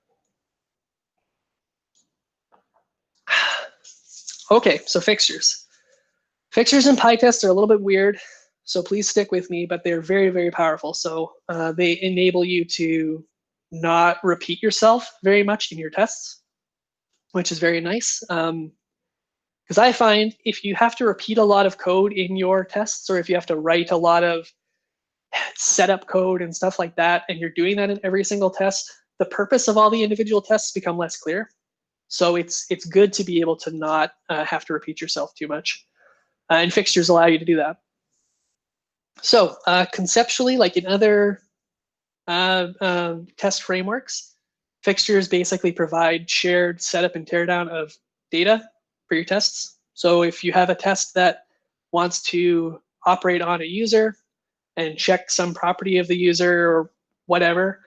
Okay, so fixtures. Fixtures in PyTest are a little bit weird, so please stick with me, but they're very, very powerful. So they enable you to not repeat yourself very much in your tests, which is very nice. Because I find if you have to repeat a lot of code in your tests, or if you have to write a lot of setup code and stuff like that, and you're doing that in every single test, the purpose of all the individual tests become less clear. So it's good to be able to not have to repeat yourself too much. And fixtures allow you to do that. So conceptually, like in other test frameworks, fixtures basically provide shared setup and teardown of data for your tests. So if you have a test that wants to operate on a user and check some property of the user or whatever,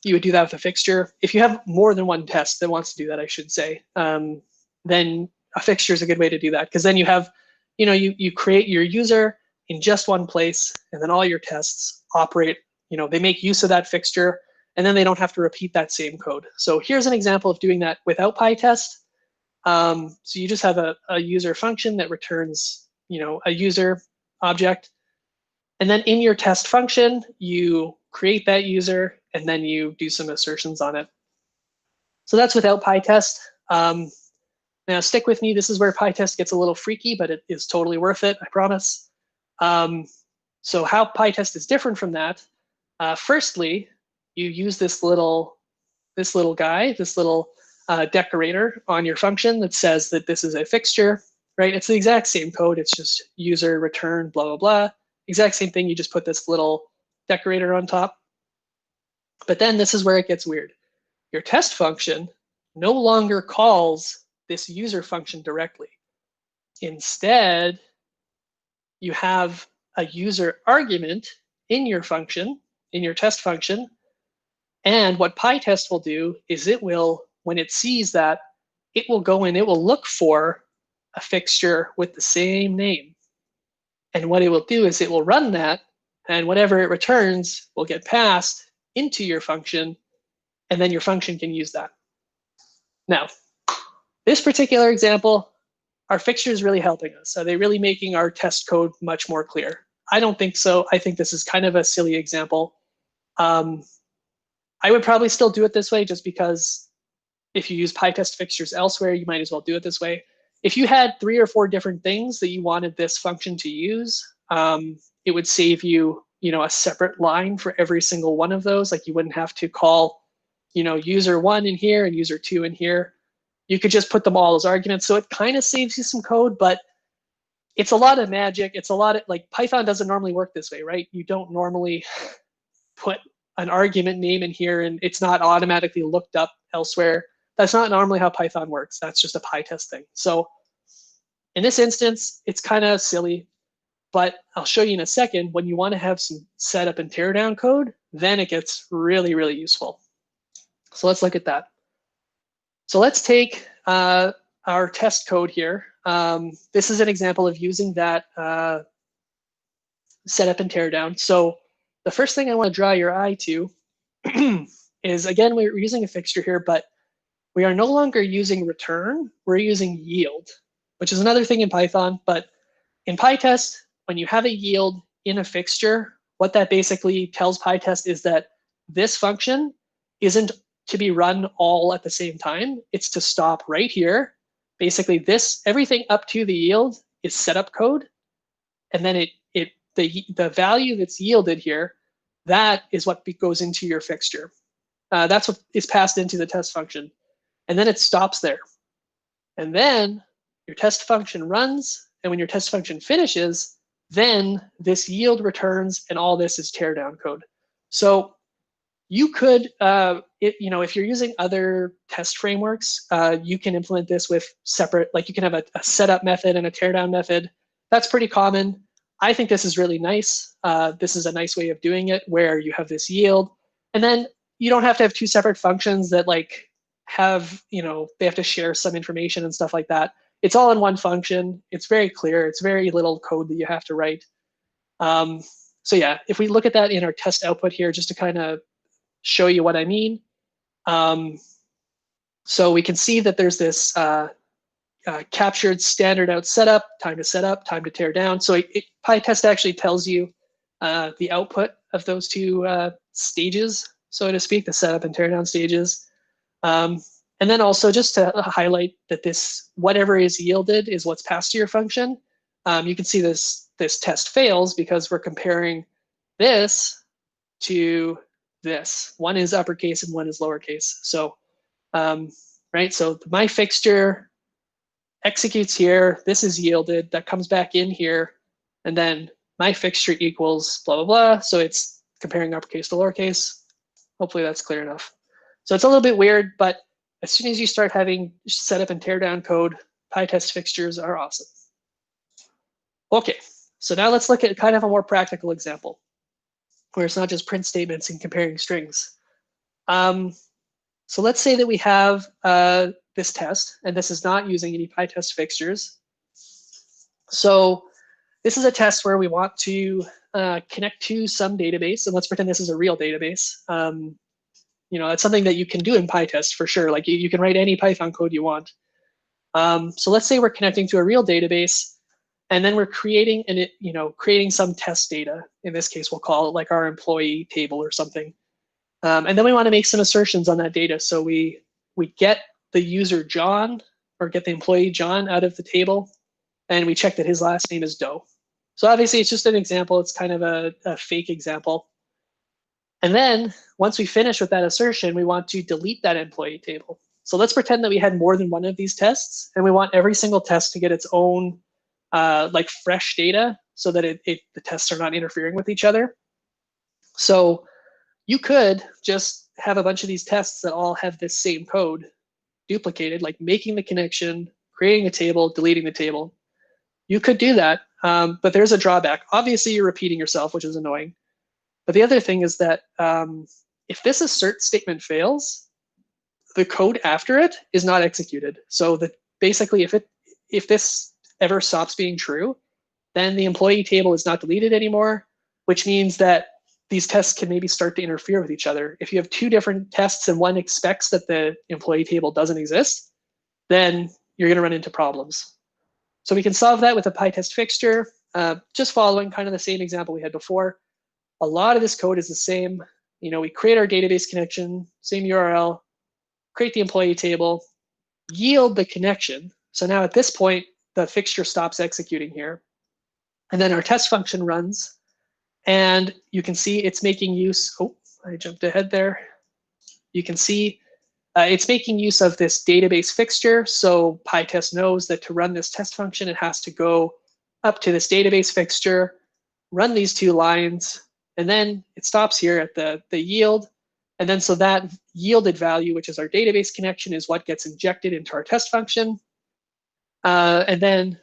you would do that with a fixture. If you have more than one test that wants to do that, I should say, then a fixture is a good way to do that, because then you have, you create your user in just one place, and then all your tests operate, they make use of that fixture, and then they don't have to repeat that same code. So here's an example of doing that without PyTest. So you just have a user function that returns, a user object. And then in your test function, you create that user, and then you do some assertions on it. So that's without PyTest. Now stick with me. This is where PyTest gets a little freaky, but it is totally worth it, I promise. So how PyTest is different from that, firstly, you use this little guy, this little decorator on your function that says that this is a fixture, right? It's the exact same code. It's just user return, blah, blah, blah. Exact same thing. You just put this little decorator on top. But then this is where it gets weird. Your test function no longer calls this user function directly. Instead, you have a user argument in your function, in your test function. And what PyTest will do is it will, when it sees that, it will go in, it will look for a fixture with the same name. And what it will do is it will run that, and whatever it returns will get passed into your function, and then your function can use that. Now, this particular example, are fixtures really helping us? Are they really making our test code much more clear? I don't think so. I think this is kind of a silly example. I would probably still do it this way, just because if you use PyTest fixtures elsewhere, you might as well do it this way. If you had 3 or 4 different things that you wanted this function to use, it would save you, a separate line for every single one of those. Like you wouldn't have to call, user 1 in here and user 2 in here. You could just put them all as arguments. So it kind of saves you some code, but it's a lot of magic. It's a lot of, like, Python doesn't normally work this way, right? You don't normally put an argument name in here and it's not automatically looked up elsewhere. That's not normally how Python works. That's just a PyTest thing. So in this instance, it's kind of silly, but I'll show you in a second. When you want to have some setup and teardown code, then it gets really, really useful. So let's look at that. So let's take our test code here. This is an example of using that setup and teardown. So the first thing I want to draw your eye to is, again, we're using a fixture here, but we are no longer using return, we're using yield, which is another thing in Python. But in PyTest, when you have a yield in a fixture, what that basically tells PyTest is that this function isn't to be run all at the same time. It's to stop right here. Basically, everything up to the yield is setup code, and then the value that's yielded here, that is what goes into your fixture. That's what is passed into the test function. And then it stops there. And then your test function runs, and when your test function finishes, then this yield returns, and all this is teardown code. So you could, if you're using other test frameworks, you can implement this with separate, like you can have a setup method and a teardown method. That's pretty common. I think this is really nice. This is a nice way of doing it, where you have this yield, and then you don't have to have 2 separate functions that have, they have to share some information and stuff like that. It's all in one function. It's very clear. It's very little code that you have to write. So yeah, if we look at that in our test output here, just to kind of show you what I mean. So we can see that there's this captured standard out setup, time to set up, time to tear down. So PyTest actually tells you the output of those two stages, so to speak, the setup and tear down stages. And then also just to highlight that this, whatever is yielded is what's passed to your function. You can see this test fails because we're comparing this to this. One is uppercase and one is lowercase. So, right, so my fixture executes here, this is yielded, that comes back in here, and then my fixture equals blah, blah, blah. So it's comparing uppercase to lowercase. Hopefully that's clear enough. So it's a little bit weird, but as soon as you start having setup and tear down code, PyTest fixtures are awesome. Okay, so now let's look at kind of a more practical example where it's not just print statements and comparing strings. So let's say that we have this test, and this is not using any PyTest fixtures. So this is a test where we want to connect to some database, and let's pretend this is a real database. You know, it's something that you can do in PyTest for sure. Like you can write any Python code you want. So let's say we're connecting to a real database, and then we're creating creating some test data. In this case, we'll call it like our employee table or something. And then we want to make some assertions on that data. So we get the user John, or get the employee John out of the table, and we check that his last name is Doe. So obviously it's just an example. It's kind of a fake example. And then once we finish with that assertion, we want to delete that employee table. So let's pretend that we had more than one of these tests, and we want every single test to get its own like fresh data so that the tests are not interfering with each other. So you could just have a bunch of these tests that all have this same code duplicated, like making the connection, creating a table, deleting the table. You could do that, but there's a drawback. Obviously, you're repeating yourself, which is annoying. But the other thing is that if this assert statement fails, the code after it is not executed. So that basically, if this ever stops being true, then the employee table is not deleted anymore, which means that these tests can maybe start to interfere with each other. If you have two different tests and one expects that the employee table doesn't exist, then you're going to run into problems. So we can solve that with a PyTest fixture, just following kind of the same example we had before. A lot of this code is the same. You know, we create our database connection, same URL, create the employee table, yield the connection. So now at this point, the fixture stops executing here. And then our test function runs. And you can see it's making use, oh, I jumped ahead there. You can see it's making use of this database fixture. So PyTest knows that to run this test function, it has to go up to this database fixture, run these two lines, and then it stops here at the yield. And then so that yielded value, which is our database connection, is what gets injected into our test function. And then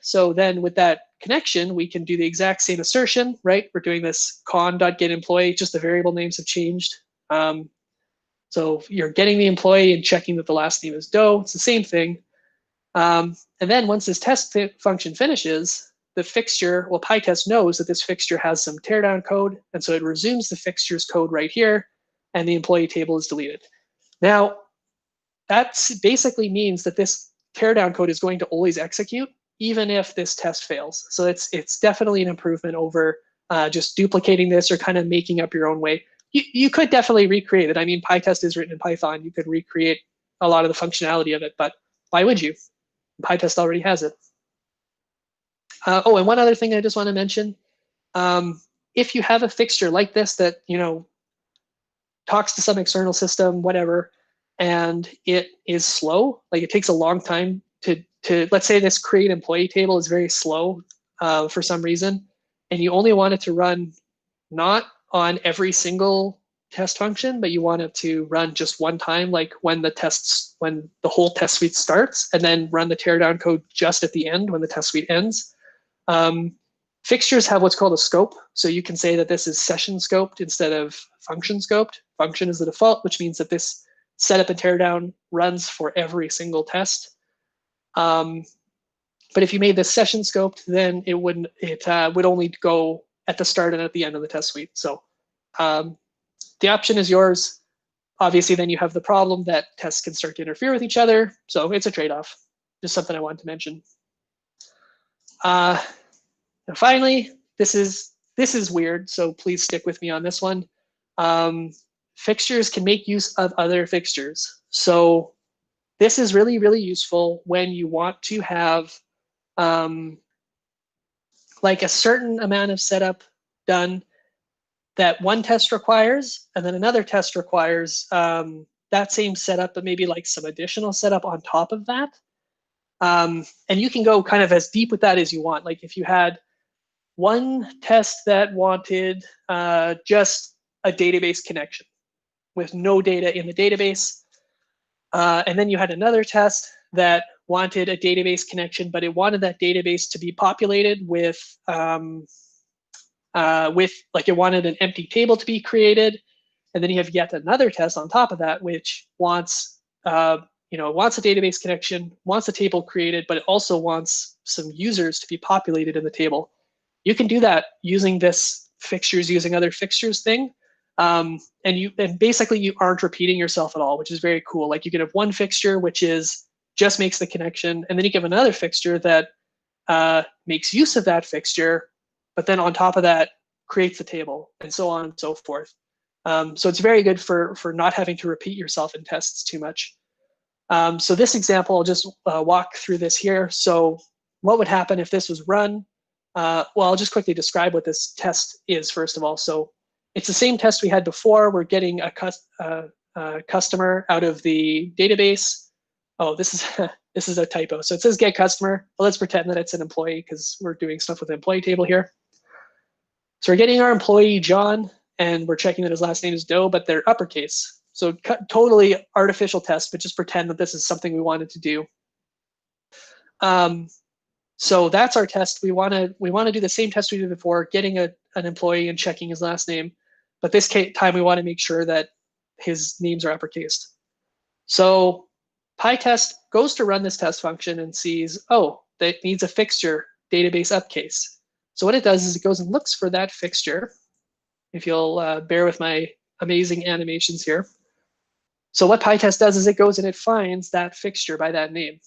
with that connection, we can do the exact same assertion, right? We're doing this con.getEmployee, just the variable names have changed. So you're getting the employee and checking that the last name is Doe. It's the same thing. And then once this test function finishes, the fixture, well, PyTest knows that this fixture has some teardown code, and so it resumes the fixture's code right here, and the employee table is deleted. Now, that basically means that this teardown code is going to always execute, even if this test fails. So it's definitely an improvement over just duplicating this or kind of making up your own way. You could definitely recreate it. I mean, PyTest is written in Python. You could recreate a lot of the functionality of it, but why would you? PyTest already has it. Oh, and one other thing I just want to mention, if you have a fixture like this that, you know, talks to some external system, whatever, and it is slow, like it takes a long time to let's say this create employee table is very slow for some reason, and you only want it to run not on every single test function, but you want it to run just one time, like when the whole test suite starts, and then run the teardown code just at the end when the test suite ends. Fixtures have what's called a scope. So you can say that this is session scoped instead of function scoped. Function is the default, which means that this setup and teardown runs for every single test. But if you made this session scoped, then it would only go at the start and at the end of the test suite. So the option is yours. Obviously, then you have the problem that tests can start to interfere with each other. So it's a trade-off. Just something I wanted to mention. And finally, this is weird, so please stick with me on this one. Fixtures can make use of other fixtures. So this is really, really useful when you want to have like a certain amount of setup done that one test requires, and then another test requires that same setup, but maybe like some additional setup on top of that. And you can go kind of as deep with that as you want. Like if you had one test that wanted just a database connection with no data in the database, and then you had another test that wanted a database connection, but it wanted that database to be populated with like it wanted an empty table to be created, and then you have yet another test on top of that which wants wants a database connection, wants a table created, but it also wants some users to be populated in the table. You can do that using this fixtures using other fixtures thing, and basically you aren't repeating yourself at all, which is very cool. Like you can have one fixture which is just makes the connection, and then you can have another fixture that makes use of that fixture, but then on top of that creates the table, and so on and so forth. So it's very good for not having to repeat yourself in tests too much. So this example, I'll just walk through this here. So what would happen if this was run? Well, I'll just quickly describe what this test is first of all. So it's the same test we had before. We're getting a customer out of the database. Oh, this is a typo. So it says get customer, but let's pretend that it's an employee because we're doing stuff with the employee table here. So we're getting our employee John, and we're checking that his last name is Doe, but they're uppercase. So totally artificial test, but just pretend that this is something we wanted to do. So that's our test. We want to do the same test we did before, getting an employee and checking his last name, but this time we want to make sure that his names are uppercased. So PyTest goes to run this test function and sees, oh, that needs a fixture database upcase. So what it does is it goes and looks for that fixture. If you'll bear with my amazing animations here. So what PyTest does is it goes and it finds that fixture by that name.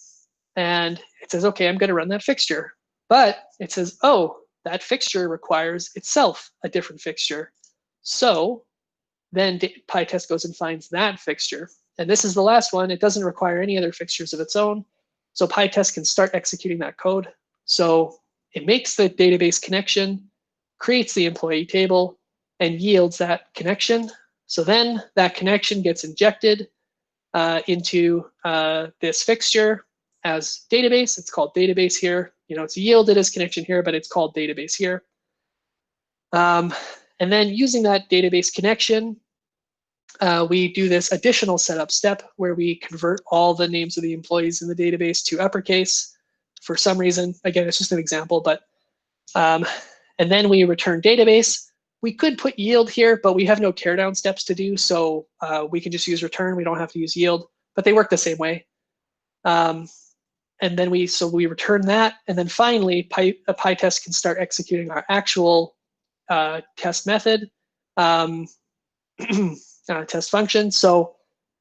And it says, okay, I'm going to run that fixture. But it says, oh, that fixture requires itself a different fixture. So then PyTest goes and finds that fixture. And this is the last one. It doesn't require any other fixtures of its own. So PyTest can start executing that code. So it makes the database connection, creates the employee table, and yields that connection. So then that connection gets injected into this fixture as database. It's called database here. It's yielded as connection here, but it's called database here. And then using that database connection, we do this additional setup step where we convert all the names of the employees in the database to uppercase for some reason. Again, it's just an example, but and then we return database. We could put yield here, but we have no teardown steps to do, so we can just use return. We don't have to use yield, but they work the same way. And then we return that, and then finally, PyTest can start executing our actual test method, test function. So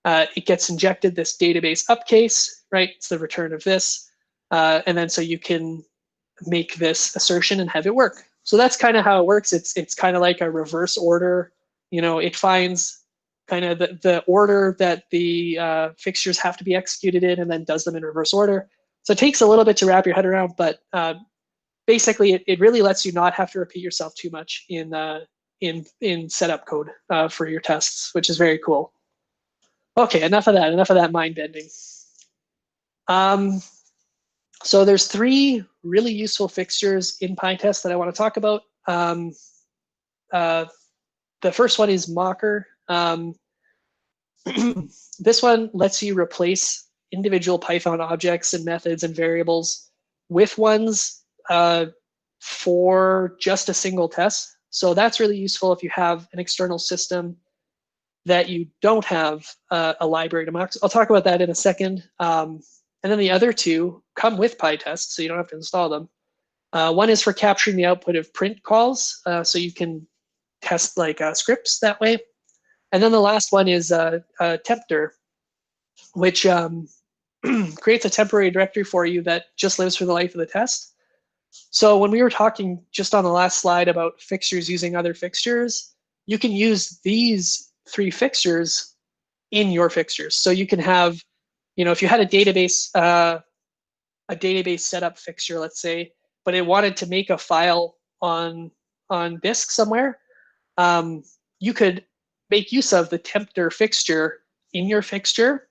it gets injected this database upcase, right? It's the return of this, and then so you can make this assertion and have it work. So that's kind of how it works. It's kind of like a reverse order. It finds kind of the order that the fixtures have to be executed in and then does them in reverse order. So it takes a little bit to wrap your head around, but basically it really lets you not have to repeat yourself too much in setup code for your tests, which is very cool. Okay, enough of that mind bending. So there's 3 really useful fixtures in PyTest that I want to talk about. The first one is Mocker. This one lets you replace individual Python objects and methods and variables with ones for just a single test. So that's really useful if you have an external system that you don't have a library to mock. I'll talk about that in a second. And then the other 2 come with PyTest, so you don't have to install them. One is for capturing the output of print calls, so you can test like scripts that way. And then the last one is tempter, which creates a temporary directory for you that just lives for the life of the test. So when we were talking just on the last slide about fixtures using other fixtures, you can use these 3 fixtures in your fixtures. So you can have, if you had a database setup fixture, let's say, but it wanted to make a file on disk somewhere, you could make use of the tempter fixture in your fixture,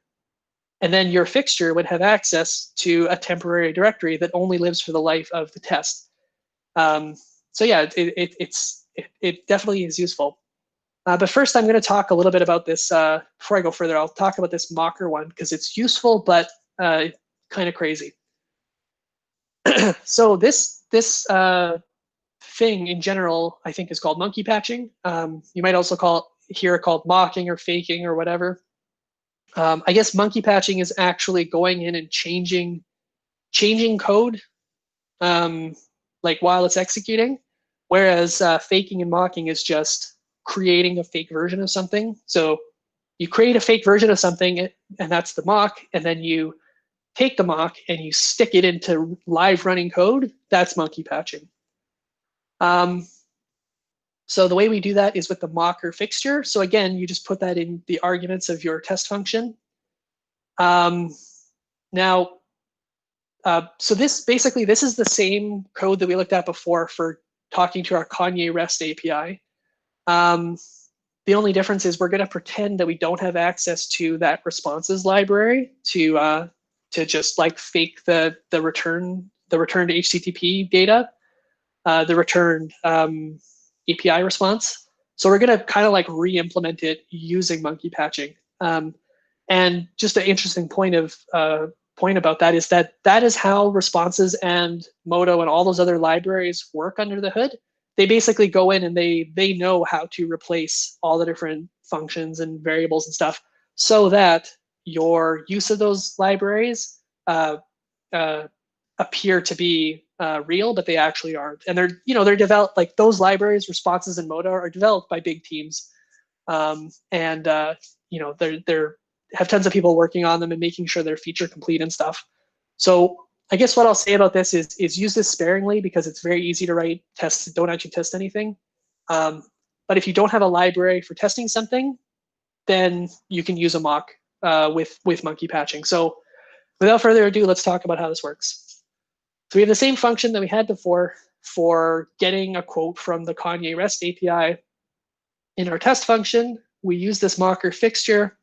and then your fixture would have access to a temporary directory that only lives for the life of the test. So yeah, it definitely is useful. But first, I'm going to talk a little bit about this. Before I go further, I'll talk about this mocker one because it's useful, but kind of crazy. So this thing in general, I think, is called monkey patching. You might also hear it called mocking or faking or whatever. I guess monkey patching is actually going in and changing code like while it's executing, whereas faking and mocking is just creating a fake version of something. So you create a fake version of something, and that's the mock, and then you take the mock and you stick it into live running code. That's monkey patching. So the way we do that is with the mocker fixture. So again, you just put that in the arguments of your test function. Now, so this is the same code that we looked at before for talking to our Kanye REST API. The only difference is we're going to pretend that we don't have access to that responses library to just like fake the returned HTTP data, the returned API response. So we're going to kind of like re-implement it using monkey patching. And just an interesting point about that is that is how responses and Modo and all those other libraries work under the hood. They basically go in and they know how to replace all the different functions and variables and stuff so that your use of those libraries appear to be real, but they actually aren't. And they're developed, like those libraries, responses and Modo, are developed by big teams, and they're have tons of people working on them and making sure they're feature complete and stuff. So I guess what I'll say about this is use this sparingly because it's very easy to write tests that don't actually test anything. But if you don't have a library for testing something, then you can use a mock with monkey patching. So without further ado, let's talk about how this works. So we have the same function that we had before for getting a quote from the Kanye REST API. In our test function, we use this mocker fixture.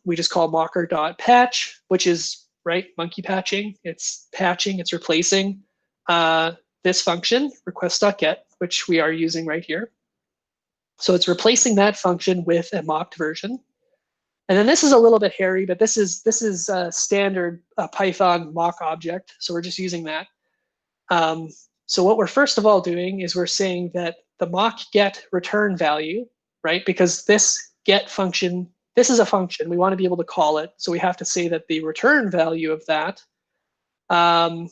We just call mocker.patch, which is monkey patching. It's patching, it's replacing this function, request.get, which we are using right here. So it's replacing that function with a mocked version. And then this is a little bit hairy, but this is a standard Python mock object. So we're just using that. So what we're first of all doing is we're saying that the mock get return value, because this get function, this is a function. We want to be able to call it. So we have to say that the return value of that, has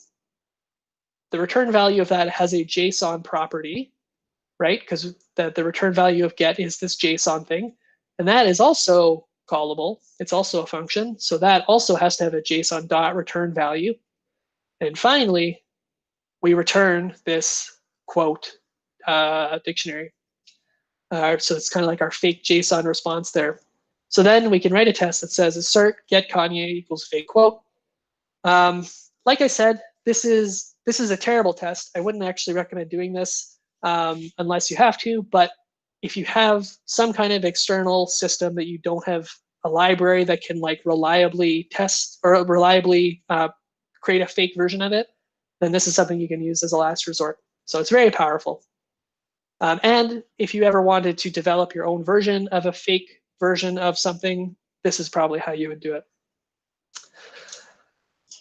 a JSON property, because the return value of get is this JSON thing. And that is also callable. It's also a function. So that also has to have a JSON dot return value. And finally, we return this quote dictionary. So it's kind of like our fake JSON response there. So then we can write a test that says assert get Kanye equals fake quote. Like I said, this is a terrible test. I wouldn't actually recommend doing this unless you have to. But if you have some kind of external system that you don't have a library that can reliably test or reliably create a fake version of it, then this is something you can use as a last resort. So it's very powerful. And if you ever wanted to develop your own version of a fake version of something, this is probably how you would do it.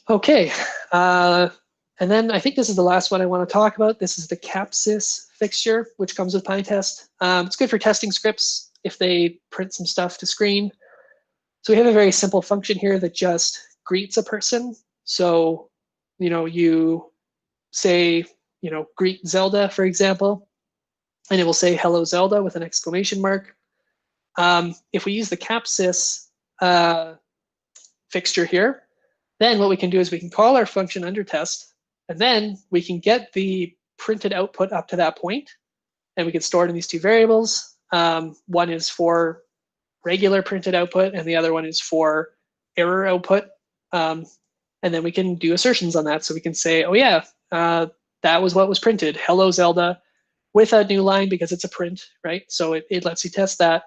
Okay, and then I think this is the last one I want to talk about. This is the capsys fixture, which comes with PyTest. It's good for testing scripts if they print some stuff to screen. So we have a very simple function here that just greets a person. So, you say, greet Zelda, for example, and it will say hello Zelda with an exclamation mark. If we use the capsys fixture here, then what we can do is we can call our function under test, and then we can get the printed output up to that point, and we can store it in these two variables. One is for regular printed output, and the other one is for error output. And then we can do assertions on that. So we can say, oh yeah, that was what was printed, hello Zelda, with a new line because it's a print, right? So it lets you test that.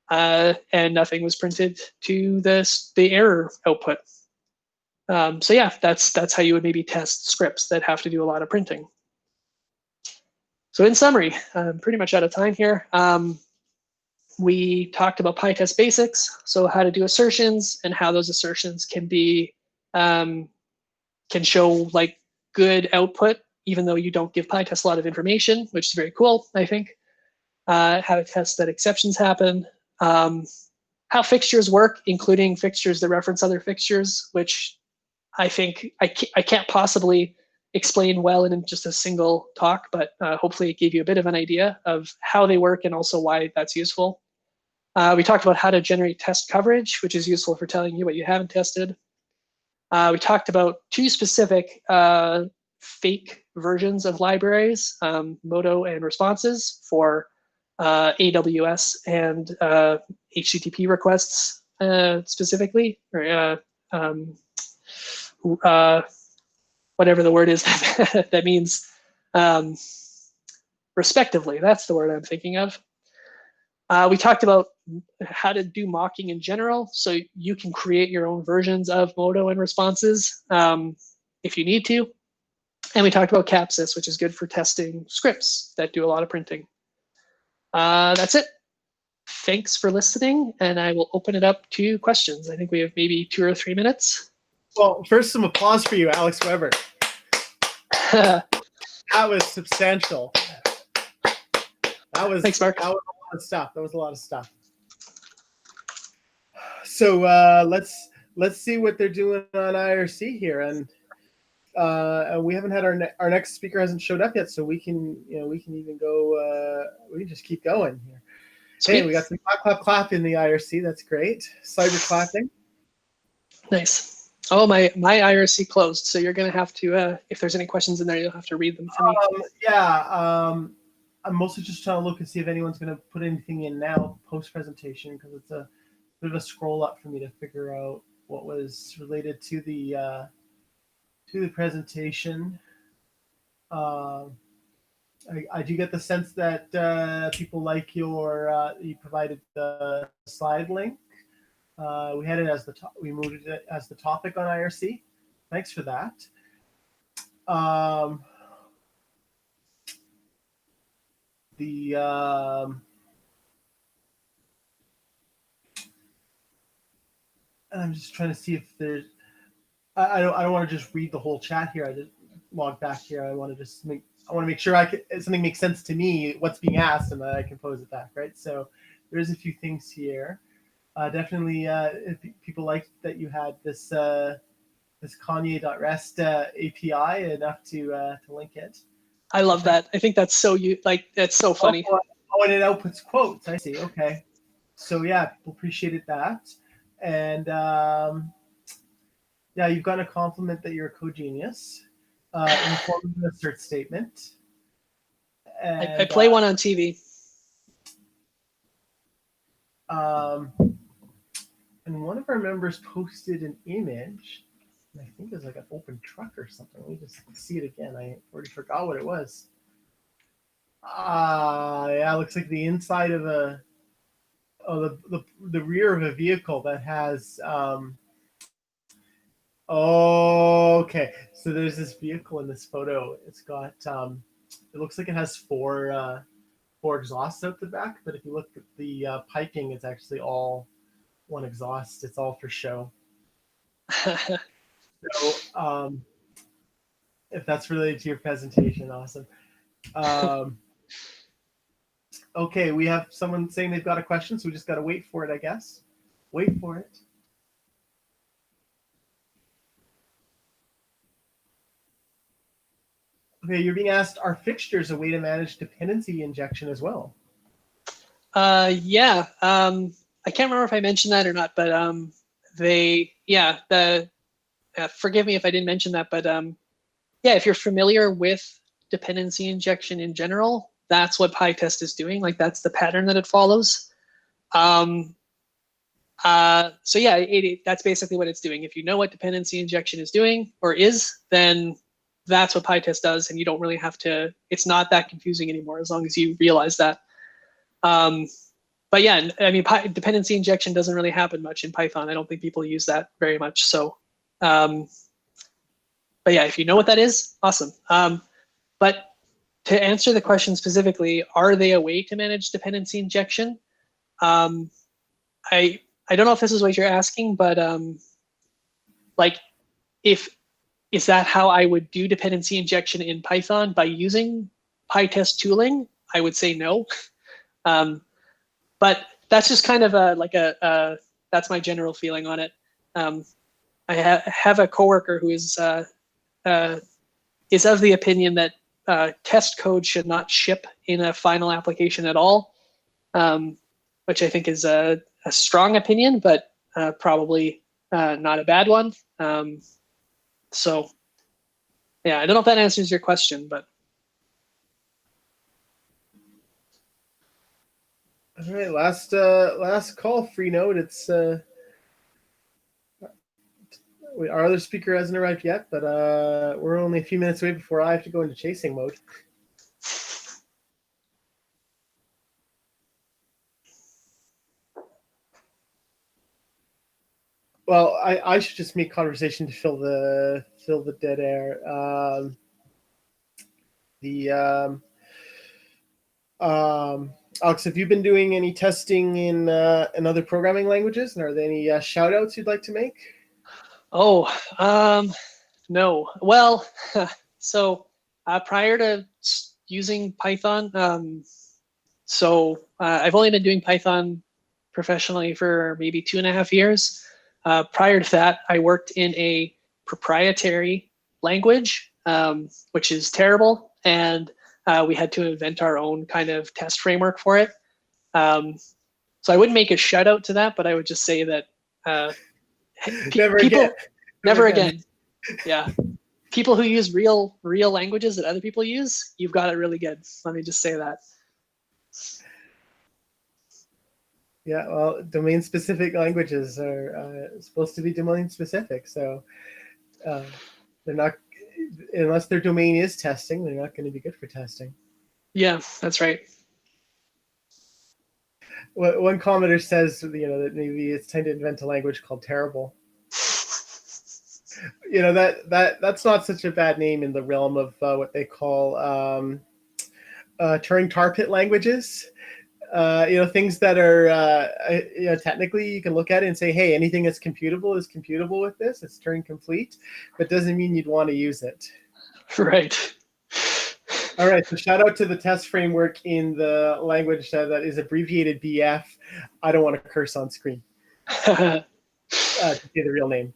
And nothing was printed to the error output. So yeah, that's how you would maybe test scripts that have to do a lot of printing. So in summary, I'm pretty much out of time here. We talked about PyTest basics, so how to do assertions and how those assertions can be can show like good output, even though you don't give PyTest a lot of information, which is very cool, I think. How to test that exceptions happen. How fixtures work, including fixtures that reference other fixtures, which I think I can't possibly explain well in just a single talk, but hopefully it gave you a bit of an idea of how they work and also why that's useful. We talked about how to generate test coverage, which is useful for telling you what you haven't tested. We talked about two specific fake versions of libraries, Modo and responses for AWS and HTTP requests specifically, or whatever the word is that means respectively. That's the word I'm thinking of. We talked about how to do mocking in general, so you can create your own versions of Modo and responses if you need to. And we talked about capsys, which is good for testing scripts that do a lot of printing. That's it. Thanks for listening, and I will open it up to questions. I think we have maybe 2 or 3 minutes. Well, first, some applause for you, Alex Weber. That was substantial. Thanks, Mark. That was a lot of stuff. That was a lot of stuff. So let's see what they're doing on IRC here, and we haven't had our next speaker hasn't showed up yet, so we can even go. We can just keep going here. Sweet. Hey, we got some clap in the IRC. That's great. Cyber clapping. Nice. Oh, my IRC closed, so you're gonna have to. If there's any questions in there, you'll have to read them for me. I'm mostly just trying to look and see if anyone's going to put anything in now post presentation, because it's a bit of a scroll up for me to figure out what was related to the presentation. I do get the sense that people like you provided the slide link. We had it as we moved it as the topic on IRC. Thanks for that. I'm just trying to see if there's. I don't want to just read the whole chat here. I just log back here. I want to make sure something makes sense to me, what's being asked, and that I can pose it back, right? So there's a few things here. Definitely, if people like that you had this Kanye.rest API enough to link it. I love that. I think that's so that's so funny. Oh, and it outputs quotes. I see. Okay. So yeah, people appreciated that. And yeah, you've got a compliment that you're a co-genius in the form of an assert statement. And, I play one on TV. And one of our members posted an image, and I think it was like an open truck or something. Let me just see it again. I already forgot what it was. Yeah, it looks like the inside of the rear of a vehicle that has okay, so there's this vehicle in this photo. It's got it looks like it has four exhausts out the back, but if you look at the piping, it's actually all one exhaust. It's all for show. So if that's related to your presentation, awesome. Okay, we have someone saying they've got a question, so we just got to wait for it, I guess. Wait for it. Okay, you're being asked, are fixtures a way to manage dependency injection as well? Yeah. I can't remember if I mentioned that or not, but forgive me if I didn't mention that, but yeah, if you're familiar with dependency injection in general, that's what PyTest is doing. Like that's the pattern that it follows. So yeah, that's basically what it's doing. If you know what dependency injection is doing or is, then that's what PyTest does, and you don't really have to. It's not that confusing anymore as long as you realize that. But yeah, I mean, dependency injection doesn't really happen much in Python. I don't think people use that very much. So, but yeah, if you know what that is, awesome. But to answer the question specifically, are they a way to manage dependency injection? I don't know if this is what you're asking, but like, is that how I would do dependency injection in Python by using PyTest tooling? I would say no. But that's just kind of that's my general feeling on it. I have a coworker who is of the opinion that test code should not ship in a final application at all, which I think is a strong opinion, but probably not a bad one. So yeah, I don't know if that answers your question, but. All right, last call, free note. It's our other speaker hasn't arrived yet, but we're only a few minutes away before I have to go into chasing mode. Well, I should just make conversation to fill the dead air. Alex, have you been doing any testing in other programming languages? And are there any shout outs you'd like to make? Oh, no. Well, so prior to using Python, I've only been doing Python professionally for maybe 2.5 years. Prior to that, I worked in a proprietary language, which is terrible, and we had to invent our own kind of test framework for it. So I wouldn't make a shout out to that, but I would just say that never again. Yeah. People who use real languages that other people use, you've got it really good. Let me just say that. Yeah, well, domain-specific languages are supposed to be domain-specific, so they're not, unless their domain is testing, they're not going to be good for testing. Yeah, that's right. One commenter says, that maybe it's time to invent a language called Terrible. That's not such a bad name in the realm of what they call Turing tar pit languages. Things that are technically you can look at it and say, hey, anything that's computable is computable with this. It's Turing complete, but doesn't mean you'd want to use it. Right. All right. So shout out to the test framework in the language that is abbreviated BF. I don't want to curse on screen. To say the real name.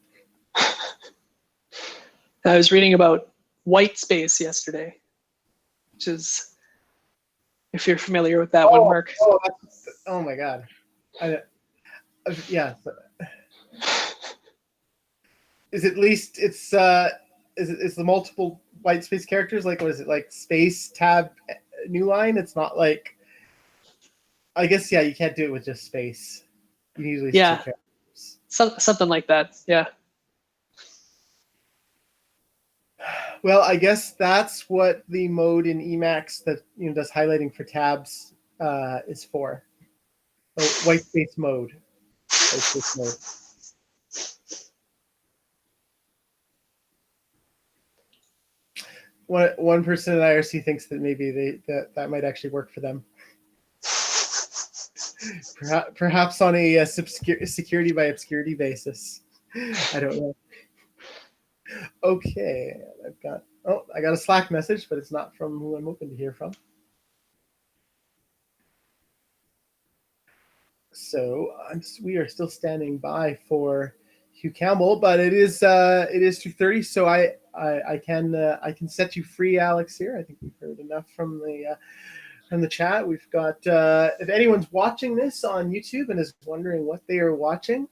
I was reading about white space yesterday, which is, if you're familiar with that one, Mark. Oh my God. Yeah. Is at least it's the multiple white space characters, like what is it, like space tab new line? It's not like, I guess, yeah, you can't do it with just space. You need at least two characters. Something like that. Yeah. Well, I guess that's what the mode in Emacs that does highlighting for tabs is for. White space mode. White space mode. One person in IRC thinks that maybe that might actually work for them. Perhaps on a security by obscurity basis. I don't know. Okay, I got a Slack message, but it's not from who I'm hoping to hear from. So we are still standing by for Hugh Campbell, but it is 2:30. So I can set you free, Alex. Here, I think we've heard enough from the chat. We've got if anyone's watching this on YouTube and is wondering what they are watching,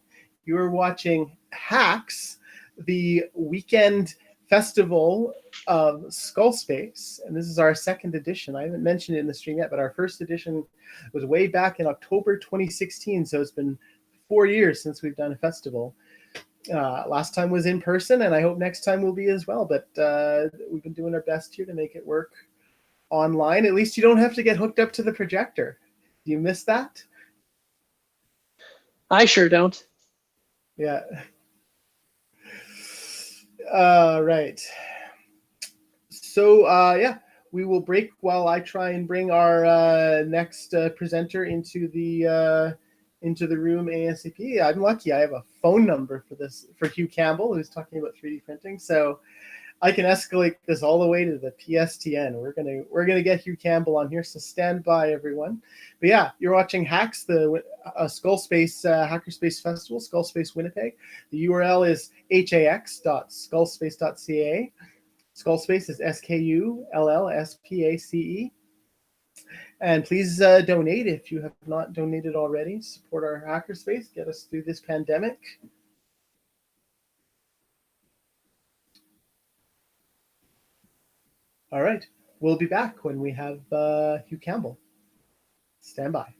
you are watching Hacks, the weekend festival of Skullspace, and this is our second edition. I haven't mentioned it in the stream yet, but our first edition was way back in October 2016, so it's been 4 years since we've done a festival. Last time was in person, and I hope next time will be as well, but we've been doing our best here to make it work online. At least you don't have to get hooked up to the projector. Do you miss that? I sure don't. Yeah. Right. So yeah, we will break while I try and bring our next presenter into the room ASAP. I'm lucky. I have a phone number for Hugh Campbell, who's talking about 3D printing. So I can escalate this all the way to the PSTN. We're gonna get Hugh Campbell on here. So stand by, everyone. But yeah, you're watching Hacks, the Skullspace Hackerspace Festival, Skullspace Winnipeg. The URL is hax.skullspace.ca. Skullspace is SKULLSPACE. And please donate if you have not donated already. Support our Hackerspace. Get us through this pandemic. All right. We'll be back when we have Hugh Campbell. Stand by.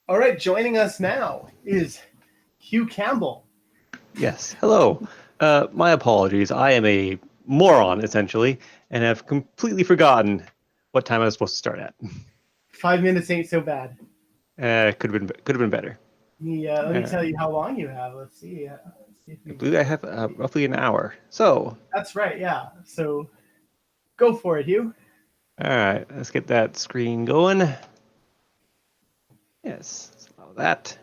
All right, joining us now is Hugh Campbell. Yes. Hello. My apologies. I am a moron, essentially, and have completely forgotten what time I was supposed to start at. 5 minutes ain't so bad. Could have been better. Let me tell you how long you have. Let's see. Let's see if I we... believe I have roughly an hour. So, That's right, yeah. So go for it, Hugh. all right, let's get that screen going. Yes, let's allow that.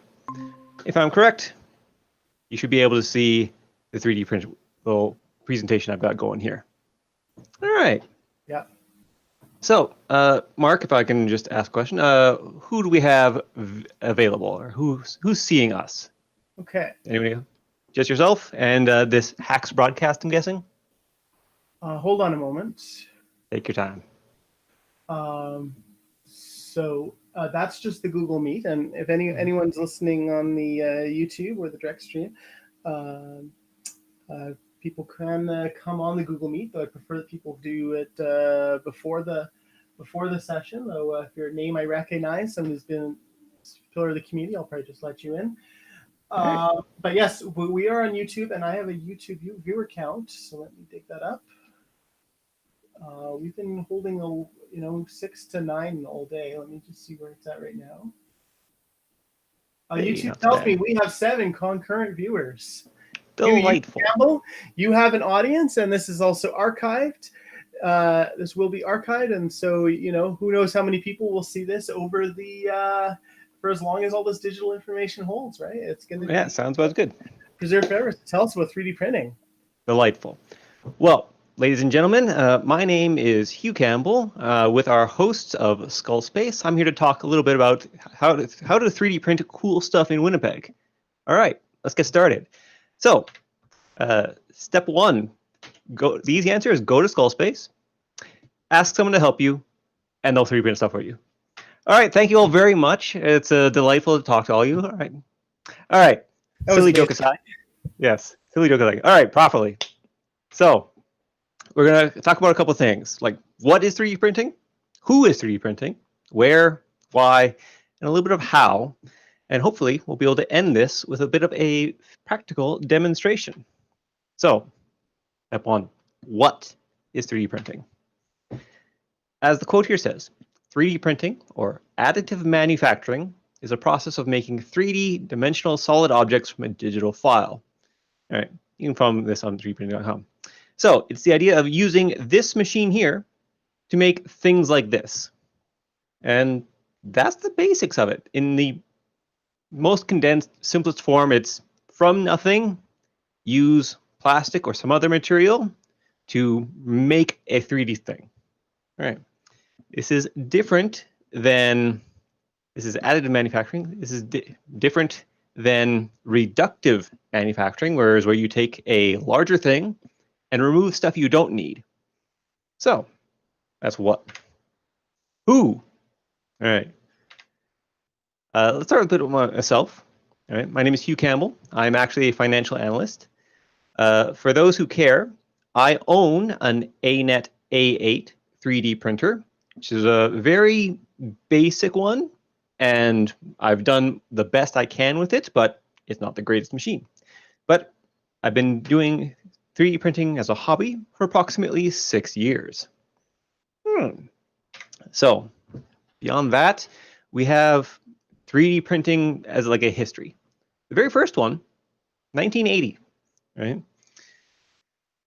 If I'm correct, you should be able to see the 3D print little presentation I've got going here. All right. Yeah. So, Mark, if I can just ask a question, who do we have available, or who's seeing us? Okay. Anybody? Just yourself and this Hacks broadcast, I'm guessing? Hold on a moment. Take your time. So that's just the Google Meet, and if anyone's listening on the YouTube or the direct stream, people can come on the Google Meet. Though I prefer that people do it before the session. Though if your name I recognize, someone who's been a pillar of the community, I'll probably just let you in. Right. But yes, we are on YouTube, and I have a YouTube viewer count. So let me dig that up. We've been holding 6 to 9 all day. Let me just see where it's at right now. Hey, YouTube not tells bad. me we have 7 concurrent viewers. Delightful. Campbell, you have an audience, and this is also archived. This will be archived, and so who knows how many people will see this over the for as long as all this digital information holds, right? It's going to Yeah, sounds about good. preserved forever. Tell us about 3D printing. Delightful. Well, ladies and gentlemen, my name is Hugh Campbell. With our hosts of Skullspace, I'm here to talk a little bit about how to 3D print cool stuff in Winnipeg. All right, let's get started. So, step 1, the easy answer is go to Skullspace, ask someone to help you, and they'll 3D print stuff for you. All right, thank you all very much. It's delightful to talk to all of you. All right. Silly joke aside. Yes, silly joke aside. All right, properly. So, we're going to talk about a couple of things, like what is 3D printing, who is 3D printing, where, why, and a little bit of how. And hopefully, we'll be able to end this with a bit of a practical demonstration. So, step 1, what is 3D printing? As the quote here says, 3D printing, or additive manufacturing, is a process of making 3D dimensional solid objects from a digital file. All right, you can find this on 3dprinting.com. So it's the idea of using this machine here to make things like this. And that's the basics of it. In the most condensed, simplest form, it's from nothing, use plastic or some other material to make a 3D thing. All right. This is different than, this is additive manufacturing. This is different than reductive manufacturing, where you take a larger thing and remove stuff you don't need. So that's what. Who? All right. Let's start with a bit of myself. All right. My name is Hugh Campbell. I'm actually a financial analyst. For those who care, I own an ANET A8 3D printer, which is a very basic one, and I've done the best I can with it, but it's not the greatest machine. But I've been doing 3D printing as a hobby for approximately 6 years. So beyond that, we have 3D printing as like a history. The very first one, 1980, right?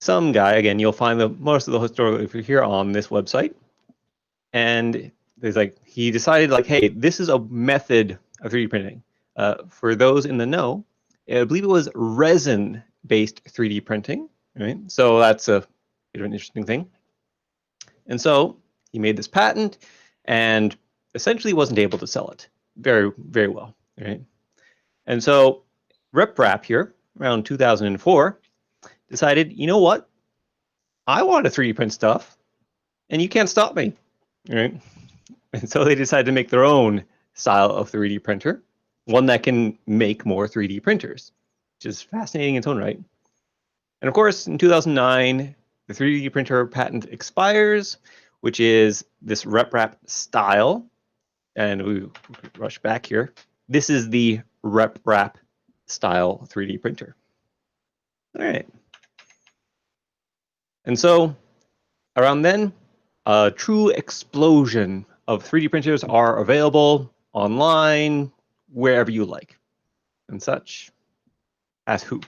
Some guy, again, you'll find most of the historical if you're here on this website. And there's he decided hey, this is a method of 3D printing. For those in the know, I believe it was resin-based 3D printing, right? So that's a bit of an interesting thing. And so he made this patent and essentially wasn't able to sell it very, very well, right? And so RepRap here, around 2004, decided, you know what? I want to 3D print stuff, and you can't stop me, right? And so they decided to make their own style of 3D printer, one that can make more 3D printers, which is fascinating in its own right. And of course, in 2009, the 3D printer patent expires, which is this RepRap style. And we rush back here. This is the RepRap style 3D printer. All right. And so around then, a true explosion of 3D printers are available online, wherever you like, and such as who.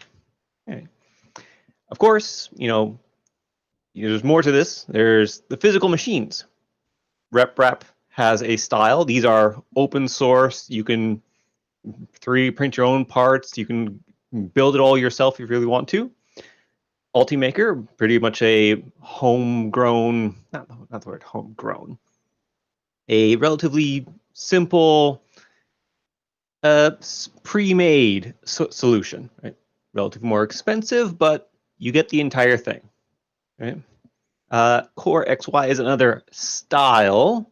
Okay. Of course, there's more to this. There's the physical machines. RepRap has a style. These are open source. You can 3D print your own parts. You can build it all yourself if you really want to. Ultimaker, pretty much a homegrown, not the word homegrown, a relatively simple pre-made solution, right? Relatively more expensive, but you get the entire thing, right? Core XY is another style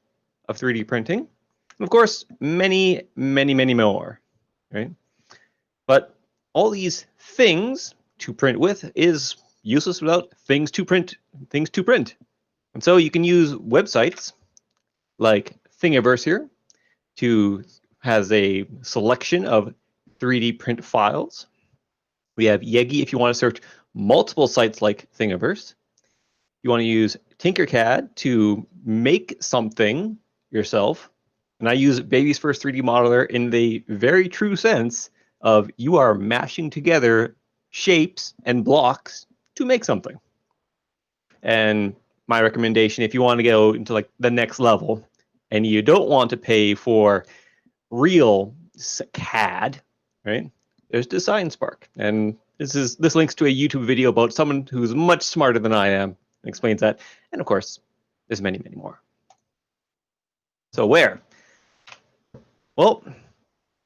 of 3D printing. And of course, many, many, many more, right? But all these things to print with is useless without things to print. And so you can use websites like Thingiverse here has a selection of 3D print files. We have Yegi if you want to search multiple sites like Thingiverse. You want to use Tinkercad to make something yourself. And I use Baby's First 3D Modeler in the very true sense of you are mashing together shapes and blocks to make something. And my recommendation, if you want to go into like the next level and you don't want to pay for real CAD, right? There's Design Spark. And this links to a YouTube video about someone who's much smarter than I am and explains that. And of course, there's many, many more. So where? Well,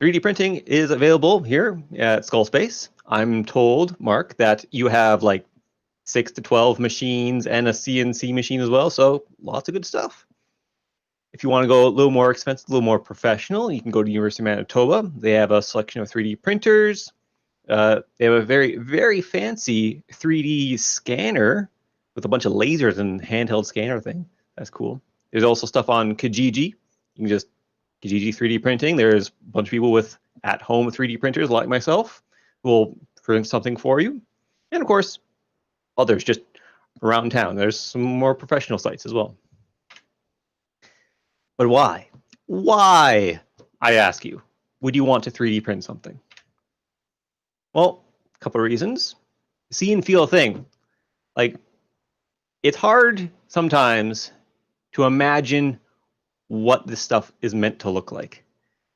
3D printing is available here at Skullspace. I'm told, Mark, that you have like 6 to 12 machines and a CNC machine as well, so lots of good stuff. If you want to go a little more expensive, a little more professional, you can go to University of Manitoba. They have a selection of 3D printers. They have a very, very fancy 3D scanner with a bunch of lasers and handheld scanner thing. That's cool. There's also stuff on Kijiji. You can just Kijiji 3D printing. There's a bunch of people with at-home 3D printers like myself who will print something for you. And of course, others just around town. There's some more professional sites as well. But why? Why, I ask you, would you want to 3D print something? Well, a couple of reasons. See and feel a thing. Like, it's hard sometimes to imagine what this stuff is meant to look like.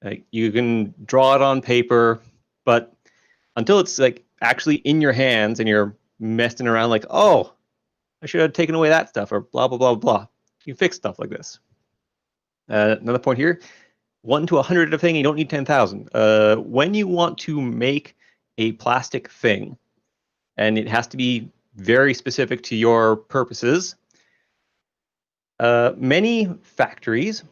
Like, you can draw it on paper, but until it's like actually in your hands and you're messing around like, oh, I should have taken away that stuff or blah, blah, blah, blah. You fix stuff like this. Another point here, 1 to 100 of a thing, you don't need 10,000. When you want to make a plastic thing, and it has to be very specific to your purposes, many factories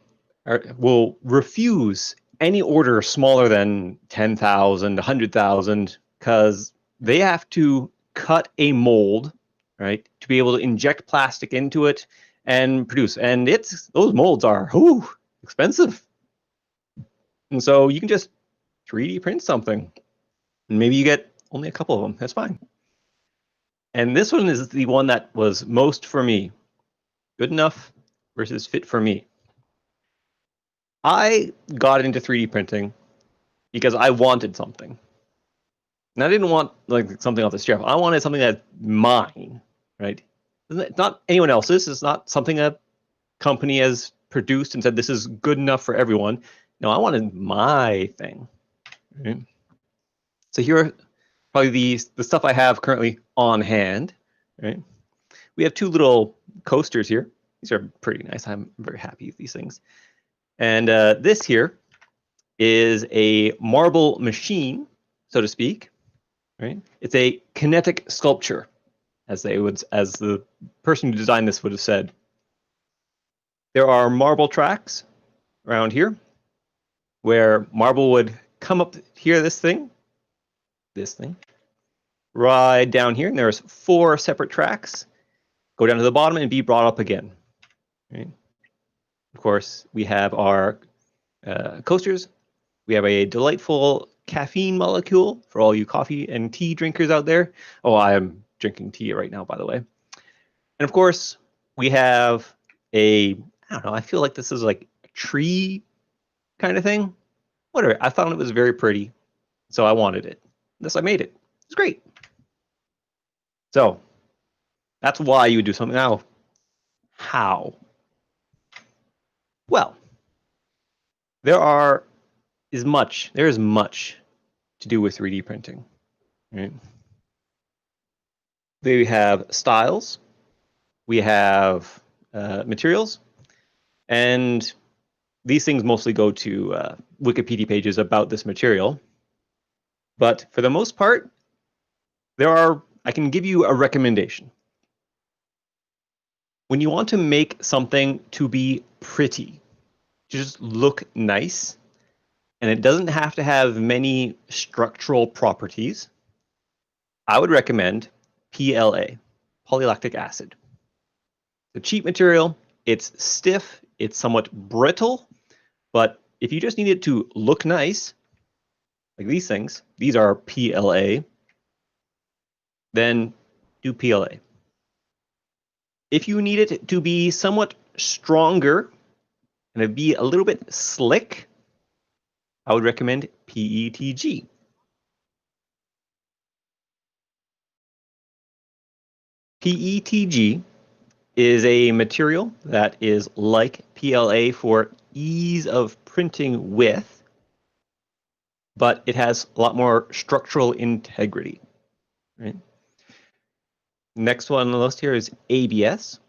will refuse any order smaller than 10,000, 100,000, because they have to cut a mold, right, to be able to inject plastic into it and produce. And those molds are expensive. And so you can just 3D print something. And maybe you get only a couple of them. That's fine. And this one is the one that was most for me. Good enough versus fit for me. I got into 3D printing because I wanted something. And I didn't want like something off the shelf. I wanted something that's mine, right? It's not anyone else's. It's not something a company has produced and said this is good enough for everyone. No, I wanted my thing. Right? So here are probably the stuff I have currently on hand. Right? We have 2 little coasters here. These are pretty nice. I'm very happy with these things. And this here is a marble machine, so to speak. Right? It's a kinetic sculpture, as the person who designed this would have said. There are marble tracks around here where marble would come up here, this thing, right down here, and there's 4 separate tracks, go down to the bottom and be brought up again. Right? Of course, we have our coasters. We have a delightful caffeine molecule for all you coffee and tea drinkers out there. Oh, I am drinking tea right now, by the way. And of course, we have I don't know, I feel like this is like a tree kind of thing. Whatever, I found it was very pretty, so I wanted it. Thus I made it. It's great. So that's why you would do something. Now, how? Well, there is much to do with 3D printing. Right? We have styles, we have materials, and these things mostly go to Wikipedia pages about this material. But for the most part, I can give you a recommendation. When you want to make something to be pretty, to just look nice, and it doesn't have to have many structural properties, I would recommend PLA, polylactic acid. The cheap material, it's stiff, it's somewhat brittle, but if you just need it to look nice, like these things, these are PLA, then do PLA. If you need it to be somewhat stronger and it be a little bit slick, I would recommend PETG. PETG is a material that is like PLA for ease of printing with, but it has a lot more structural integrity. Right? Next one on the list here is ABS.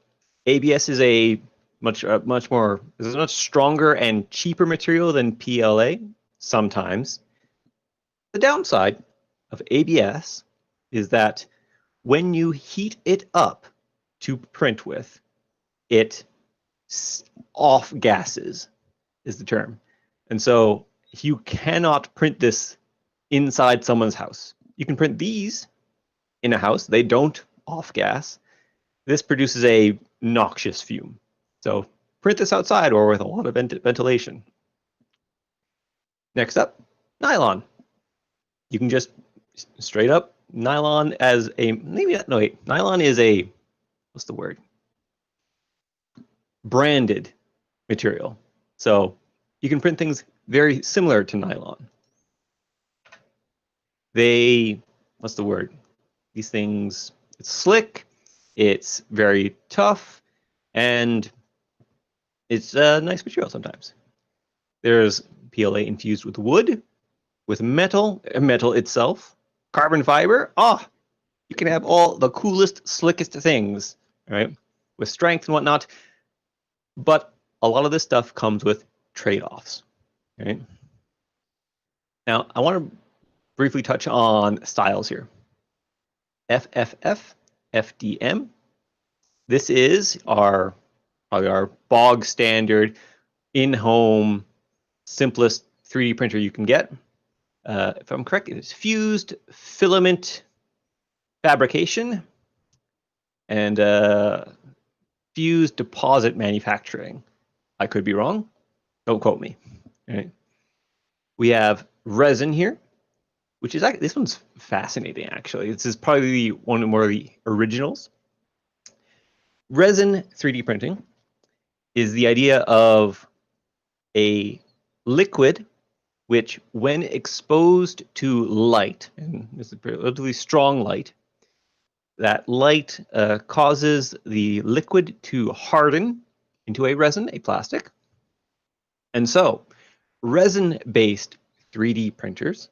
ABS is a much stronger and cheaper material than PLA sometimes. The downside of ABS is that when you heat it up to print with, it off gases is the term. And so you cannot print this inside someone's house. You can print these in a house. They don't off gas. This produces a noxious fume. So print this outside or with a lot of ventilation. Next up, nylon. You can just straight up nylon as a, nylon is a, what's the word? Branded material. So you can print things very similar to nylon. What's the word? These things, it's slick, it's very tough, and it's a nice material sometimes. There's PLA infused with wood, with metal itself, carbon fiber. You can have all the coolest, slickest things, right? With strength and whatnot. But a lot of this stuff comes with trade-offs, right? Now, I want to briefly touch on styles here. FFF, FDM. This is probably our bog standard in-home simplest 3D printer you can get. If I'm correct, it is fused filament fabrication and fused deposit manufacturing. I could be wrong. Don't quote me. All right. We have resin here, which is actually, this one's fascinating, actually. This is probably one of the originals. Resin 3D printing is the idea of a liquid which, when exposed to light, and this is a relatively strong light, that light causes the liquid to harden into a resin, a plastic. And so resin-based 3D printers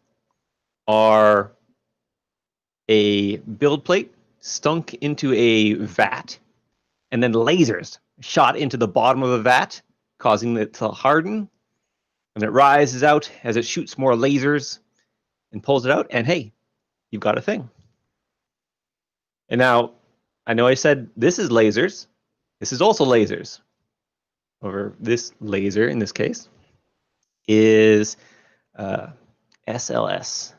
are a build plate stunk into a vat, and then lasers shot into the bottom of the vat, causing it to harden. And it rises out as it shoots more lasers and pulls it out. And hey, you've got a thing. And now, I know I said this is lasers. This is also lasers. Or this laser, in this case, is SLS.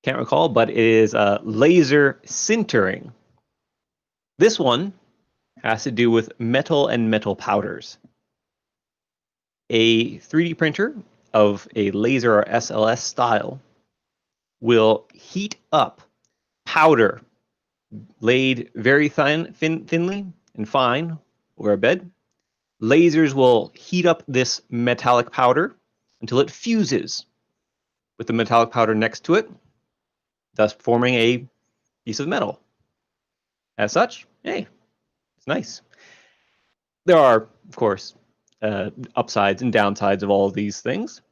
Can't recall, but it is laser sintering. This one has to do with metal and metal powders. A 3D printer of a laser or SLS style will heat up powder laid very thinly and fine over a bed. Lasers will heat up this metallic powder until it fuses with the metallic powder next to it, thus forming a piece of metal. As such, hey, it's nice. There are, of course, upsides and downsides of all of these things.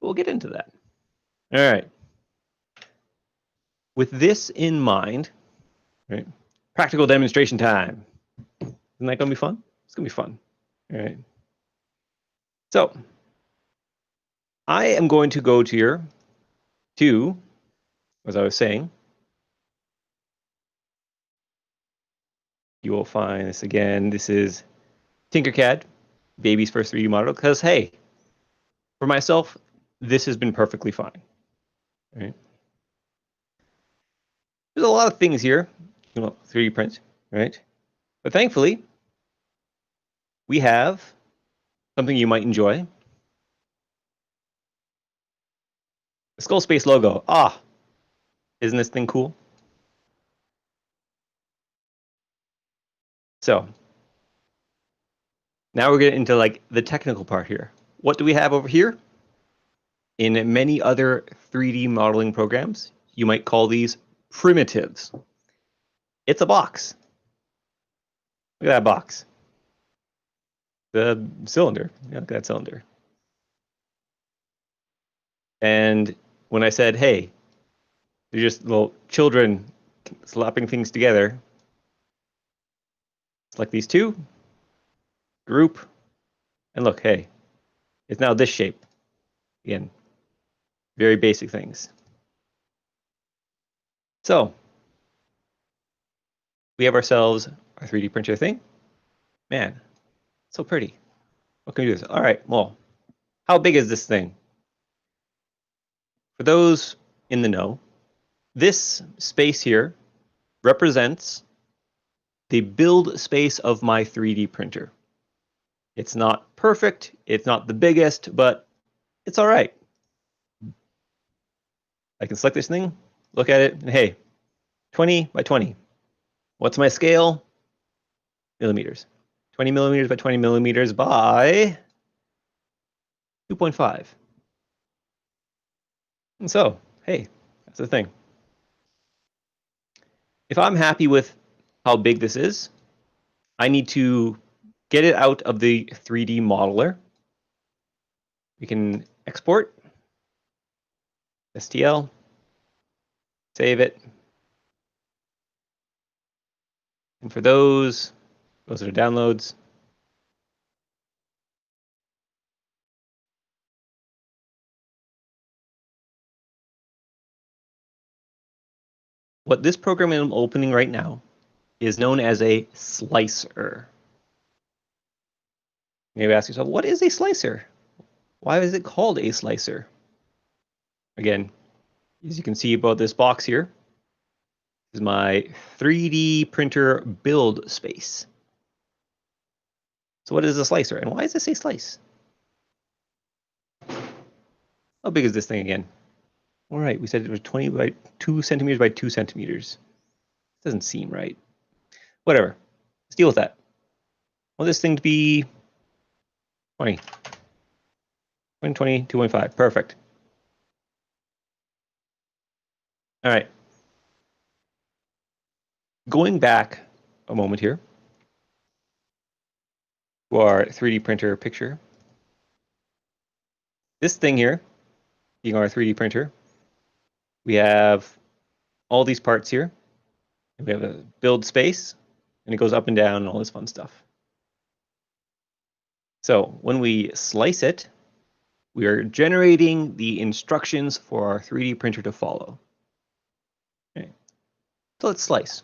We'll get into that. All right. With this in mind, right, practical demonstration time. Isn't that going to be fun? It's going to be fun. All right. So I am going to go to as I was saying, you will find this again. This is Tinkercad, baby's first 3D model, because hey, for myself, this has been perfectly fine. Right? There's a lot of things here, 3D print, right? But thankfully, we have something you might enjoy. The Skullspace logo. Ah, isn't this thing cool? So now we're getting into like the technical part here. What do we have over here? In many other 3D modeling programs, you might call these primitives. It's a box. Look at that box. The cylinder. Yeah, look at that cylinder. And when I said, hey, they're just little children slapping things together, select these two, group, and look, hey, it's now this shape. Again, very basic things. So we have ourselves our 3D printer thing. Man, so pretty. What can we do this? All right, well, how big is this thing? For those in the know, this space here represents the build space of my 3D printer. It's not perfect, it's not the biggest, but it's all right. I can select this thing, look at it, and hey, 20 by 20. What's my scale? Millimeters. 20 millimeters by 20 millimeters by 2.5. And so, hey, that's the thing. If I'm happy with how big this is, I need to get it out of the 3D modeler. We can export, STL, save it. And for those are downloads. What this program I'm opening right now is known as a slicer. Maybe ask yourself, what is a slicer? Why is it called a slicer? Again, as you can see about this box here, this is my 3D printer build space. So what is a slicer, and why does it say slice? How big is this thing again? All right, we said it was 20 by 2 centimeters by 2 centimeters. Doesn't seem right. Whatever. Let's deal with that. I want this thing to be 20. 20, 2.5. Perfect. All right. Going back a moment here to our 3D printer picture. This thing here, being our 3D printer, we have all these parts here. We have a build space, and it goes up and down and all this fun stuff. So when we slice it, we are generating the instructions for our 3D printer to follow. Okay. So let's slice.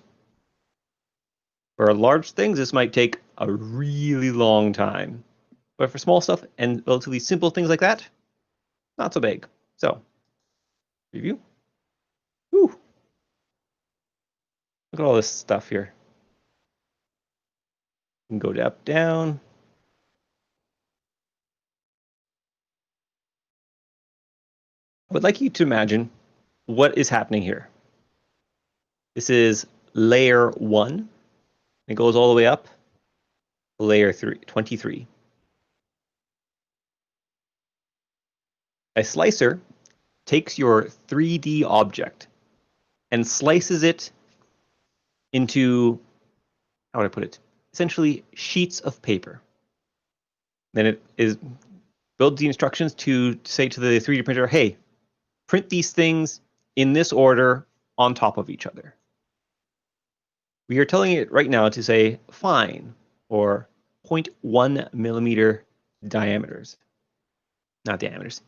For large things, this might take a really long time. But for small stuff and relatively simple things like that, not so big. So, review. Whew. Look at all this stuff here. You can go up, down. I would like you to imagine what is happening here. This is layer 1. It goes all the way up to layer 23. A slicer takes your 3D object and slices it into, how would I put it? Essentially sheets of paper. Then it builds the instructions to say to the 3D printer, hey, print these things in this order on top of each other. We are telling it right now to say fine, or 0.1 millimeter diameters. Not diameters,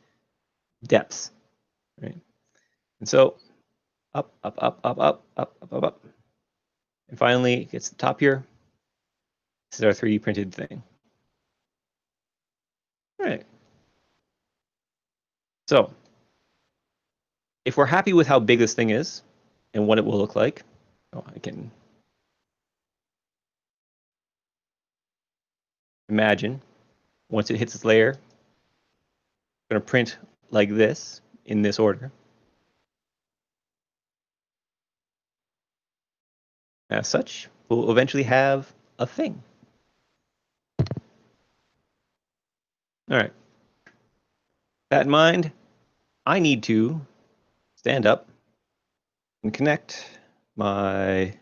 depths, right? And so up, up, up, up, up, up, up, up, up. And finally, it gets to the top here. This is our 3D printed thing. All right. So if we're happy with how big this thing is and what it will look like, I can imagine once it hits its layer, it's going to print like this in this order. As such, we'll eventually have a thing. All right. That in mind, I need to stand up and connect my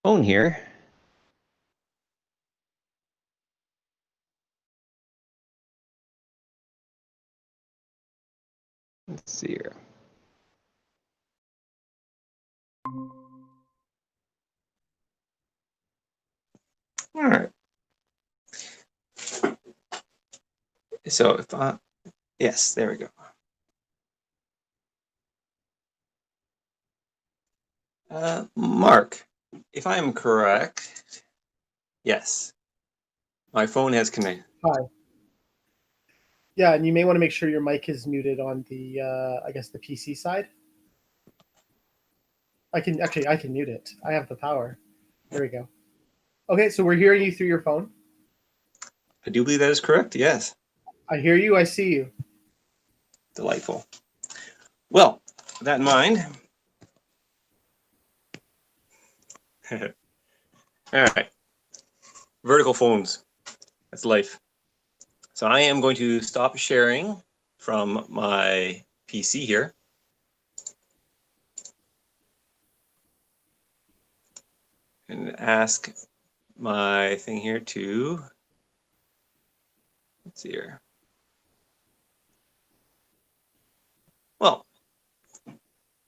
phone here. Let's see here. All right. So if yes, there we go. Mark, if I am correct, yes, my phone has connected. Hi. Yeah, and you may want to make sure your mic is muted on the, I guess, the PC side. I can mute it. I have the power. There we go. Okay, so we're hearing you through your phone. I do believe that is correct. Yes. I hear you. I see you. Delightful. Well, with that in mind. All right. Vertical phones. That's life. So I am going to stop sharing from my PC here. And ask my thing here to, let's see here. Well,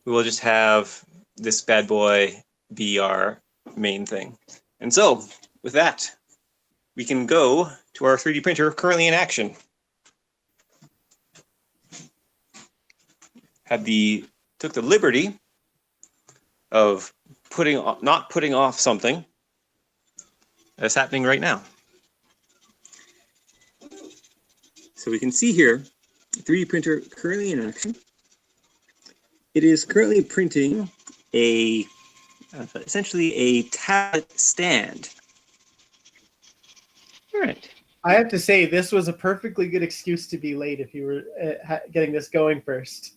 we will just have this bad boy be our main thing. And so with that, we can go to our 3D printer currently in action. Took the liberty of not putting off something that's happening right now. So we can see here, 3D printer currently in action. It is currently printing essentially a tablet stand. All right. I have to say, this was a perfectly good excuse to be late if you were getting this going first.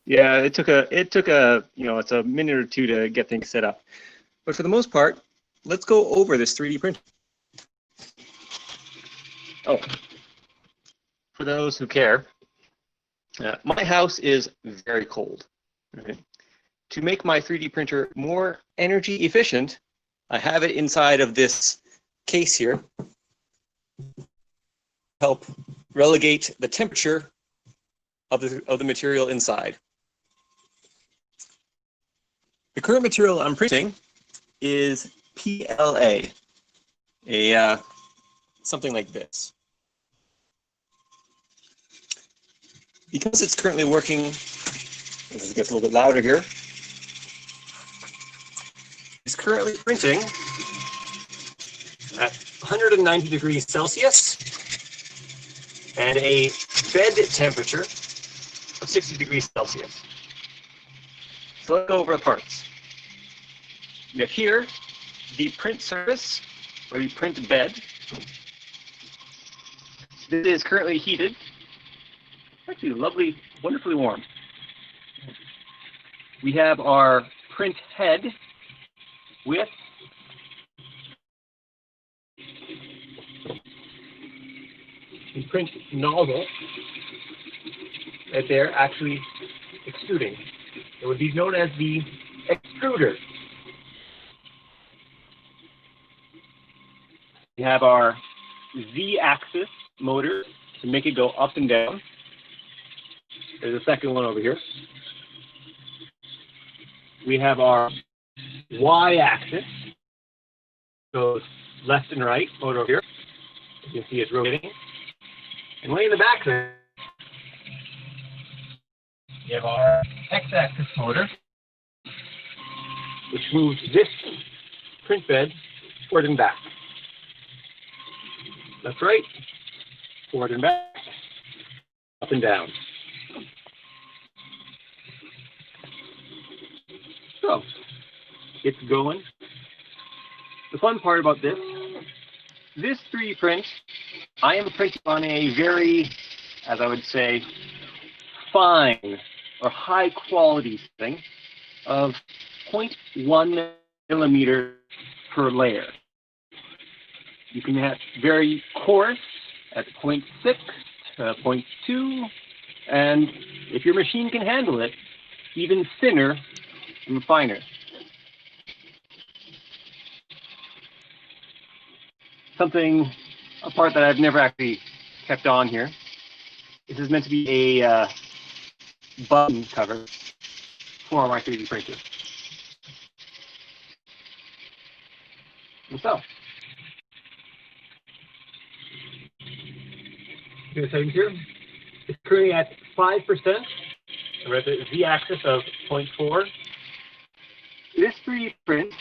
Yeah, it took a it's a minute or two to get things set up. But for the most part, let's go over this 3D printer. Oh, for those who care, my house is very cold. Right? To make my 3D printer more energy efficient, I have it inside of this case here. Help relegate the temperature of the material inside. The current material I'm printing is PLA, something like this. Because it's currently working, as it gets a little bit louder here, it's currently printing at 190 degrees Celsius and a bed temperature of 60 degrees Celsius. So let's go over the parts. We have here the print surface, or the print bed. This is currently heated. Actually lovely, wonderfully warm. We have our print head with the print nozzle that they're actually extruding. It would be known as the extruder. We have our Z-axis motor to make it go up and down. There's a second one over here. We have our Y-axis, goes left and right, motor over here. You can see it's rotating. And way in the back there, we have our X-axis motor, which moves this print bed forward and back. Left, right, forward and back, up and down. So, it's going. The fun part about this 3D print, I am printing on a very, as I would say, fine or high quality thing of 0.1 millimeter per layer. You can have very coarse at 0.6, 0.2, and if your machine can handle it, even thinner and finer. A part that I've never actually kept on here. This is meant to be a button cover for my 3D printer. And so, the settings here. It's currently at 5%. We're at the Z-axis of 0.4. This 3D print,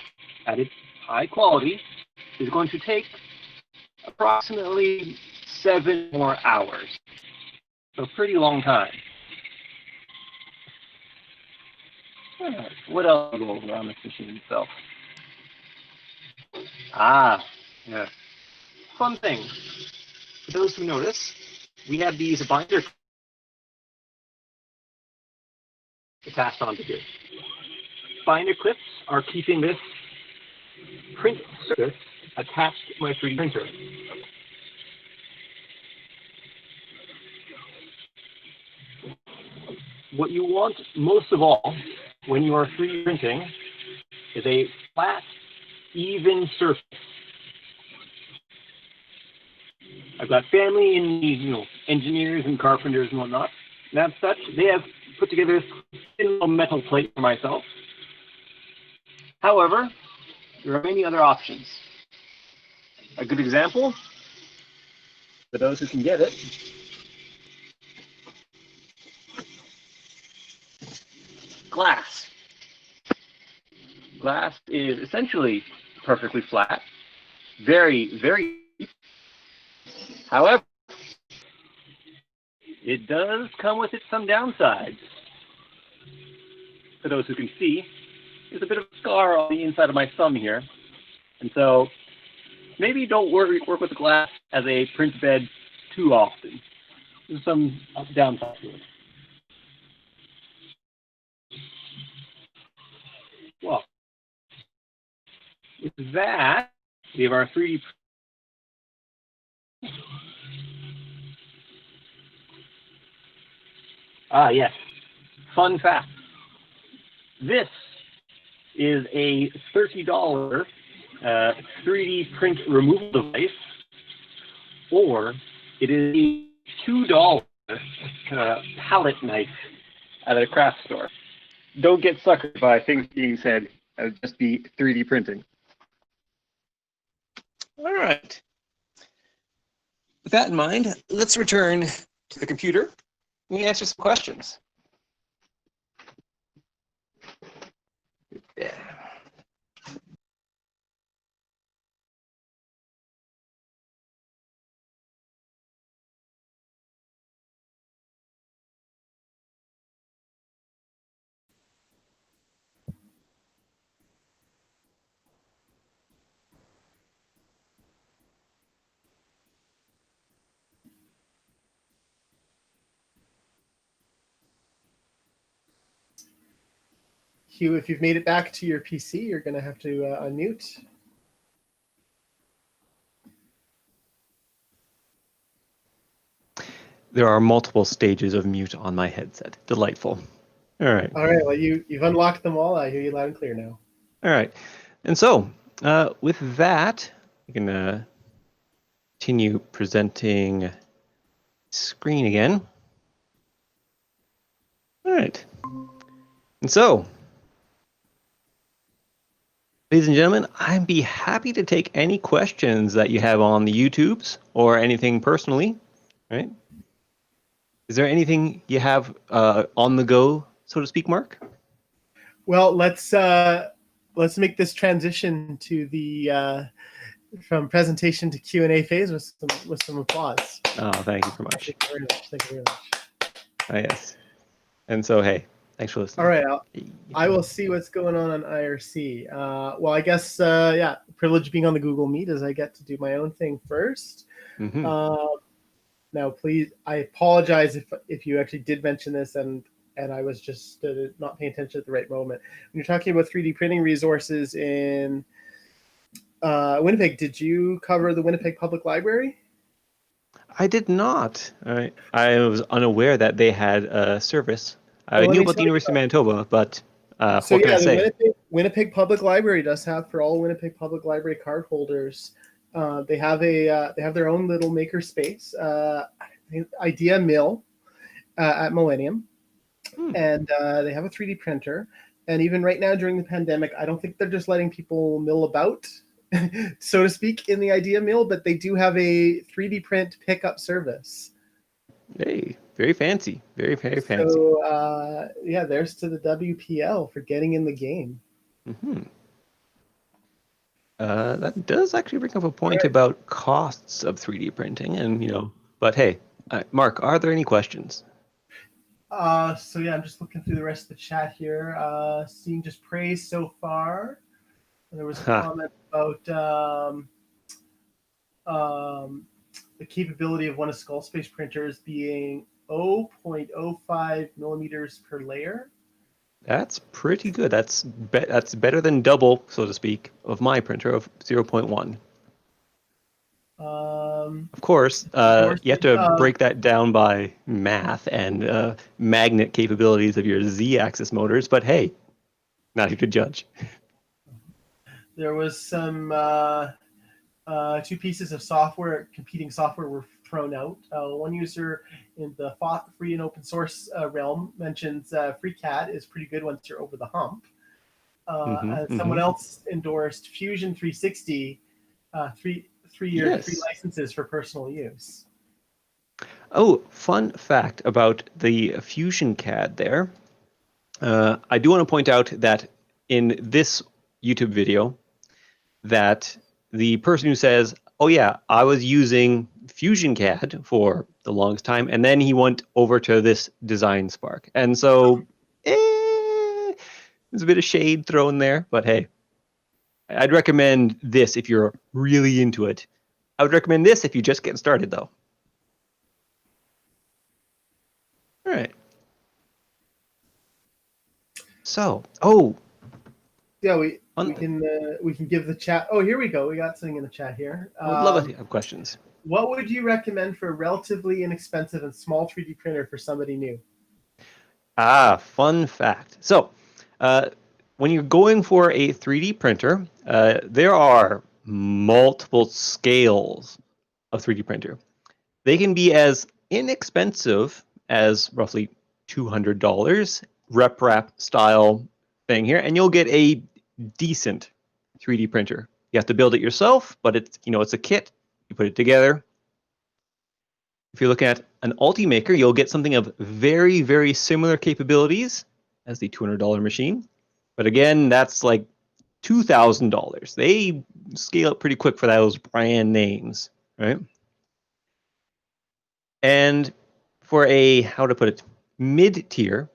at its high quality, is going to take approximately 7 more hours. So pretty long time. What else goes around this machine itself? Yeah. Fun thing. For those who notice, we have these binder attached onto here. Binder clips are keeping this print surface attached to my 3D printer. What you want most of all when you are 3D printing is a flat, even surface. I've got family in engineers and carpenters and whatnot. And as such, they have put together this thin metal plate for myself. However, there are many other options. A good example, for those who can get it, glass. Glass is essentially perfectly flat, very, very deep. However, it does come with some downsides. For those who can see, there's a bit of a scar on the inside of my thumb here. And so maybe don't work with the glass as a print bed too often. There's some downside to it. Well, with that, we have our 3D. Yes. Fun fact. This is a $30 3D print removal device, or it is a $2 palette knife at a craft store. Don't get suckered by things being said as just the 3D printing. All right. With that in mind, let's return to the computer and answer some questions. Yeah. Hugh, if you've made it back to your PC, you're going to have to unmute. There are multiple stages of mute on my headset. Delightful. All right. All right. Well, you've unlocked them all. I hear you loud and clear now. All right. And so with that, we can continue presenting screen again. All right. And so, ladies and gentlemen, I'd be happy to take any questions that you have on the YouTubes or anything personally, right? Is there anything you have on the go, so to speak, Mark? Well, let's make this transition to the from presentation to Q&A phase with some applause. Oh, thank you so much. Thank you very much. Thank you very much. Oh, yes. And so, hey, thanks for listening. All right, I will see what's going on IRC. Well, I guess, yeah, privilege being on the Google Meet is I get to do my own thing first. Mm-hmm. Now, please, I apologize if you actually did mention this and I was just not paying attention at the right moment. When you're talking about 3D printing resources in Winnipeg, did you cover the Winnipeg Public Library? I did not. I was unaware that they had a service. I knew about the University of Manitoba, but what can I say? Winnipeg Public Library does have, for all Winnipeg Public Library card holders, they have their own little maker space, Idea Mill at Millennium, and they have a 3D printer. And even right now during the pandemic, I don't think they're just letting people mill about, so to speak, in the Idea Mill, but they do have a 3D print pickup service. Hey, very fancy. Very, very fancy. So, yeah, there's to the WPL for getting in the game. Mm-hmm. That does actually bring up a point about costs of 3D printing, and but hey, Mark, are there any questions? So yeah, I'm just looking through the rest of the chat here. Seeing just praise so far. There was a comment about the capability of one of Skullspace printers being 0.05 millimeters per layer. That's pretty good. That's better than double, so to speak, of my printer of 0.1. Of course, you have to break that down by math and magnet capabilities of your Z-axis motors, but hey, not here to judge. There was some two pieces of software, competing software were thrown out. One user in the free and open source realm mentions FreeCAD is pretty good once you're over the hump. And someone else endorsed Fusion 360, three-year free licenses for personal use. Oh, fun fact about the Fusion CAD there. I do want to point out that in this YouTube video, that the person who says, oh yeah, I was using Fusion CAD for the longest time, and then he went over to this Design Spark. And so, there's a bit of shade thrown there, but hey, I'd recommend this if you're really into it. I would recommend this if you're just getting started, though. All right. So, yeah, we can give the chat. Oh, here we go. We got something in the chat here. I would love to have questions. What would you recommend for a relatively inexpensive and small 3D printer for somebody new? Fun fact. So, when you're going for a 3D printer, there are multiple scales of 3D printer. They can be as inexpensive as roughly $200 rep style thing here, and you'll get a decent 3D printer. You have to build it yourself, but it's a kit. You put it together. If you're looking at an Ultimaker, you'll get something of very, very similar capabilities as the $200 machine. But again, that's like $2,000. They scale up pretty quick for those brand names, right? And for a, how to put it, mid-tier,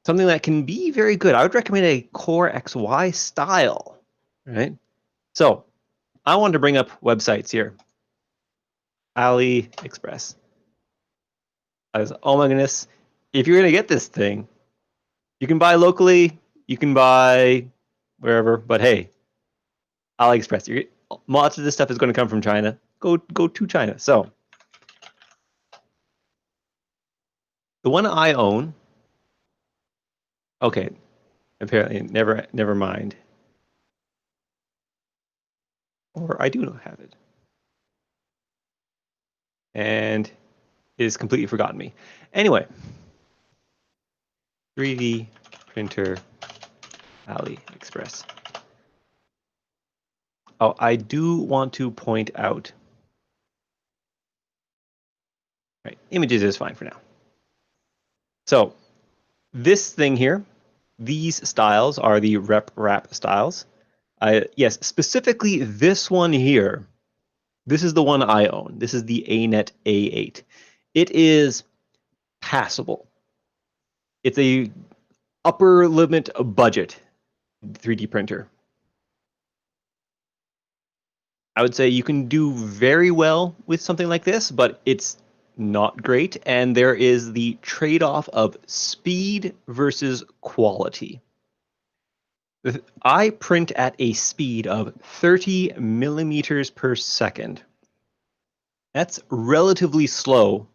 something that can be very good, I would recommend a Core XY style, right? So I wanted to bring up websites here. AliExpress. I was, oh my goodness, if you're going to get this thing, you can buy locally, You can buy wherever, but hey, AliExpress. Lots of this stuff is going to come from China. Go to China. So the one I own. Okay, apparently never mind. Or I do not have it, and it has completely forgotten me. Anyway, 3D printer AliExpress. Oh, I do want to point out. Right, images is fine for now. So this thing here, these styles are the rep wrap styles. Yes, specifically this one here. This is the one I own. This is the ANET A8. It is passable. It's a upper limit budget 3D printer. I would say you can do very well with something like this, but it's not great. And there is the trade-off of speed versus quality. I print at a speed of 30 millimeters per second. That's relatively slow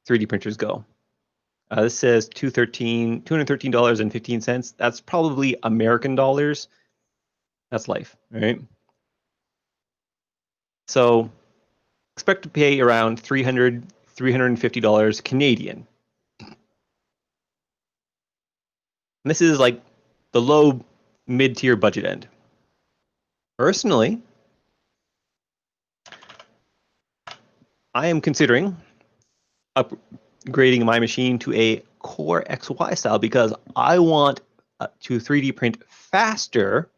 3D printers go. This says $213.15. That's probably American dollars. That's life, right? So expect to pay around $300, $350 Canadian. And this is like the low mid-tier budget end. Personally, I am considering upgrading my machine to a Core XY style because I want to 3D print faster,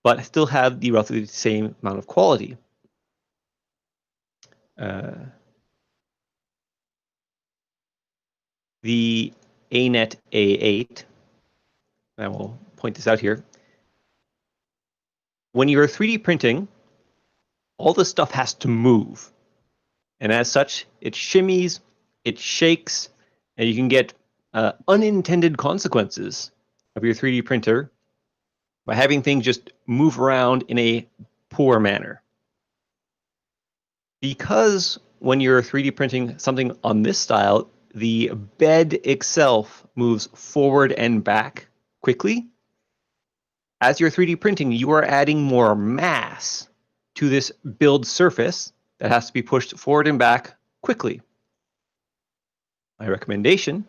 but still have the roughly the same amount of quality. The ANET A8, I will point this out here. When you're 3D printing, all the stuff has to move. And as such, it shimmies, it shakes, and you can get unintended consequences of your 3D printer by having things just move around in a poor manner. Because when you're 3D printing something on this style, the bed itself moves forward and back quickly. As you're 3D printing, you are adding more mass to this build surface that has to be pushed forward and back quickly. My recommendation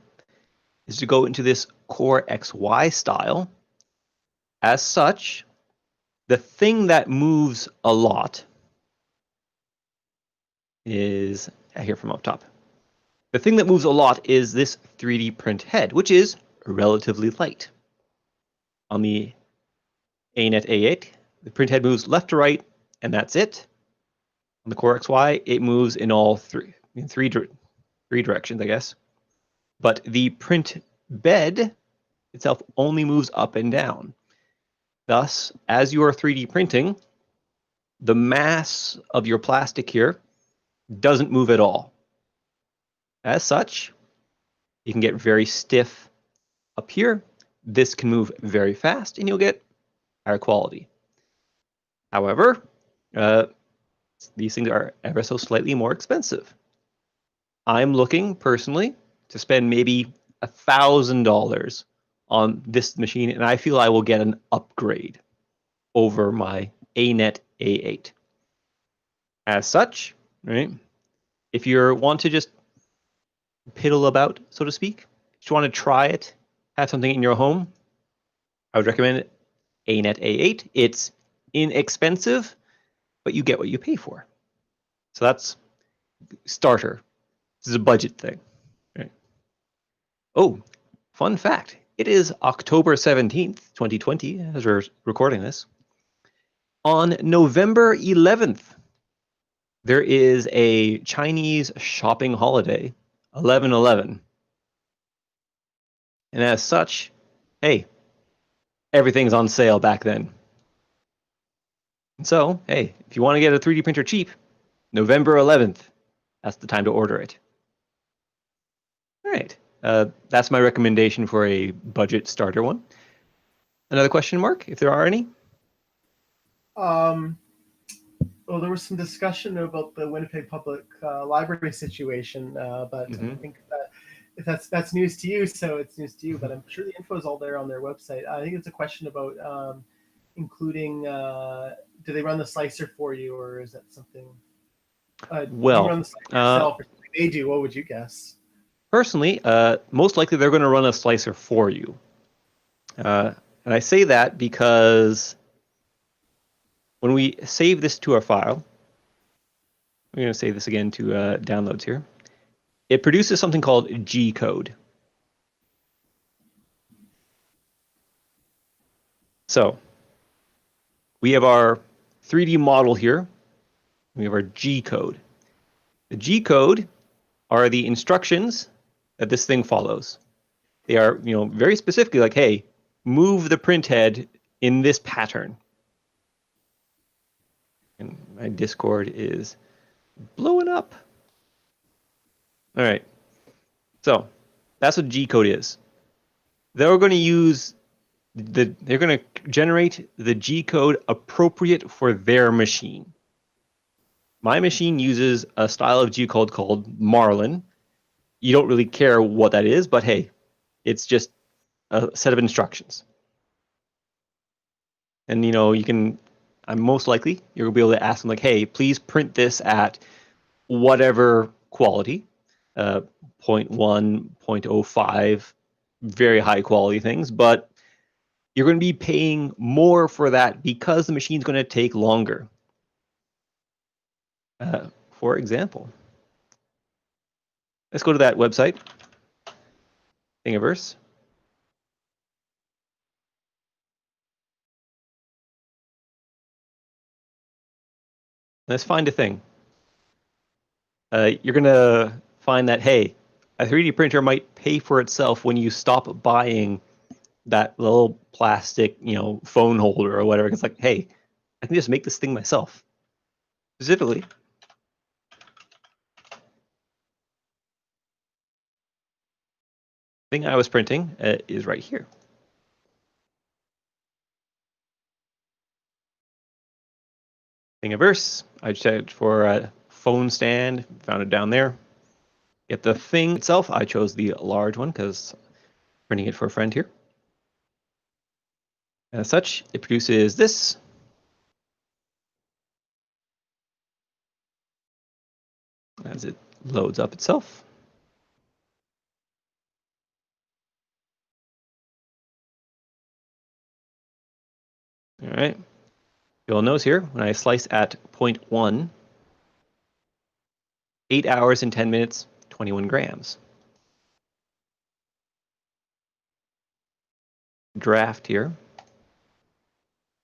is to go into this Core XY style. As such, the thing that moves a lot is here from up top. The thing that moves a lot is this 3D print head, which is relatively light. On the ANET A8, the print head moves left to right, and that's it. On the Core XY, it moves in all three directions, I guess. But the print bed itself only moves up and down. Thus, as you are 3D printing, the mass of your plastic here doesn't move at all. As such, you can get very stiff up here. This can move very fast, and you'll get higher quality. However, these things are ever so slightly more expensive. I'm looking personally to spend maybe $1,000 on this machine, and I feel I will get an upgrade over my ANET A8. As such, right? If you want to just piddle about, so to speak, if you want to try it, have something in your home, I would recommend ANET A8. It's inexpensive, but you get what you pay for. So that's starter. This is a budget thing. Right? Oh, fun fact. It is October 17th, 2020, as we're recording this. On November 11th, there is a Chinese shopping holiday, 11/11. And as such, hey, everything's on sale back then. And so, hey, if you want to get a 3D printer cheap, November 11th, that's the time to order it. All right, that's my recommendation for a budget starter one. Another question, Mark, if there are any? Well, there was some discussion about the Winnipeg Public Library situation, but I think that if that's news to you, so it's news to you. But I'm sure the info is all there on their website. I think it's a question about including. Do they run the slicer for you, or is that something? Well, do you run the slicer yourself, or something they do? What would you guess? Personally, most likely they're going to run a slicer for you. And I say that because when we save this to our file, we're going to save this again to downloads here. It produces something called G-code. So we have our 3D model here. We have our G-code. The G-code are the instructions that this thing follows. They are, very specifically like, hey, move the print head in this pattern. And my Discord is blowing up. All right. So that's what G-code is. They're going to generate the G-code appropriate for their machine. My machine uses a style of G-code called Marlin. You don't really care what that is, but hey, it's just a set of instructions. And I'm most likely you're gonna be able to ask them like, hey, please print this at whatever quality, 0.1, 0.05, very high quality things, but you're going to be paying more for that because the machine's going to take longer. For example, let's go to that website, Thingiverse. Let's find a thing. You're going to find that, hey, a 3D printer might pay for itself when you stop buying that little plastic, phone holder or whatever. It's like, hey, I can just make this thing myself. Specifically, the thing I was printing is right here. Thingiverse. I checked for a phone stand, found it down there. Get the thing itself. I chose the large one because I'm printing it for a friend here. As such, it produces this. As it loads up itself. All right. You'll notice here, when I slice at 0.1, 8 hours and 10 minutes, 21 grams. Draft here.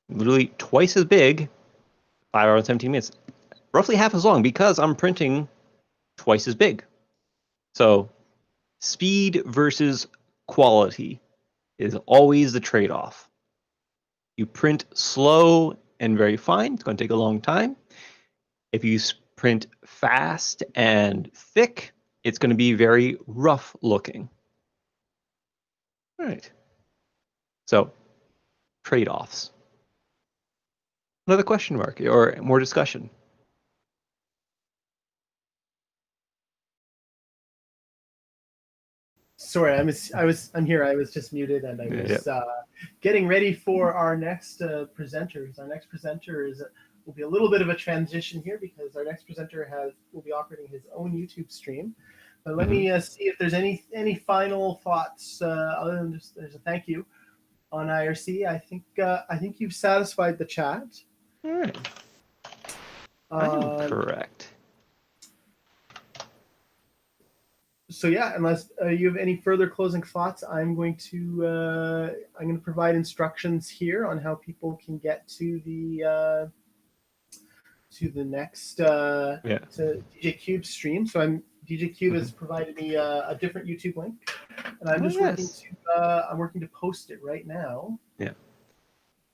Literally twice as big, 5 hours and 17 minutes. Roughly half as long because I'm printing twice as big. So speed versus quality is always the trade-off. You print slow and very fine, it's going to take a long time. If you print fast and thick, it's going to be very rough looking. All right. So trade-offs. Another question mark or more discussion? Sorry, I'm here. I was just muted, and I was getting ready for our next presenter. Our next presenter will be a little bit of a transition here because our next presenter will be operating his own YouTube stream. But let me see if there's any final thoughts other than just there's a thank you on IRC. I think you've satisfied the chat. All right. I'm correct. So yeah, unless you have any further closing thoughts, I'm going to provide instructions here on how people can get to the next to DJ QUBE stream. So DJ QUBE has provided me a different YouTube link, and I'm just working to post it right now. Yeah.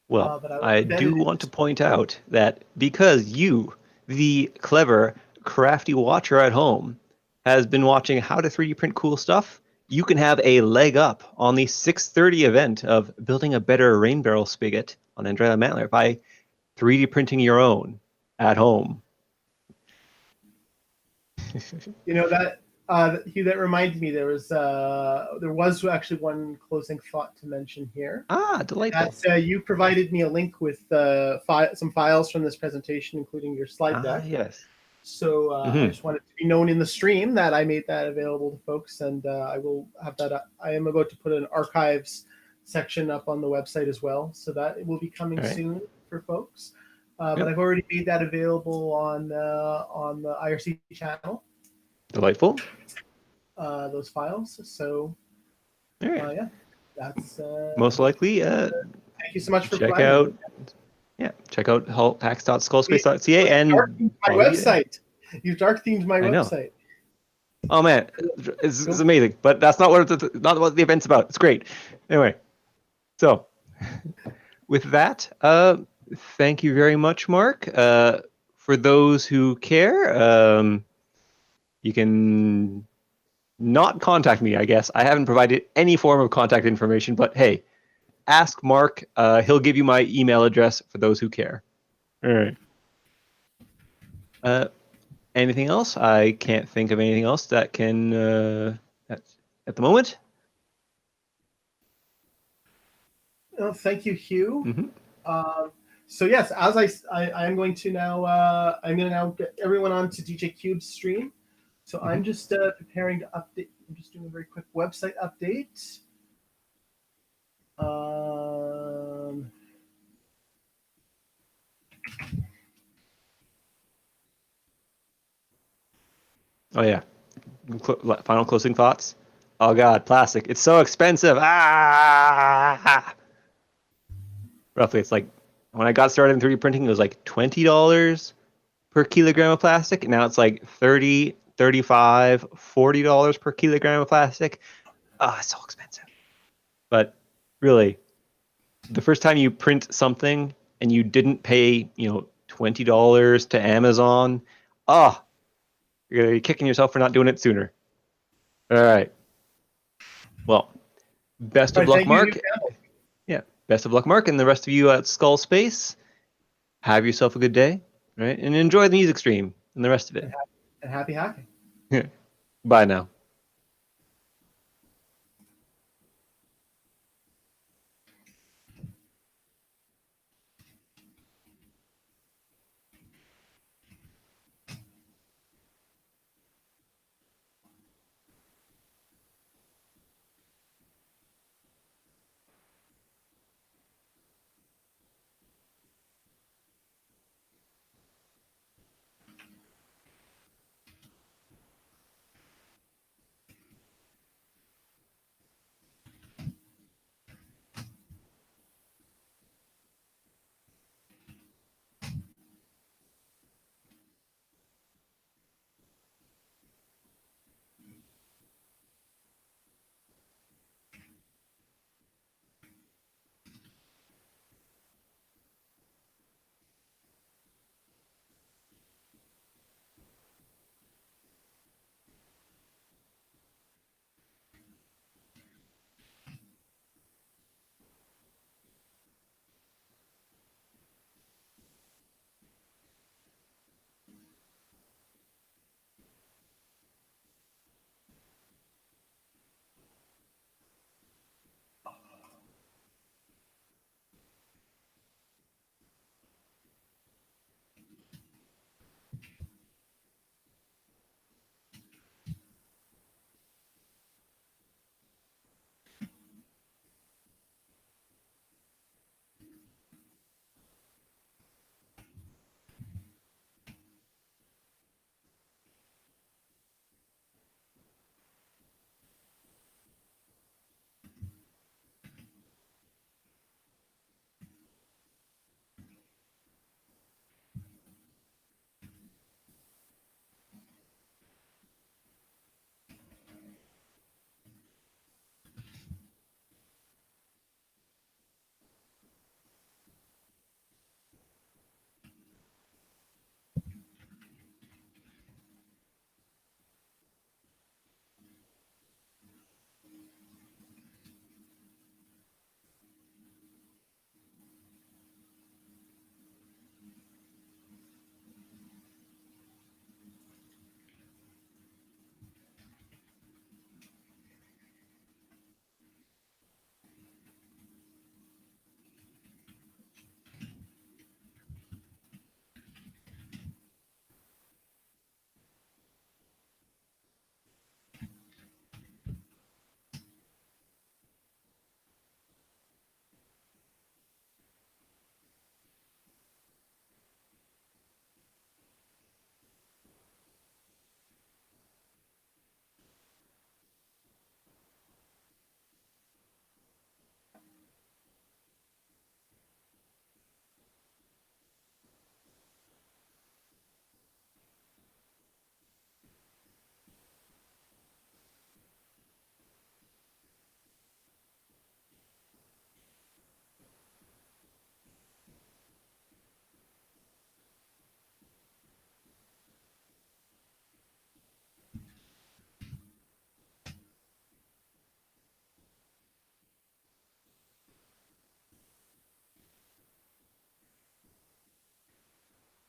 Well, I do want to point out that because you, the clever, crafty watcher at home, has been watching how to 3D print cool stuff, you can have a leg up on the 6:30 event of building a better rain barrel spigot on Andrea Mantler by 3D printing your own at home. You know that Hugh, that reminded me there was actually one closing thought to mention here. Ah, delightful. That you provided me a link with some files from this presentation, including your slide deck. Yes. So I just wanted to be known in the stream that I made that available to folks, and I will have that up. I am about to put an archives section up on the website as well, so that it will be coming soon for folks. But I've already made that available on the IRC channel. Delightful. Those files. So yeah, that's most likely. Thank you so much for check out hacks.skullspace.ca and my website. You've dark themed my website. Oh man, it's amazing. But that's not what the event's about. It's great. Anyway, so with that, thank you very much, Mark. For those who care, you can not contact me, I guess. I haven't provided any form of contact information, but hey, ask Mark. He'll give you my email address for those who care. All right. Anything else? I can't think of anything else that can at the moment. Oh, thank you, Hugh. So yes, as I am going to now get everyone onto DJ QUBE's stream. So I'm just preparing to update. I'm just doing a very quick website update. Oh yeah, final closing thoughts. Oh god, plastic. It's so expensive. Roughly, it's like when I got started in 3D printing, it was like $20 per kilogram of plastic. And now it's like $30, $35, $40 per kilogram of plastic. Oh, it's so expensive. But really, the first time you print something and you didn't pay, $20 to Amazon, you're kicking yourself for not doing it sooner. All right. Well, best of luck, Mark. Yeah, best of luck, Mark, and the rest of you at Skull Space. Have yourself a good day, right? And enjoy the music stream and the rest of it. And happy hacking. Bye now.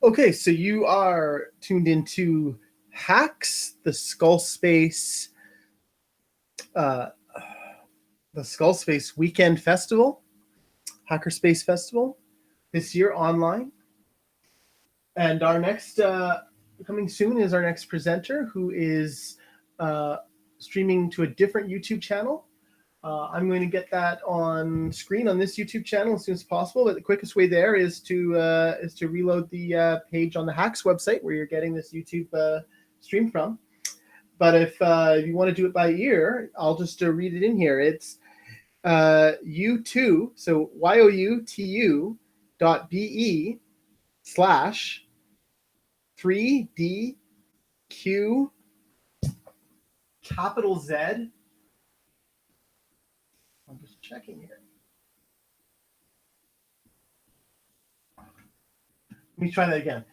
Okay, so you are tuned into Hacks, the Skull Space Weekend Festival, Hackerspace Festival, this year online. And our next, coming soon is our next presenter, who is streaming to a different YouTube channel. I'm going to get that on screen on this YouTube channel as soon as possible. But the quickest way there is to reload the page on the Hacks website where you're getting this YouTube stream from. But if you want to do it by ear, I'll just read it in here. It's U2, so youtu.be/3DQ capital Z. I'm just checking here. Let me try that again.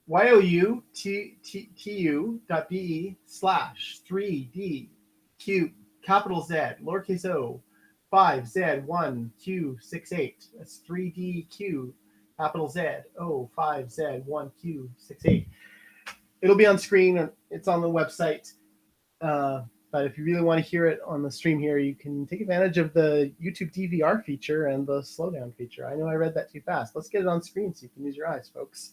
youtu.be/3DQ capital Z lowercase o 5Z1Q68. That's 3DQ capital Z O 5Z1Q68. It'll be on screen. It's on the website. But if you really want to hear it on the stream here, you can take advantage of the YouTube DVR feature and the slowdown feature. I know I read that too fast. Let's get it on screen so you can use your eyes, folks.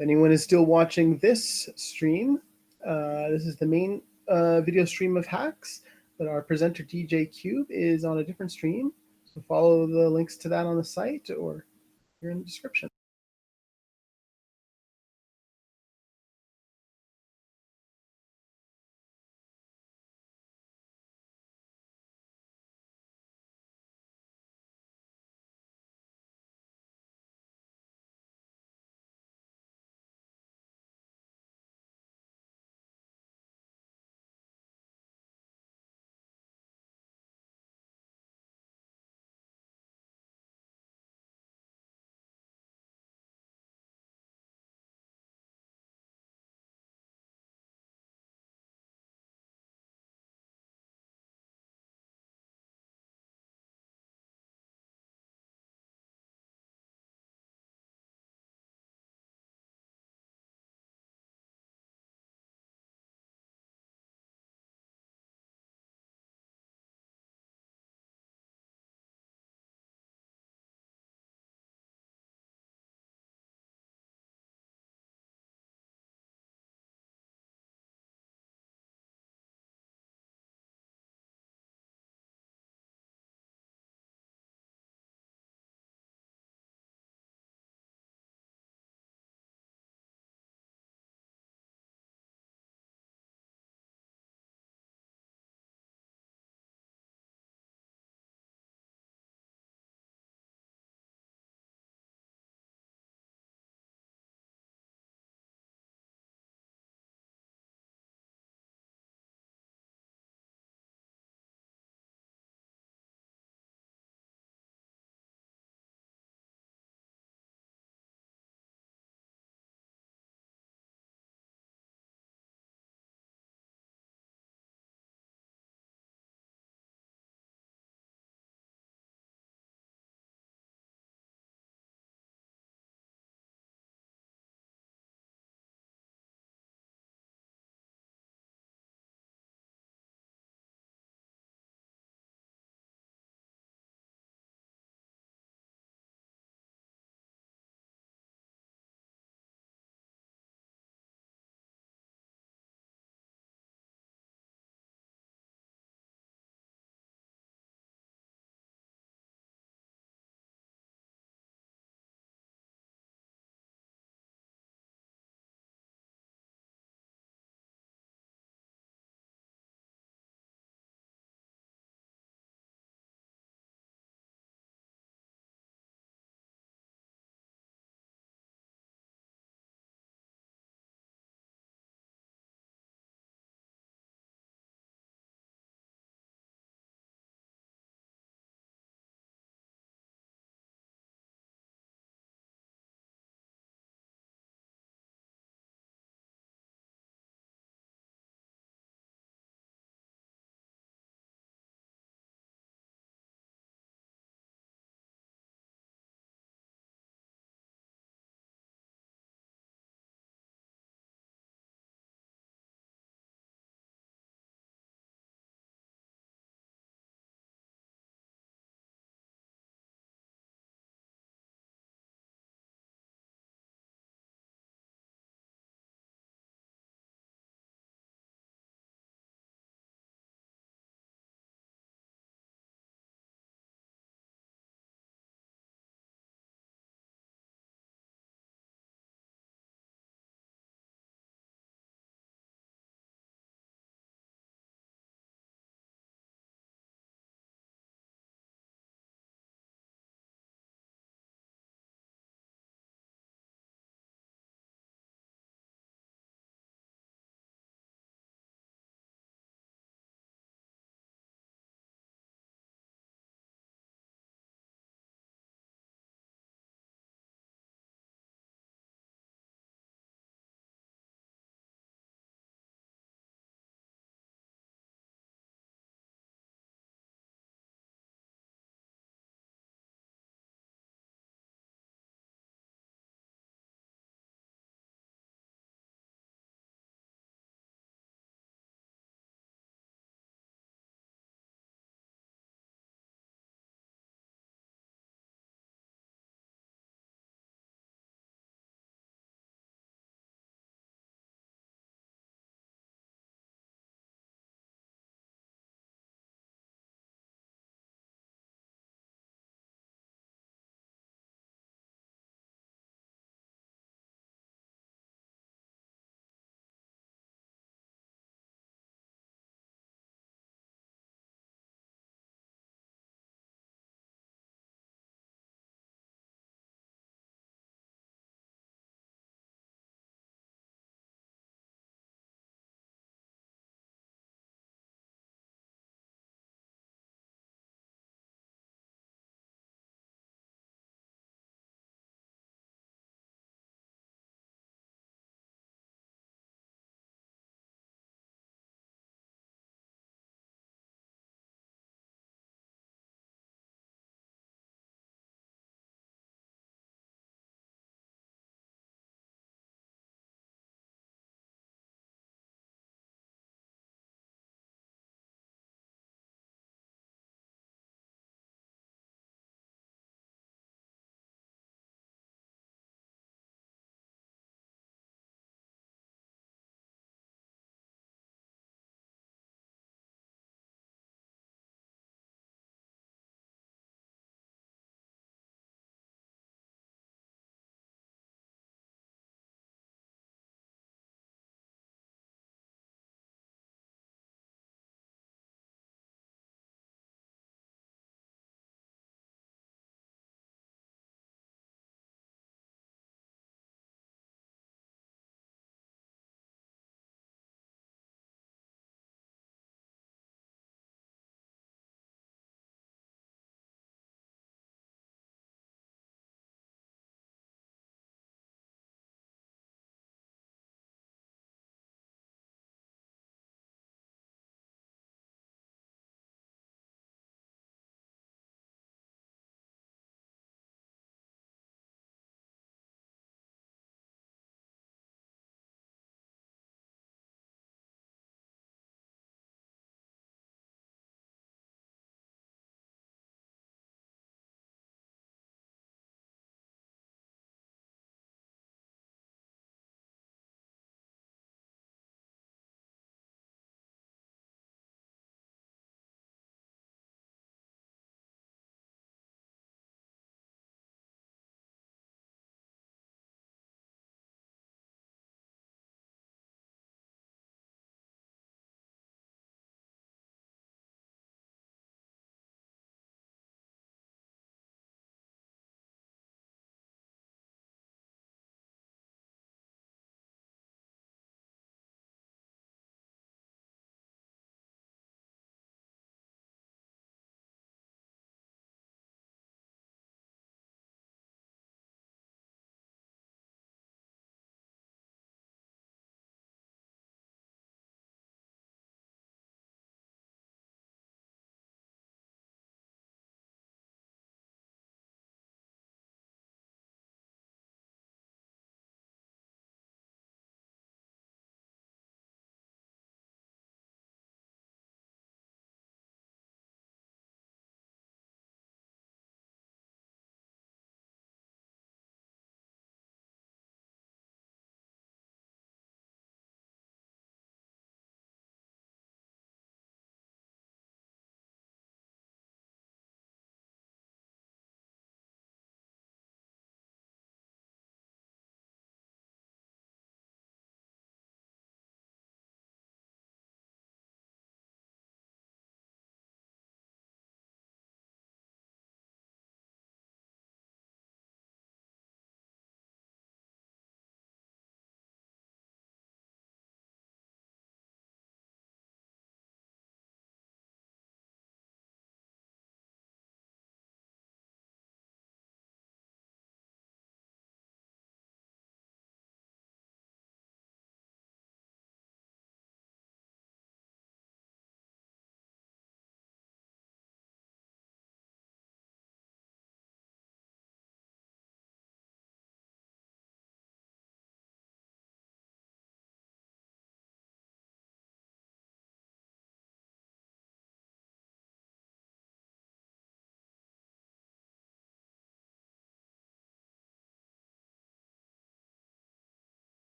If anyone is still watching this stream, this is the main video stream of Hacks, but our presenter DJ QUBE is on a different stream. So follow the links to that on the site or here in the description.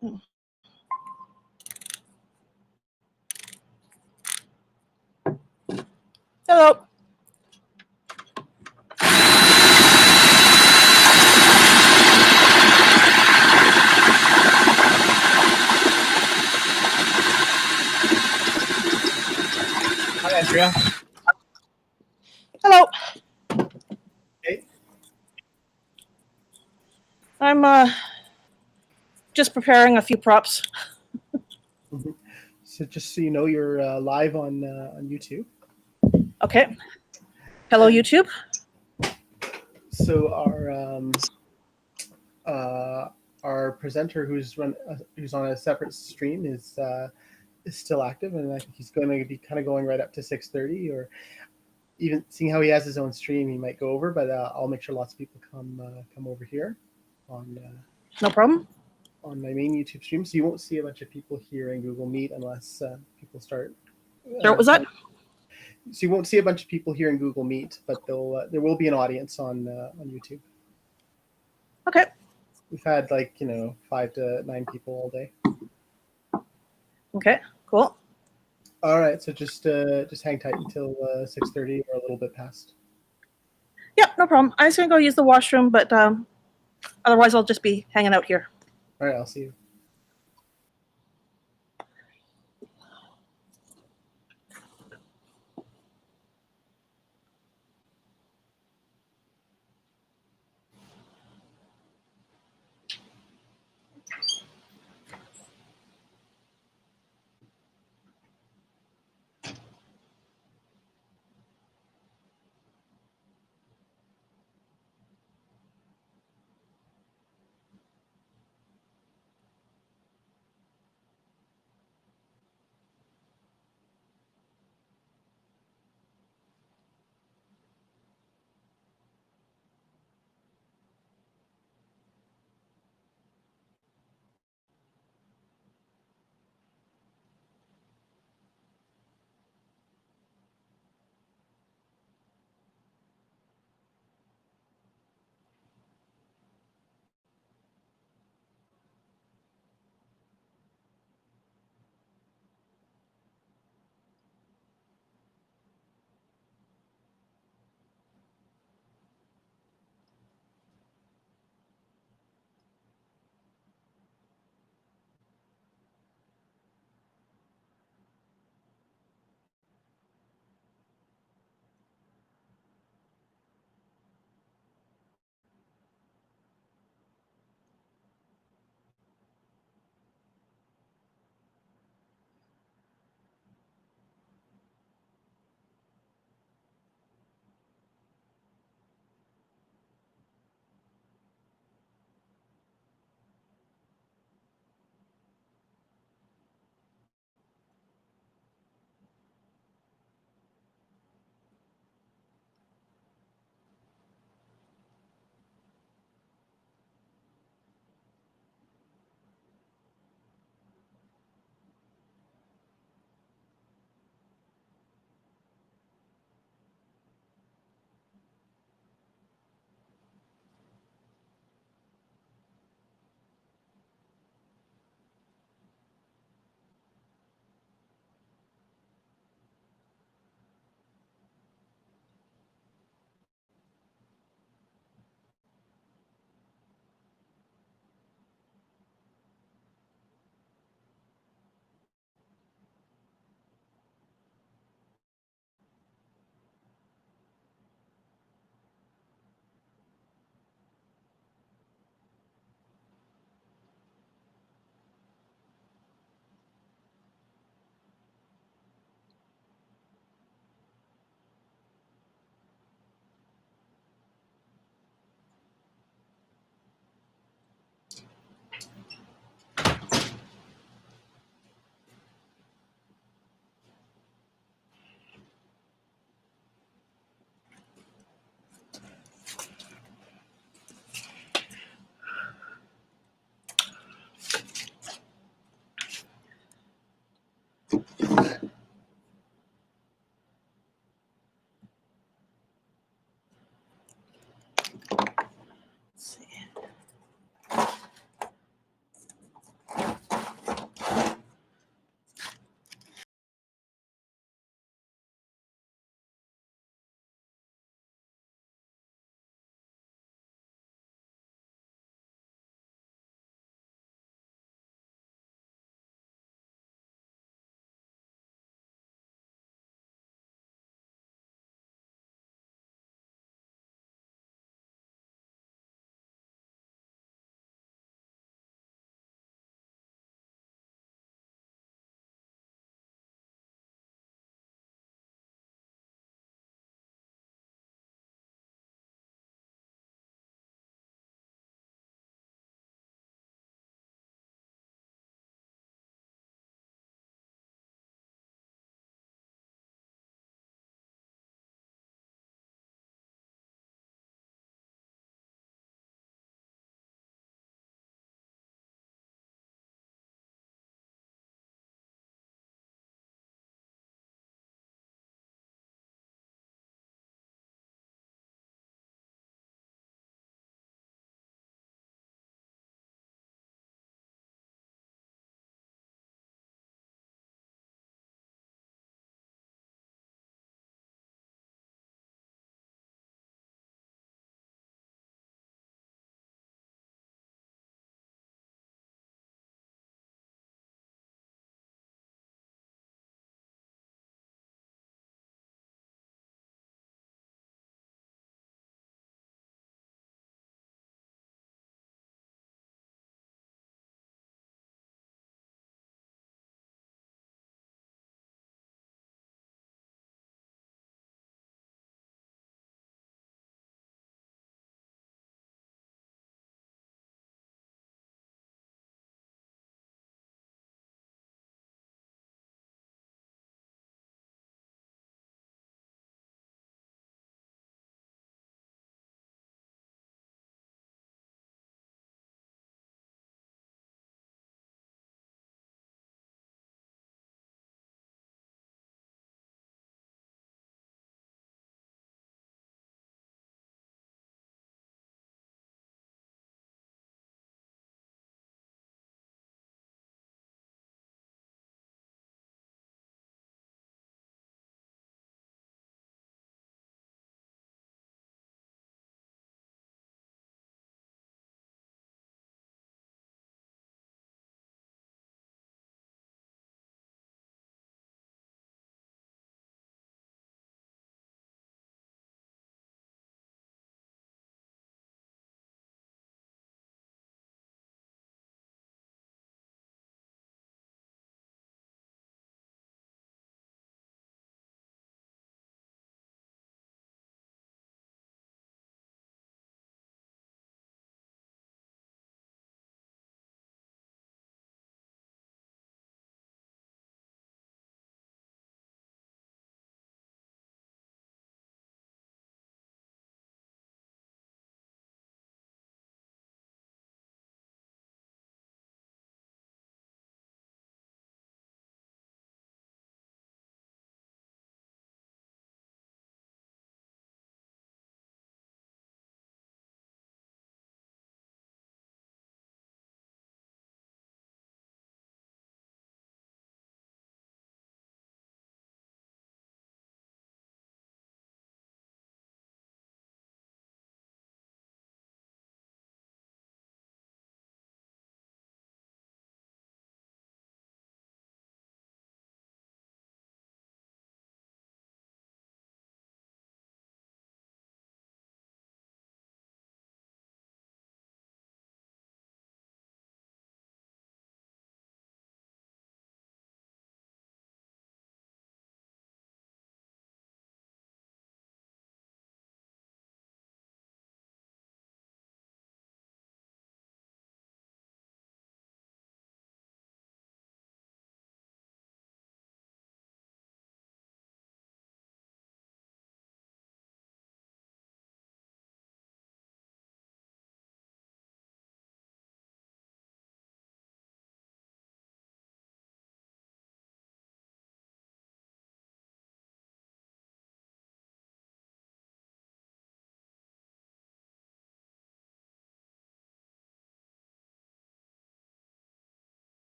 Hello. Hi, Andrea. Hello. Hey. I'm just preparing a few props. Mhm. So just so you know, you're live on YouTube. Okay. Hello, And YouTube. so our presenter who's on a separate stream is still active, and I think he's going to be kind of going right up to 6:30, or even seeing how he has his own stream, he might go over. But I'll make sure lots of people come over here on No problem. on my main YouTube stream, so you won't see a bunch of people here in Google Meet unless people start. Sorry, what was that? So you won't see a bunch of people here in Google Meet, but there will be an audience on YouTube. Okay. We've had 5 to 9 people all day. Okay. Cool. All right, so just hang tight until 6:30 or a little bit past. Yeah, no problem. I'm just gonna go use the washroom, but otherwise I'll just be hanging out here. All right, I'll see you. Let's see.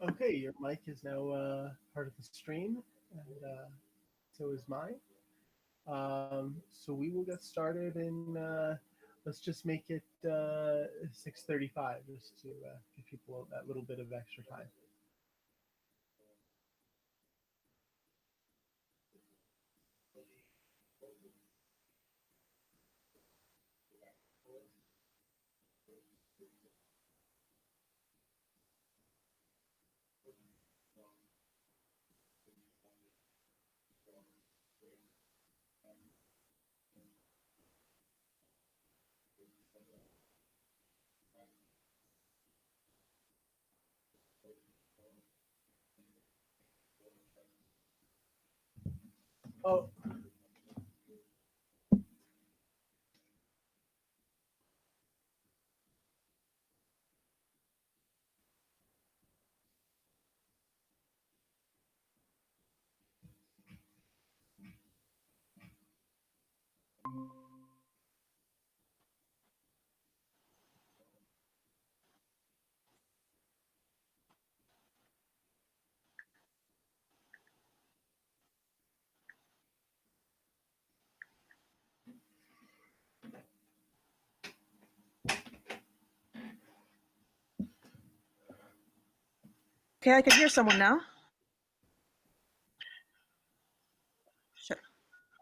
Okay, your mic is now part of the stream, and so is mine. So we will get started in. Let's just make it 6:35, just to give people that little bit of extra time. Oh. Okay, I can hear someone now. Sure.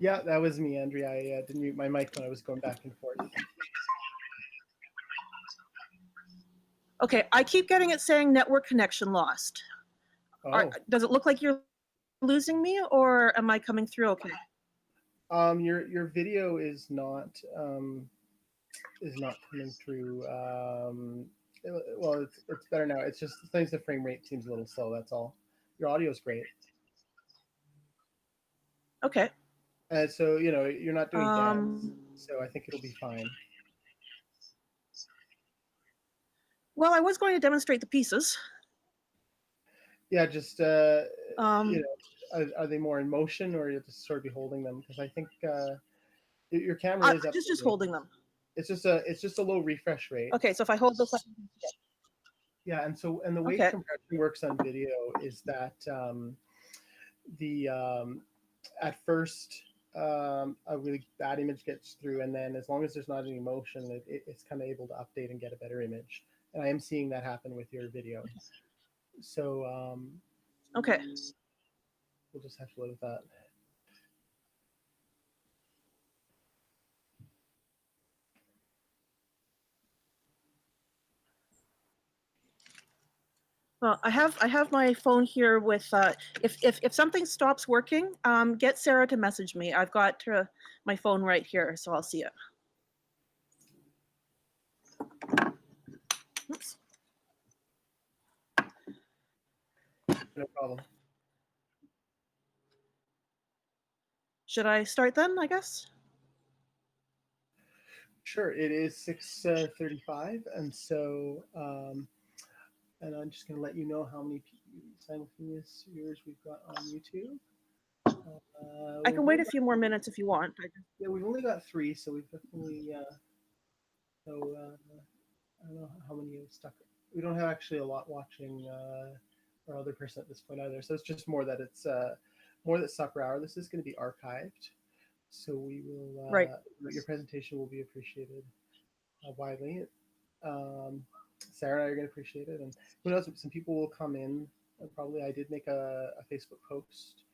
Yeah, that was me, Andrea. I didn't mute my mic when I was going back and forth. Okay, I keep getting it saying network connection lost. Oh. Does it look like you're losing me, or am I coming through okay? Your video is not coming through. Well, it's better now. It's just things. The frame rate seems a little slow. That's all. Your audio is great. Okay. So you're not doing dance, so I think it'll be fine. Well, I was going to demonstrate the pieces. Yeah, just are they more in motion, or you just sort of be holding them? Because I think your camera is up. Just holding them. It's just a low refresh rate. Okay, so if I hold this up. Yeah, and the way compression works on video is that at first a really bad image gets through, and then as long as there's not any motion, it's kind of able to update and get a better image. And I am seeing that happen with your video. So okay, we'll just have to live with that. Well, I have my phone here with. If something stops working, get Sarah to message me. I've got my phone right here, so I'll see it. Oops. No problem. Should I start then, I guess? Sure. It is 6:35, and so and I'm just going to let you know how many simultaneous viewers we've got on YouTube. I can wait a few more minutes if you want. Yeah, we've only got 3, so we've definitely I don't know how many have stuck. We don't have actually a lot watching our other person at this point either. So it's just more that it's more that sucker hour. This is going to be archived, so we will. Your presentation will be appreciated widely. Sarah and I are going to appreciate it, and who knows? Some people will come in. Probably, I did make a Facebook post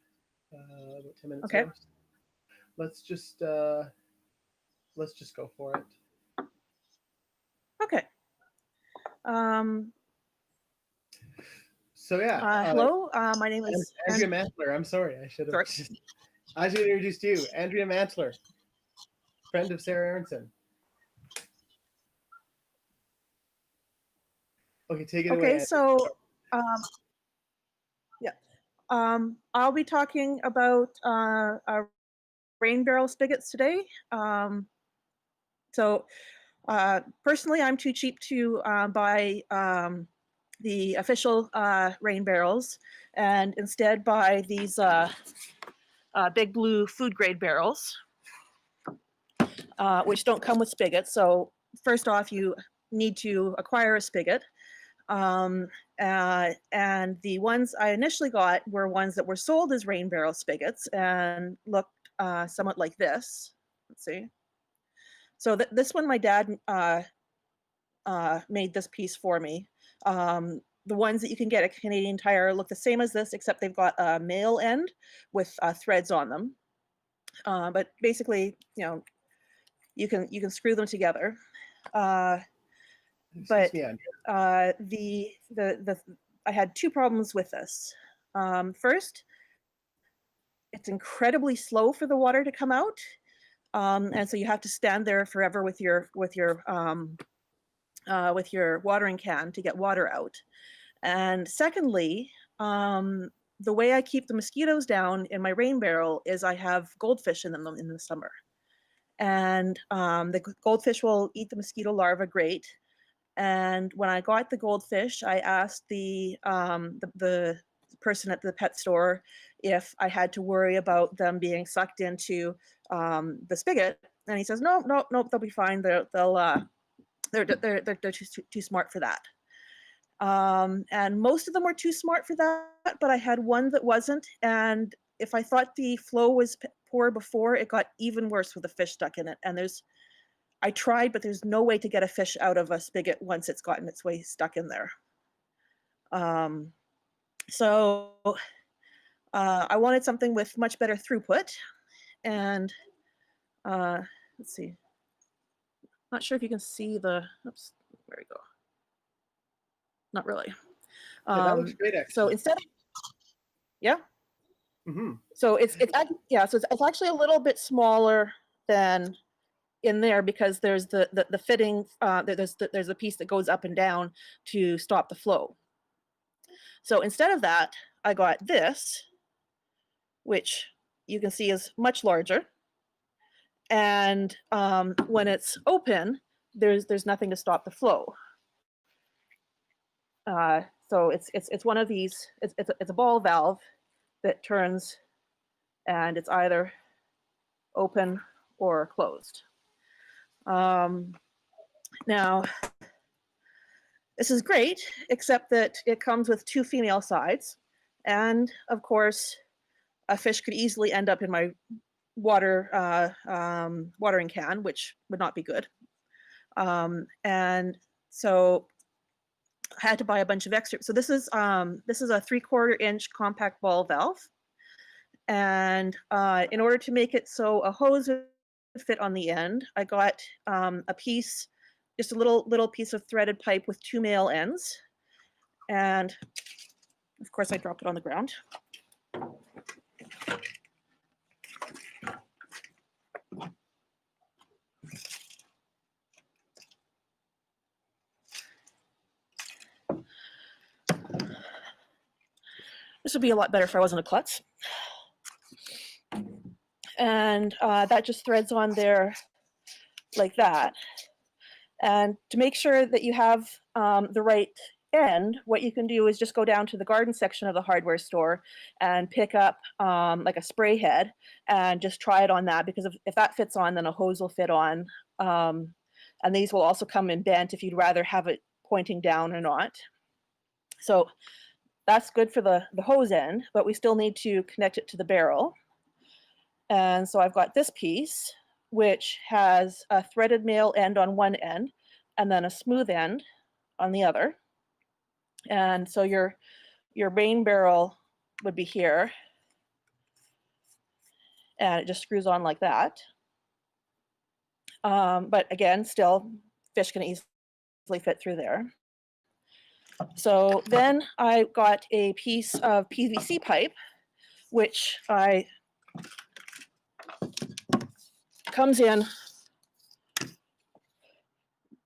about 10 minutes ago. So let's just go for it. Okay. So yeah. Hello. My name is Andrea Mantler. I'm sorry. I should have. I should introduce you, Andrea Mantler, friend of Sarah Aronson. Okay, take it away. Okay, so yeah, I'll be talking about rain barrel spigots today. So personally, I'm too cheap to buy the official rain barrels, and instead buy these big blue food grade barrels, which don't come with spigots. So first off, you need to acquire a spigot. And the ones I initially got were ones that were sold as rain barrel spigots and looked somewhat like this. Let's see. So this one, my dad made this piece for me. The ones that you can get at Canadian Tire look the same as this, except they've got a male end with threads on them. But basically, you know, you can screw them together. But I had two problems with this. First, it's incredibly slow for the water to come out, and so you have to stand there forever with your watering can to get water out. And secondly, the way I keep the mosquitoes down in my rain barrel is I have goldfish in them in the summer, and the goldfish will eat the mosquito larvae great. And when I got the goldfish, I asked the person at the pet store if I had to worry about them being sucked into the spigot, and he says, no, they'll be fine. They're too smart for that. And most of them were too smart for that, but I had one that wasn't. And if I thought the flow was poor before, it got even worse with the fish stuck in it. And I tried, but there's no way to get a fish out of a spigot once it's gotten its way stuck in there. So I wanted something with much better throughput. And let's see. Not sure if you can see the, oops, there we go. Not really. Yeah, that looks great, actually. So instead of, yeah. Mm-hmm. So it's actually a little bit smaller than in there because there's the fitting, there's a piece that goes up and down to stop the flow. So instead of that, I got this, which you can see is much larger. And when it's open, there's nothing to stop the flow. So it's one of these. It's a ball valve that turns, and it's either open or closed. Now, this is great, except that it comes with two female sides, and of course, a fish could easily end up in my watering can, which would not be good. And so I had to buy a bunch of extra. So this is a 3/4 inch compact ball valve. And in order to make it so a hose would fit on the end, I got a piece, just a little piece of threaded pipe with two male ends. And of course I dropped it on the ground. This would be a lot better if I wasn't a klutz. And that just threads on there like that. And to make sure that you have the right end, what you can do is just go down to the garden section of the hardware store and pick up like a spray head and just try it on that, because if that fits on, then a hose will fit on. And these will also come in bent if you'd rather have it pointing down or not. So that's good for the hose end, but we still need to connect it to the barrel. And so I've got this piece, which has a threaded male end on one end and then a smooth end on the other. And so your rain barrel would be here, and it just screws on like that. But again, still, fish can easily fit through there. So then I got a piece of PVC pipe, which comes in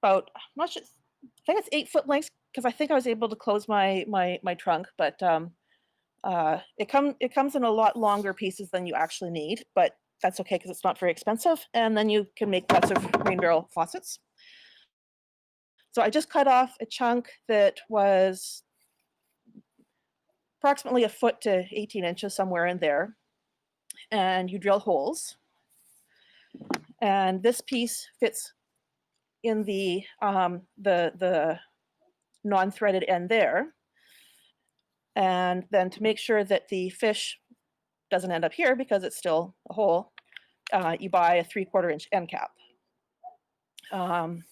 about, I'm not sure, I think it's 8 foot lengths, because I think I was able to close my trunk, but it comes in a lot longer pieces than you actually need, but that's okay because it's not very expensive. And then you can make lots of rain barrel faucets. So I just cut off a chunk that was approximately 1 foot to 18 inches, somewhere in there. And you drill holes. And this piece fits in the non-threaded end there. And then to make sure that the fish doesn't end up here because it's still a hole, you buy a 3/4 inch end cap. And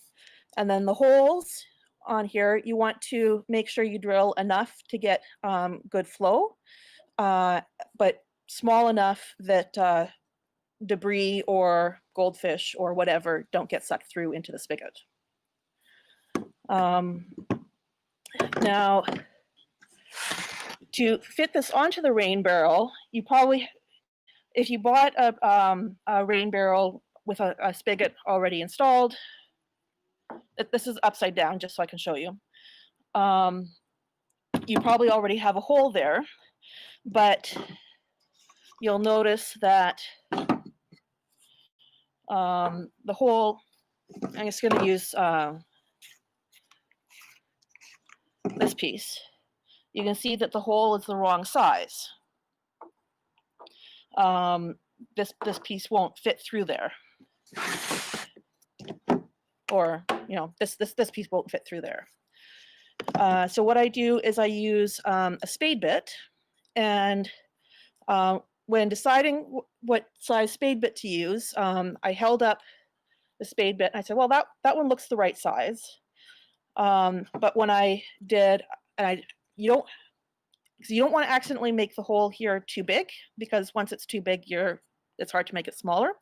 then the holes on here, you want to make sure you drill enough to get good flow, but small enough that debris or goldfish or whatever don't get sucked through into the spigot. Now, to fit this onto the rain barrel, you probably, if you bought a rain barrel with a spigot already installed, this is upside down just so I can show you. You probably already have a hole there, but you'll notice that the hole, I'm just going to use this piece. You can see that the hole is the wrong size. This piece won't fit through there, or this piece won't fit through there. So what I do is I use a spade bit, and when deciding what size spade bit to use, I held up the spade bit and I said, well, that one looks the right size. But when I did, you don't want to accidentally make the hole here too big, because once it's too big, it's hard to make it smaller.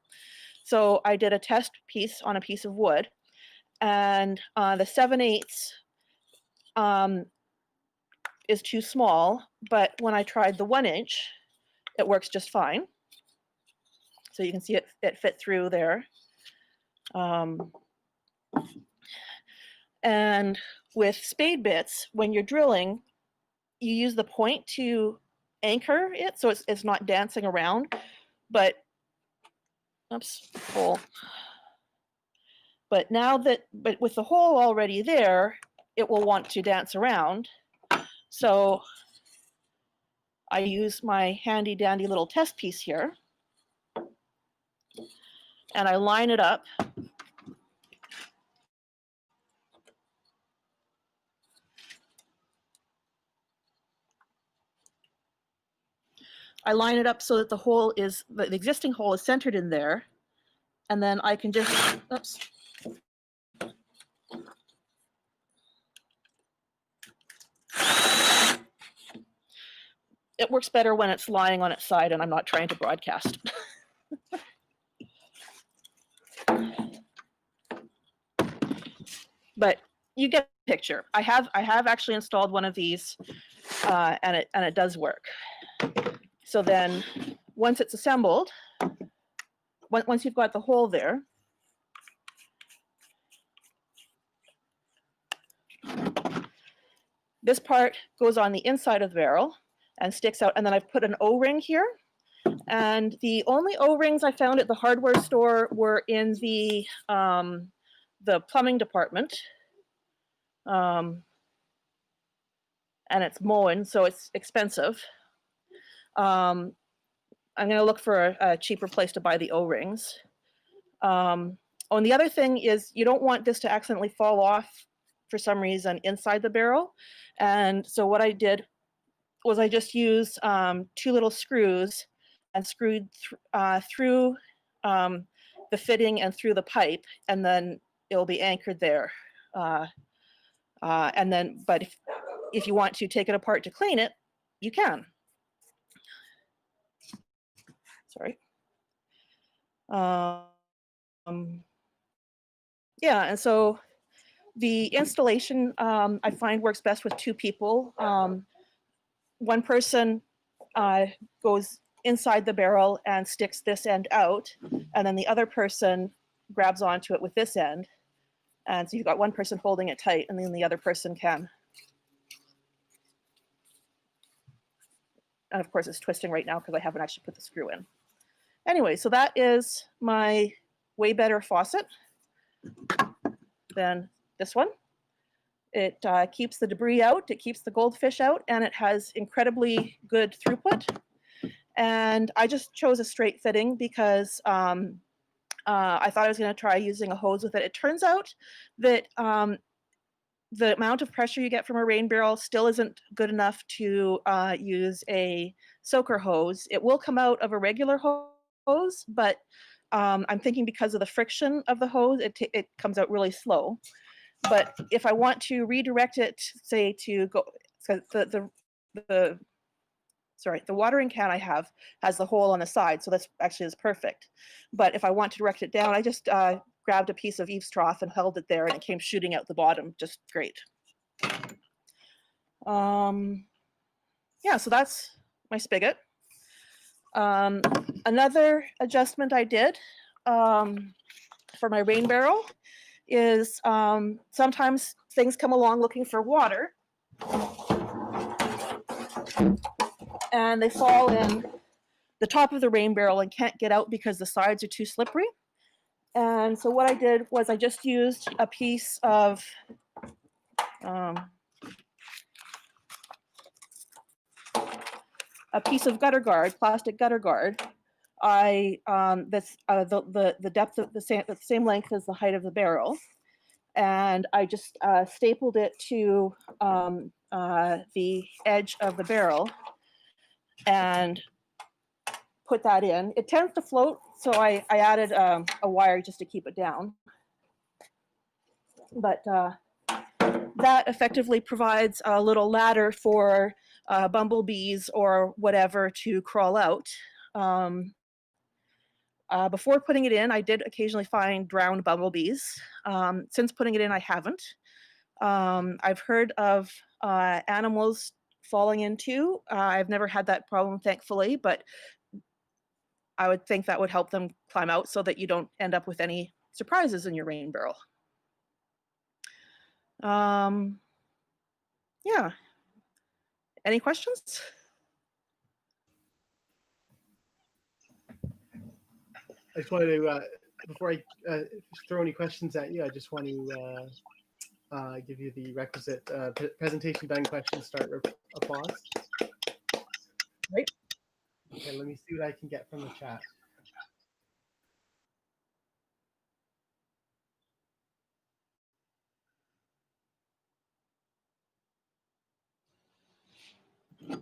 So I did a test piece on a piece of wood, and the 7/8 is too small, but when I tried the 1 inch, it works just fine. So you can see it fit through there. And with spade bits, when you're drilling, you use the point to anchor it so it's not dancing around. But oops, hole. But but with the hole already there, it will want to dance around. So I use my handy dandy little test piece here, and I line it up. I line it up so that the existing hole is centered in there, and then I can just, oops. It works better when it's lying on its side and I'm not trying to broadcast. But you get the picture. I have actually installed one of these, and it does work. So then, once it's assembled, once you've got the hole there, this part goes on the inside of the barrel and sticks out, and then I've put an O-ring here. And the only O-rings I found at the hardware store were in the plumbing department. And it's Moen, so it's expensive. I'm going to look for a cheaper place to buy the O-rings. And the other thing is, you don't want this to accidentally fall off for some reason inside the barrel. And so what I did was I just used 2 little screws and screwed through the fitting and through the pipe, and then it'll be anchored there. And then, but if you want to take it apart to clean it, you can. Sorry. Yeah, and so the installation I find works best with 2 people. One person goes inside the barrel and sticks this end out, and then the other person grabs onto it with this end. And so you've got one person holding it tight, and then the other person can. And of course it's twisting right now because I haven't actually put the screw in. Anyway, so that is my way better faucet than this one. It keeps the debris out, it keeps the goldfish out, and it has incredibly good throughput. And I just chose a straight fitting because I thought I was going to try using a hose with it. It turns out that the amount of pressure you get from a rain barrel still isn't good enough to use a soaker hose. It will come out of a regular hose, but I'm thinking because of the friction of the hose, it comes out really slow. But if I want to redirect it, say to go, so the watering can I have has the hole on the side, so that's actually is perfect. But if I want to direct it down, I just grabbed a piece of eaves trough and held it there, and it came shooting out the bottom, just great. Yeah, so that's my spigot. Another adjustment I did for my rain barrel is sometimes things come along looking for water, and they fall in the top of the rain barrel and can't get out because the sides are too slippery. And so what I did was I just used a piece of gutter guard, plastic gutter guard. That's the depth of the same length as the height of the barrel, and I just stapled it to the edge of the barrel and put that in. It tends to float, so I added a wire just to keep it down. But that effectively provides a little ladder for bumblebees or whatever to crawl out. Before putting it in, I did occasionally find drowned bumblebees. Since putting it in, I haven't. I've heard of animals falling into. I've never had that problem, thankfully, but I would think that would help them climb out so that you don't end up with any surprises in your rain barrel. Yeah. Any questions? I just wanted to, before I throw any questions at you, I just want to give you the requisite presentation done question start applause. Right. Okay, let me see what I can get from the chat.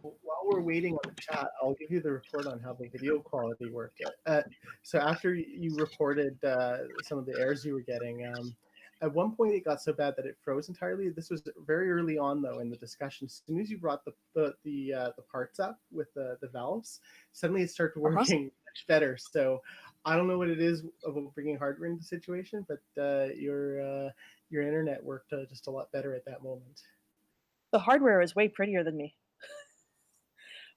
While we're waiting on the chat, I'll give you the report on how the video quality worked. So after you reported some of the errors you were getting, at one point it got so bad that it froze entirely. This was very early on, though, in the discussion. As soon as you brought the parts up with the valves, suddenly it started working much better. So I don't know what it is about bringing hardware into the situation, but your internet worked just a lot better at that moment. The hardware is way prettier than me.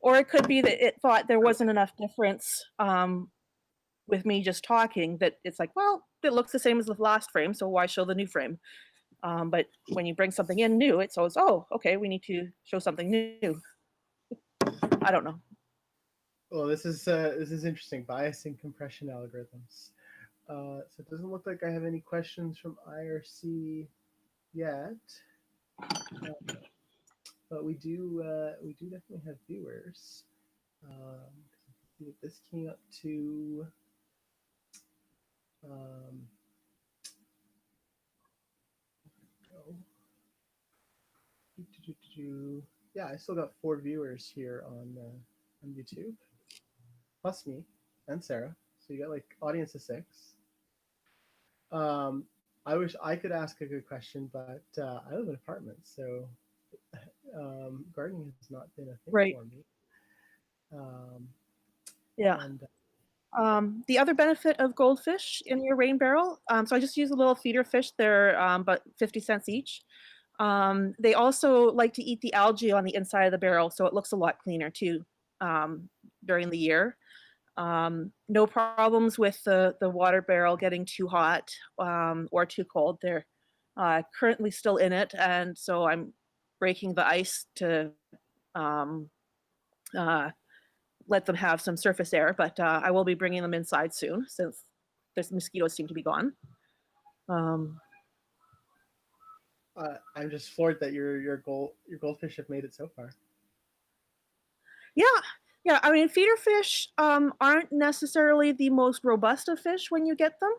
Or it could be that it thought there wasn't enough difference with me just talking, that it's like, well, it looks the same as the last frame, so why show the new frame? But when you bring something in new, it says, oh, okay, we need to show something new. I don't know. Well, this is interesting. Biasing compression algorithms. So it doesn't look like I have any questions from IRC yet. But we do definitely have viewers. This came up to yeah, I still got 4 viewers here on YouTube, plus me and Sarah. So you got like audience of 6. I wish I could ask a good question, but I live in an apartment, so gardening has not been a thing for me. Yeah. And, the other benefit of goldfish in your rain barrel, so I just use a little feeder fish. They're about 50 cents each. They also like to eat the algae on the inside of the barrel, so it looks a lot cleaner too during the year. No problems with the water barrel getting too hot or too cold. They're currently still in it, and so I'm breaking the ice to let them have some surface air, but I will be bringing them inside soon since the mosquitoes seem to be gone. I'm just floored that your goldfish have made it so far. Yeah. I mean, feeder fish aren't necessarily the most robust of fish when you get them,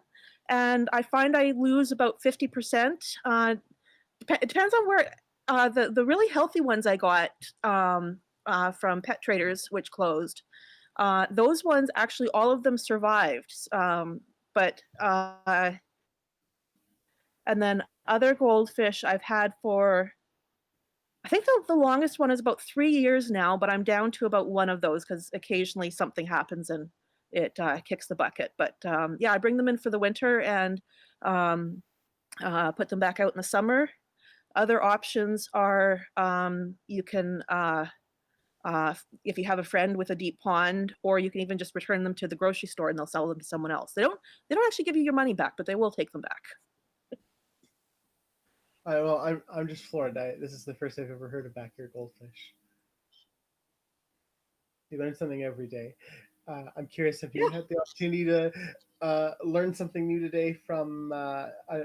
and I find I lose about 50% It depends on where. The really healthy ones I got from Pet Traders, which closed. Those ones actually, all of them survived. But and then other goldfish I've had for, I think the longest one is about 3 years now, but I'm down to about one of those because occasionally something happens and it kicks the bucket. But yeah, I bring them in for the winter and put them back out in the summer. Other options are you can, if you have a friend with a deep pond, or you can even just return them to the grocery store and they'll sell them to someone else. They don't actually give you your money back, but they will take them back. Well, I'm just floored. This is the first I've ever heard of backyard goldfish. You learn something every day. I'm curious, have you had the opportunity to learn something new today from,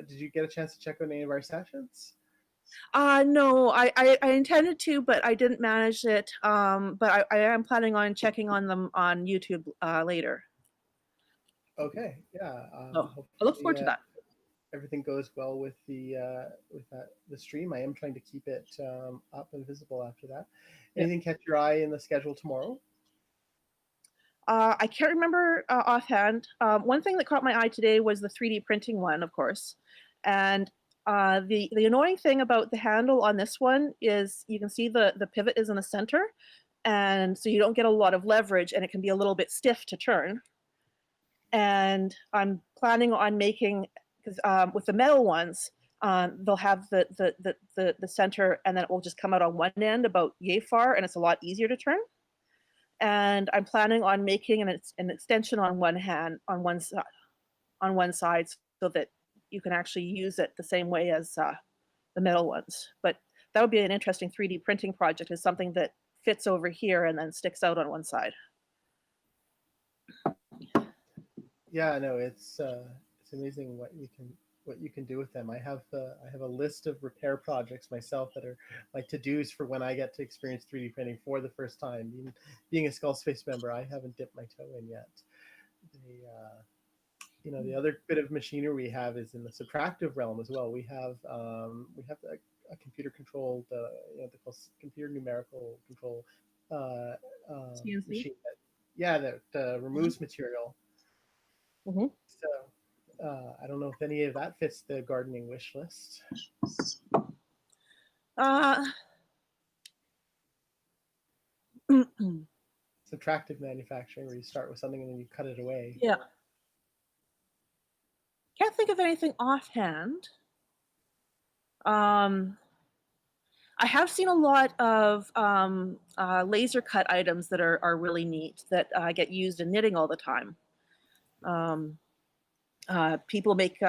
did you get a chance to check out any of our sessions? No, I intended to, but I didn't manage it. But I am planning on checking on them on YouTube later. Okay, yeah. I look forward to that. Everything goes well with the stream. I am trying to keep it up and visible after that. Anything catch your eye in the schedule tomorrow? I can't remember offhand. One thing that caught my eye today was the 3D printing one, of course. And the annoying thing about the handle on this one is you can see the pivot is in the center. And so you don't get a lot of leverage and it can be a little bit stiff to turn. And I'm planning on making, because with the metal ones, they'll have the center and then it will just come out on one end about yay far and it's a lot easier to turn. And I'm planning on making an extension on one side so that you can actually use it the same way as the metal ones. But that would be an interesting 3D printing project, is something that fits over here and then sticks out on one side. Yeah, no, it's amazing what you can do with them. I have a list of repair projects myself that are my to-dos for when I get to experience 3D printing for the first time. Being a Skullspace member, I haven't dipped my toe in yet. The other bit of machinery we have is in the subtractive realm as well. We have a computer controlled, they call computer numerical control machine that removes material. Mm-hmm. So I don't know if any of that fits the gardening wish list. Subtractive manufacturing, where you start with something and then you cut it away. Yeah. Can't think of anything offhand. I have seen a lot of laser cut items that are really neat that get used in knitting all the time. People make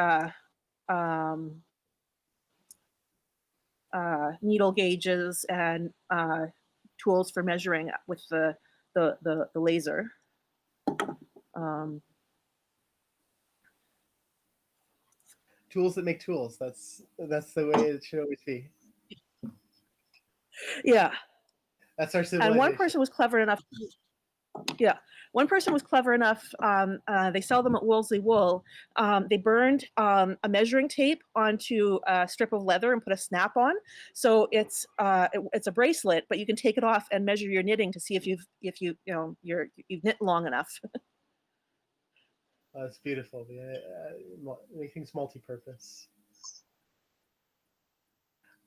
needle gauges and tools for measuring with the laser. Tools that make tools. That's the way it should always be. Yeah. That's our civilization. And one person was clever enough. Yeah, one person was clever enough. They sell them at Woolsey Wool. They burned a measuring tape onto a strip of leather and put a snap on. So it's a bracelet, but you can take it off and measure your knitting to see if you've knit long enough. It's beautiful. Everything's multi-purpose.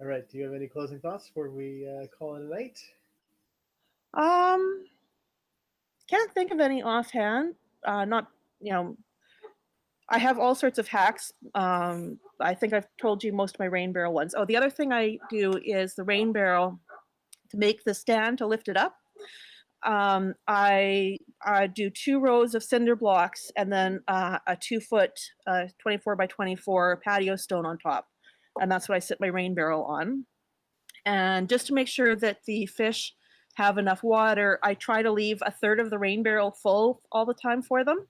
All right. Do you have any closing thoughts before we call it a night? Can't think of any offhand. I have all sorts of hacks. I think I've told you most of my rain barrel ones. Oh, the other thing I do is the rain barrel, to make the stand to lift it up. I do 2 rows of cinder blocks and then a 2-foot 24 by 24 patio stone on top. And that's what I sit my rain barrel on. And just to make sure that the fish have enough water, I try to leave 1/3 of the rain barrel full all the time for them,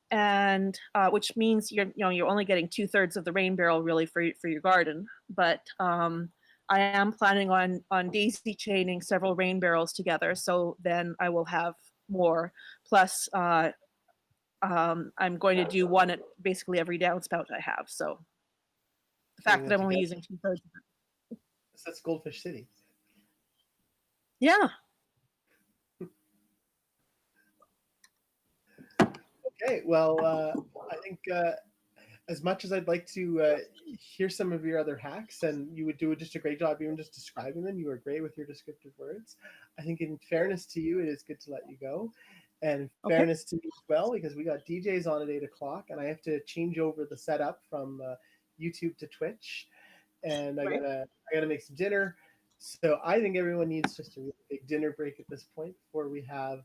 and which means you're only getting 2/3 of the rain barrel really for your garden. But I am planning on daisy chaining several rain barrels together, so then I will have more. Plus, I'm going to do one at basically every downspout I have. So the fact that I'm only using 2/3 of it. That's Goldfish City. Yeah. Okay, well, I think as much as I'd like to hear some of your other hacks, and you would do just a great job even just describing them, you were great with your descriptive words. I think in fairness to you, it is good to let you go. And in fairness to me as well, because we got DJs on at 8 o'clock, and I have to change over the setup from YouTube to Twitch, and I gotta make some dinner. So I think everyone needs just a really big dinner break at this point before we have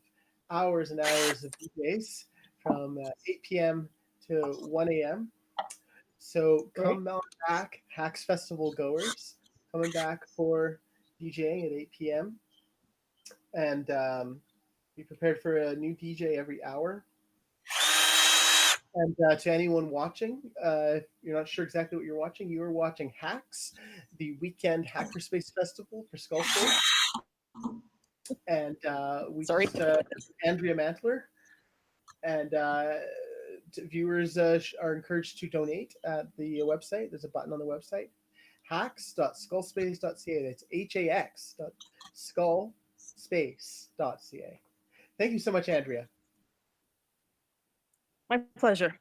hours and hours of DJs from 8 p.m. to 1 a.m. So come on back, Hacks Festival goers, coming back for DJing at 8 p.m. And be prepared for a new DJ every hour. And to anyone watching, if you're not sure exactly what you're watching, you are watching Hacks, the weekend Hackerspace Festival for Skullspace. And Andrea Mantler. And viewers are encouraged to donate at the website. There's a button on the website, hacks.skullspace.ca. That's hax.skullspace.ca. Thank you so much, Andrea. My pleasure.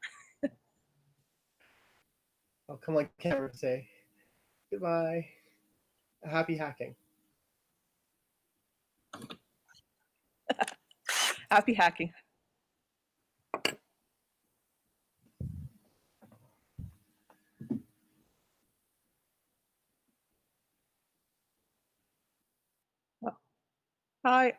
I'll come on camera and say goodbye. Happy hacking. Happy hacking. Hi.